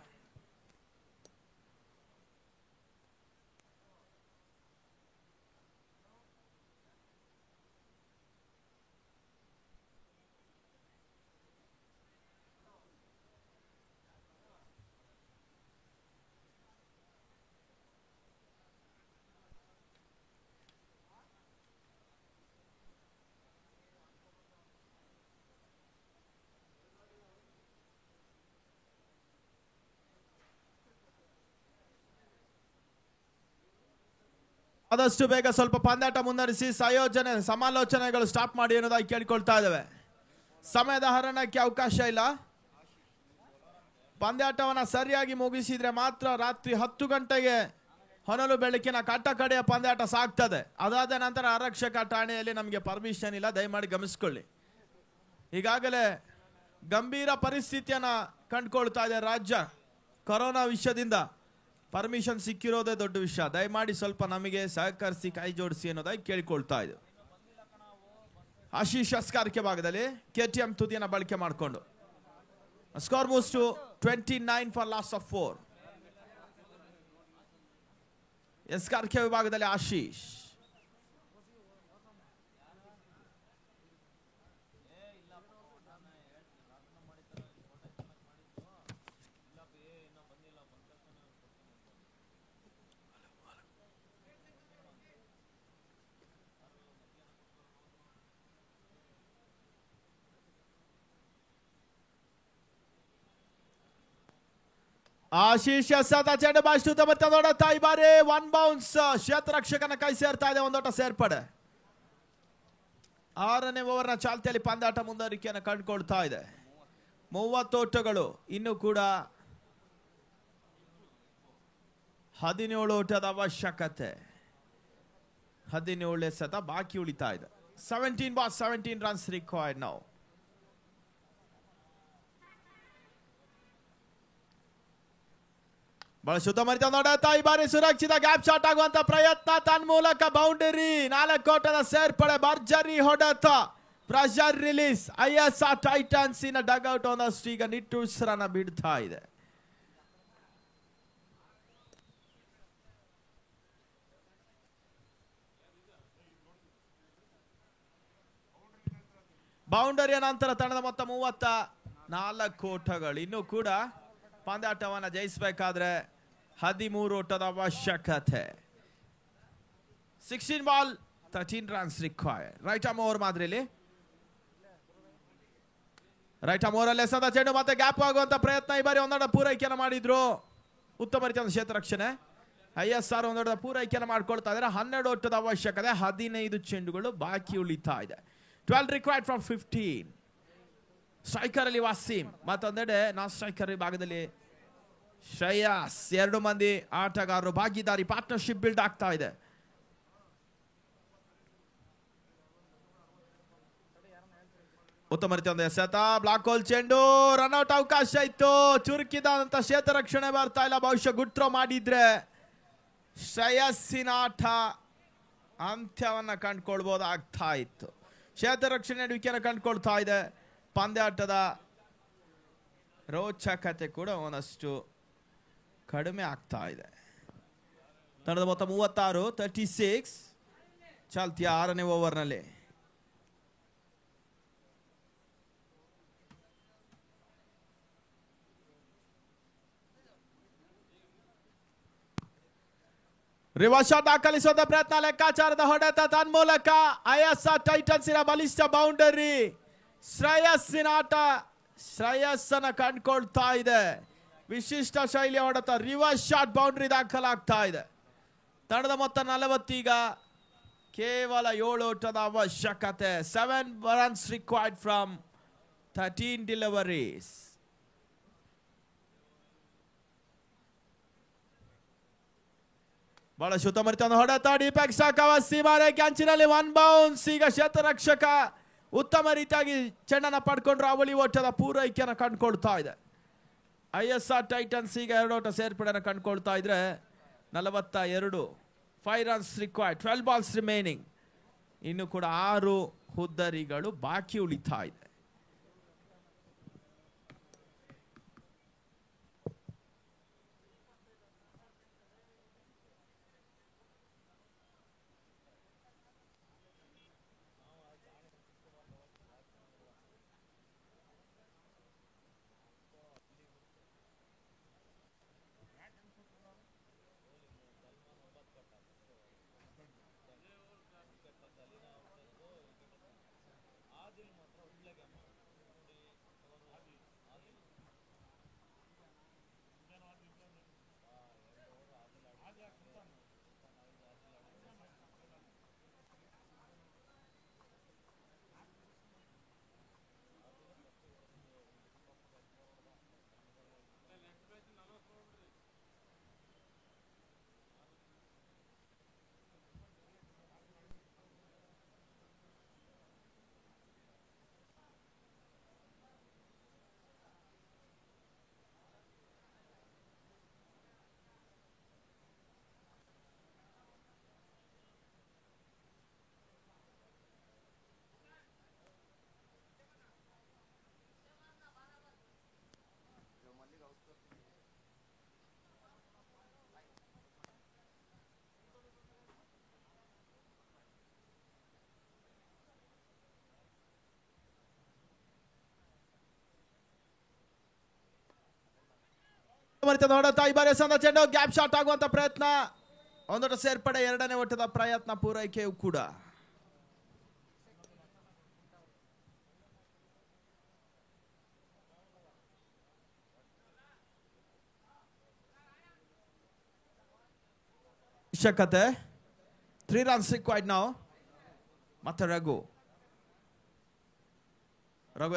S5: ಆದಷ್ಟು ಬೇಗ ಸ್ವಲ್ಪ ಪಂದ್ಯಾಟ ಮುಂದುವರಿಸಿ ಸಮಾಲೋಚನೆಗಳು ಸ್ಟಾಪ್ ಮಾಡಿ ಅನ್ನೋದಾಗಿ ಕೇಳಿಕೊಳ್ತಾ ಇದ್ದೇವೆ. ಸಮಯದ ಹರಣಕ್ಕೆ ಅವಕಾಶ ಇಲ್ಲ. ಪಂದ್ಯಾಟವನ್ನ ಸರಿಯಾಗಿ ಮುಗಿಸಿದ್ರೆ ಮಾತ್ರ ರಾತ್ರಿ 10 ಗಂಟೆಗೆ ಹೊನಲು ಬೆಳಕಿನ ಕಟ್ಟ ಕಡೆಯ ಪಂದ್ಯಾಟ ಸಾಗ್ತದೆ. ಅದಾದ ನಂತರ ಆರಕ್ಷಕ ಠಾಣೆಯಲ್ಲಿ ನಮಗೆ ಪರ್ಮಿಷನ್ ಇಲ್ಲ, ದಯಮಾಡಿ ಗಮನಿಸಿಕೊಳ್ಳಿ. ಈಗಾಗಲೇ ಗಂಭೀರ ಪರಿಸ್ಥಿತಿಯನ್ನ ಕಂಡುಕೊಳ್ತಾ ಇದೆ ರಾಜ್ಯ. ಕೊರೋನಾ ವಿಷಯದಿಂದ ಪರ್ಮಿಷನ್ ಸಿಕ್ಕಿರೋದೇ ದೊಡ್ಡ ವಿಷಯ. ದಯಮಾಡಿ ಸ್ವಲ್ಪ ನಮಗೆ ಸಹಕರಿಸಿ ಕೈ ಜೋಡಿಸಿ ಅನ್ನೋದಾಗಿ ಕೇಳಿಕೊಳ್ತಾ ಇದೆ. ಆಶೀಶ್ ಅಸ್ಕಾರಿಕೆ ಭಾಗದಲ್ಲಿ KTM ತುದಿಯನ್ನು ಬಳಕೆ ಮಾಡಿಕೊಂಡು score moves to 29 for loss of 4. ಎಸ್ಕಾರ್ಕೆ ವಿಭಾಗದಲ್ಲಿ ಆಶೀಶ್. ಆಶೀಶ್ ಎಸೆದ ಚೆಂಡು ಬಾಯಿಸುತ್ತ ಬರ್ತಾ ನೋಡುತ್ತಾ ಈ ಬಾರಿ 1 ಬೌನ್ಸ್ ಕ್ಷೇತ್ರರಕ್ಷಕನ ಕೈ ಸೇರ್ತಾ ಇದೆ. ಒಂದೋಟ ಸೇರ್ಪಡೆ. 6ನೇ ಓವರ್ನ ಚಾಲ್ತಿಯಲ್ಲಿ ಪಂದ್ಯಾಟ ಮುಂದುವರಿಕೆಯನ್ನು ಕಂಡುಕೊಳ್ತಾ ಇದೆ. 30 ಓಟಗಳು ಇನ್ನು ಕೂಡ 17 ಓಟದ ಅವಶ್ಯಕತೆ. 17 ಎಸೆತ ಬಾಕಿ ಉಳಿತಾ ಇದೆ. 17 balls 17 runs required now. ಬಹಳ ಶುದ್ಧ ಮರಿತ ನೋಡುತ್ತಾ ಈ ಬಾರಿ ಸುರಕ್ಷಿತ ಗ್ಯಾಪ್ ಶಾಟ್ ಆಗುವಂತ ಪ್ರಯತ್ನ ತನ್ಮೂಲಕ ಬೌಂಡರಿ. 4 ಓಟದ ಸೇರ್ಪಡೆ. ಭರ್ಜರಿ ಹೊಡೆತ. Pressure release. ISR ಟೈಟನ್ಸ್ ಇನ ಡಗ್ಔಟ್ ಒಂದಷ್ಟು ಈಗ ನಿಟ್ಟುಸಿರನ್ನ ಬಿಡ್ತಾ ಇದೆ. ಬೌಂಡರಿಯ ನಂತರ ತಂಡದ ಮೊತ್ತ 34 ಓಟಗಳು. ಇನ್ನು ಕೂಡ ಪಂದ್ಯಾಟವನ್ನು ಜಯಿಸಬೇಕಾದ್ರೆ 13 ಓಟದ ಅವಶ್ಯಕತೆ. 16 ball 13 runs required. Right arm over ಮಾದರಿಯಲ್ಲಿ ರೈಟ್ ಆರ್ಮ್ ಓವರ್ ಎಸೆದ ಚೆಂಡು ಮತ್ತೆ ಗ್ಯಾಪ್ ಆಗುವಂತ ಪ್ರಯತ್ನ. ಈ ಬಾರಿ ಒಂದೊಂದು ಪೂರೈಕೆಯನ್ನು ಮಾಡಿದ್ರು. ಉತ್ತಮ ರೀತಿಯ ಕ್ಷೇತ್ರ ರಕ್ಷಣೆ. ISR ಒಂದೊಂದು ಪೂರೈಕೆಯನ್ನು ಮಾಡ್ಕೊಳ್ತಾ ಇದ್ದಾರೆ. 12 ಓಟದ ಅವಶ್ಯಕತೆ. 15 ಚೆಂಡುಗಳು ಬಾಕಿ ಉಳಿತಾ ಇದೆ. 12 ರಿಕ್ವೈರ್ಡ್ ಫ್ರಮ್ 15. ಸ್ಟ್ರೈಕರ್ ಅಲ್ಲಿ ವಾಸೀಂ, ಮತ್ತೊಂದೆಡೆ ನಾನ್ ಸ್ಟ್ರೈಕರ್ ವಿಭಾಗದಲ್ಲಿ ಶ್ರೇಯಸ್. 2 ಮಂದಿ ಆಟಗಾರರು ಭಾಗಿದಾರಿ. ಪಾರ್ಟ್ನರ್ಶಿಪ್ ಬಿಲ್ಡ್ ಆಗ್ತಾ ಇದೆ. ಉತ್ತಮ ರೀತಿಯ ಒಂದು ಎಸೆತ. ಬ್ಲಾಕ್ ಹೋಲ್ ಚೆಂಡು. ರನ್ಔಟ್ ಅವಕಾಶ ಇತ್ತು. ಚುರುಕಿದಂತ ಕ್ಷೇತ್ರ ರಕ್ಷಣೆ ಬರ್ತಾ ಇಲ್ಲ. ಬಹುಶಃ ಗುಡ್ ಥ್ರೋ ಮಾಡಿದ್ರೆ ಶ್ರೇಯಸ್ಸಿನ ಆಟ ಅಂತ್ಯವನ್ನ ಕಂಡುಕೊಳ್ಬಹುದಾಗ್ತಾ ಇತ್ತು. ಕ್ಷೇತ್ರ ರಕ್ಷಣೆ ನಡುವಿಕೆಯನ್ನು ಕಂಡುಕೊಳ್ತಾ ಇದೆ. ಪಂದ್ಯಾಟದ ರೋಚಕತೆ ಕೂಡ ಒಂದಷ್ಟು ಕಡಿಮೆ ಆಗ್ತಾ ಇದೆ. ತಂಡದ ಮೊತ್ತ 36 36 ಚಾಲ್ತಿಯ 6ನೇ ಓವರ್ನಲ್ಲಿ. ರಿವರ್ಸ್ ಶಾಟ್ ದಾಖಲಿಸುವ ಪ್ರಯತ್ನ. ಲೆಕ್ಕಾಚಾರದ ಹೊಡೆತ ತನ್ಮೂಲಕ ISR ಟೈಟನ್ಸಿನ ಬಲಿಷ್ಠ ಬೌಂಡರಿ. ಶ್ರೇಯಸ್ಸಿನ ಆಟ ಶ್ರೇಯಸ್ಸನ್ನ ಕಂಡುಕೊಳ್ತಾ ಇದೆ. ವಿಶಿಷ್ಟ ಶೈಲಿಯ ಹೊಡೆತ. ರಿವರ್ಸ್ ಶಾಟ್ ಬೌಂಡ್ರಿ ದಾಖಲಾಗ್ತಾ ಇದೆ. ತಂಡದ ಮೊತ್ತ 40. ಈಗ ಕೇವಲ 7 ಓಟದ ಅವಶ್ಯಕತೆ. 7 runs required from 13 deliveries. ಬಹಳ ಶುದ್ಧ ಮರಿತ ಹೊಡೆತ. ಡಿಪೆಕ್ಸ್ ಸೀಮಾರೇಖೆ ಅಂಚಿನಲ್ಲಿ 1 ಬೌನ್ಸ್. ಈಗ ಕ್ಷೇತ್ರ ರಕ್ಷಕ ಉತ್ತಮ ರೀತಿಯಾಗಿ ಚೆಂಡನ್ನು ಪಡ್ಕೊಂಡ್ರು. ಅವಳಿ ಓಟದ ಪೂರೈಕೆಯನ್ನು ಕಂಡುಕೊಳ್ತಾ ಇದೆ. ISR ಟೈಟನ್ಸ್ ಈಗ 2 ಓಟ ಸೇರ್ಪಡೆಯನ್ನು ಕಂಡುಕೊಳ್ತಾ ಇದ್ರೆ 42. 5 runs required. 12 balls remaining. ಇನ್ನು ಕೂಡ 6 ಹುದ್ದರಿಗಳು ಬಾಕಿ ಉಳಿತಾ ಇದೆ. ನೋಡುತ್ತಾ ಈ ಬಾರಿ ಸಂದ ಚೆಂಡು ಗ್ಯಾಪ್ ಶಾಟ್ ಆಗುವಂತ ಪ್ರಯತ್ನ, ಒಂದೊಟ್ಟು ಸೇರ್ಪಡೆ, ಎರಡನೇ ಒಟ್ಟದ ಪ್ರಯತ್ನ ಪೂರೈಕೆಯೂ ಕೂಡ. ಅವಶ್ಯಕತೆ 3 runs required now. ಮತ್ತೆ ರಘು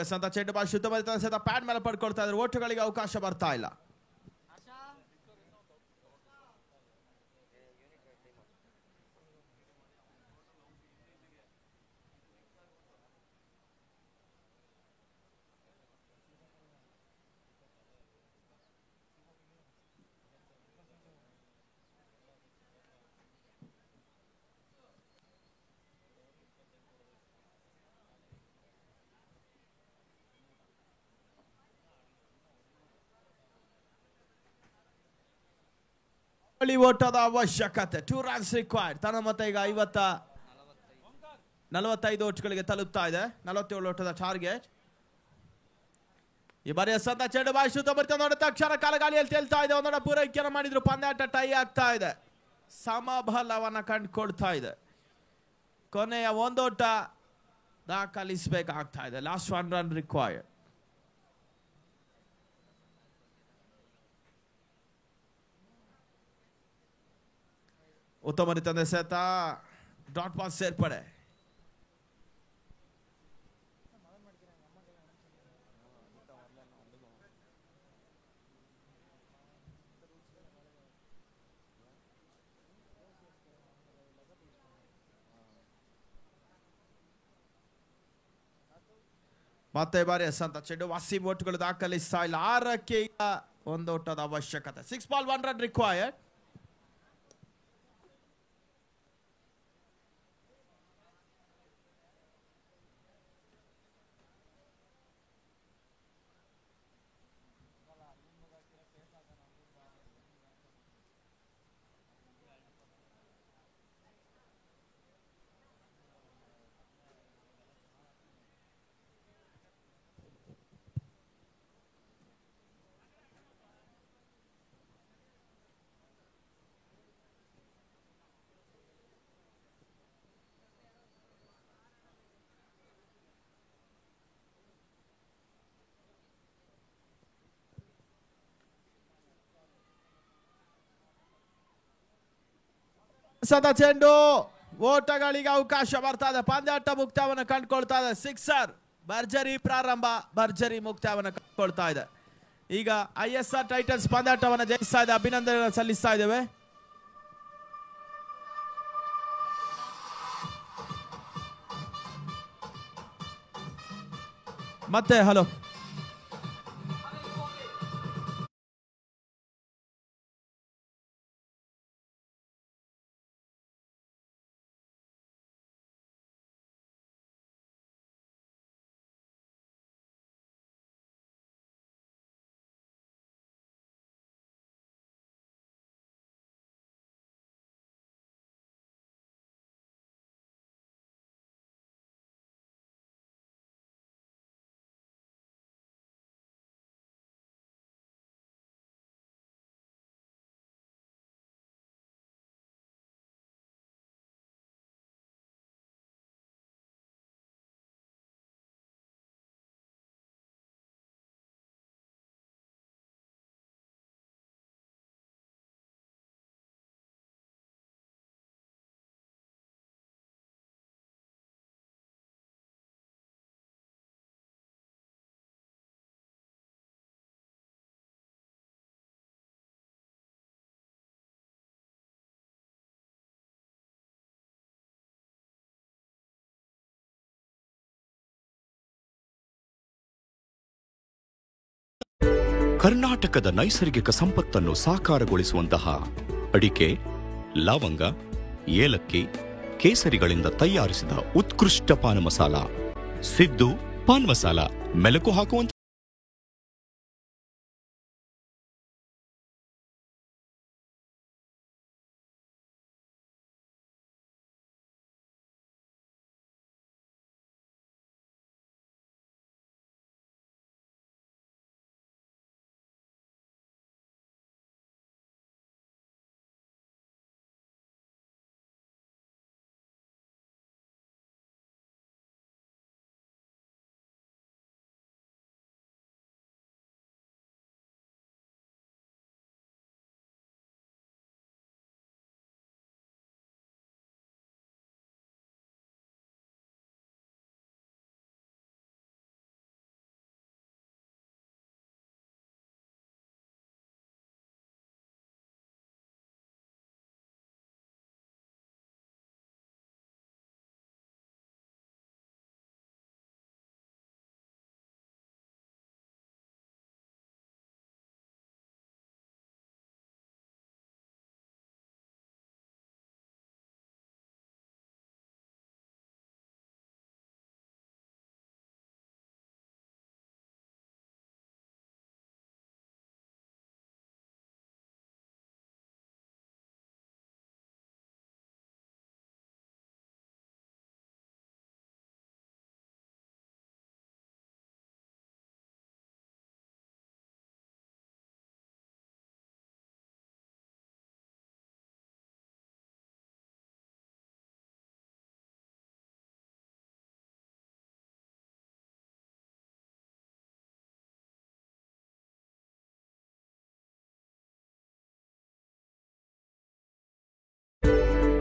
S5: ಎಸಂತ ಚೆಂಡು ಬಾಲ್ ಶುದ್ಧ ಬರೀತಾರೆ, ಸಹಿತ ಪ್ಯಾಡ್ ಮೇಲೆ ಪಡ್ಕೊಳ್ತಾ ಇದ್ದಾರೆ. ಓಟುಗಳಿಗೆ ಅವಕಾಶ ಬರ್ತಾ ಇಲ್ಲ. ಓಟದ ಅವಶ್ಯಕತೆ 2 runs required. ತನ್ನ ಮತ್ತೆ ಈಗ 45 ಓಟುಗಳಿಗೆ ತಲುಪ್ತಾ ಇದೆ. 47 ಓಟದ ಟಾರ್ಗೆಟ್. ಈ ಬಾರಿ ಸಂತ ಚೆಂಡು ಬಾಯಿ ಶುದ್ಧ ಬರ್ತಾ ನೋಡಿದ ತಕ್ಷಣ ಕಾಲಗಾಲಿಯಲ್ಲಿ ತೇಲ್ತಾ ಇದೆ. ಒಂದೊಂದು ಪೂರೈಕೆಯನ್ನು ಮಾಡಿದ್ರು, ಪಂದ್ಯಾಟ ಟೈ ಆಗ್ತಾ ಇದೆ, ಸಮಬಲವನ್ನ ಕಂಡುಕೊಳ್ತಾ ಇದೆ. ಕೊನೆಯ ಒಂದೋಟ ದಾಖಲಿಸಬೇಕಾಗ್ತಾ ಇದೆ. Last 1 run required. ಉತ್ತಮ ರೀತಿಯ ಸೆತ ಡಾಟ್ ಬಾಲ್ ಸೇರ್ಪಡೆ. ಮತ್ತೆ ಬಾರಿ ಸಂತ ಚೆಂಡು ವಾಸಿ ಓಟುಗಳು ದಾಖಲಿಸ್ತಾ ಇಲ್ಲ. 6ಕ್ಕೆ ಈಗ ಒಂದು ಓಟದ ಅವಶ್ಯಕತೆ. 6 ball 1 run required. ಸದ ಚೆಂಡು ಓಟಗಳಿಗೆ ಅವಕಾಶ ಬರ್ತಾ ಇದೆ. ಪಂದ್ಯಾಟ ಮುಕ್ತಾಯವನ್ನು ಕಂಡುಕೊಳ್ತಾ ಇದೆ. ಸಿಕ್ಸರ್, ಭರ್ಜರಿ ಪ್ರಾರಂಭ, ಭರ್ಜರಿ ಮುಕ್ತಾಯವನ್ನು ಕಂಡುಕೊಳ್ತಾ ಇದೆ. ಈಗ ISR ಟೈಟನ್ಸ್ ಪಂದ್ಯಾಟವನ್ನು ಜಯಿಸ್ತಾ ಇದೆ. ಅಭಿನಂದನೆ ಸಲ್ಲಿಸ್ತಾ ಇದ್ದೇವೆ. ಮತ್ತೆ ಹಲೋ
S2: ಕರ್ನಾಟಕದ ನೈಸರ್ಗಿಕ ಸಂಪತ್ತನ್ನು ಸಾಕಾರಗೊಳಿಸುವಂತಹ ಅಡಿಕೆ, ಲವಂಗ, ಏಲಕ್ಕಿ, ಕೇಸರಿಗಳಿಂದ ತಯಾರಿಸಿದ ಉತ್ಕೃಷ್ಟ ಪಾನ ಮಸಾಲ ಸಿದ್ದು ಪಾನ್ ಮಸಾಲ, ಮೆಲುಕು ಹಾಕುವಂತ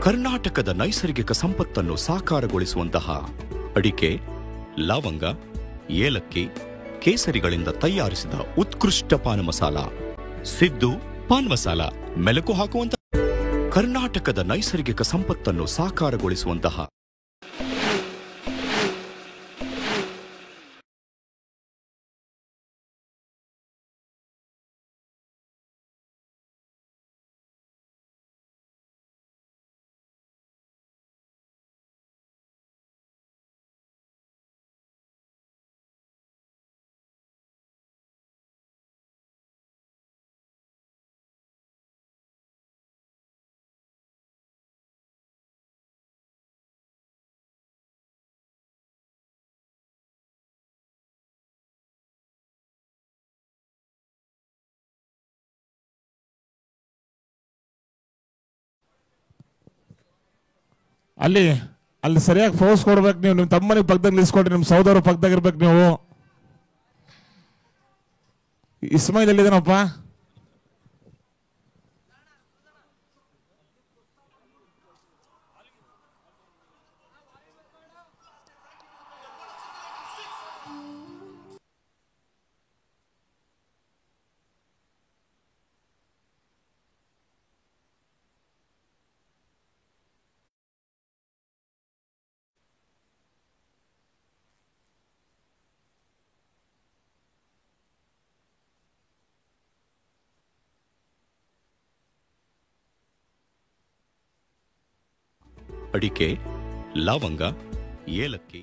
S2: ಕರ್ನಾಟಕದ ನೈಸರ್ಗಿಕ ಸಂಪತ್ತನ್ನು ಸಾಕಾರಗೊಳಿಸುವಂತಹ ಅಡಿಕೆ, ಲವಂಗ, ಏಲಕ್ಕಿ, ಕೇಸರಿಗಳಿಂದ ತಯಾರಿಸಿದ ಉತ್ಕೃಷ್ಟ ಪಾನ ಮಸಾಲ ಸಿದ್ದು ಪಾನ್ ಮಸಾಲ. ಮೆಲುಕು ಹಾಕುವಂತಹ ಕರ್ನಾಟಕದ ನೈಸರ್ಗಿಕ ಸಂಪತ್ತನ್ನು ಸಾಕಾರಗೊಳಿಸುವಂತಹ
S4: ಅಲ್ಲಿ ಅಲ್ಲಿ ಸರಿಯಾಗಿ ಫೋರ್ಸ್ ಕೊಡ್ಬೇಕು ನೀವು. ನಿಮ್ಮ ತಮ್ಮನಿಗೆ ಪಕ್ಕದಾಗ ನಿಲ್ಸ್ಕೊಡ್ರಿ, ನಿಮ್ಮ ಸಹೋದರ ಪಕ್ಕದಾಗ ಇರ್ಬೇಕು ನೀವು. ಇಸ್ಮಾಯಿಲ್ ಎಲ್ಲಿದ್ದಾನಪ್ಪ?
S2: ಅಡಿಕೆ, ಲವಂಗ, ಏಲಕ್ಕಿ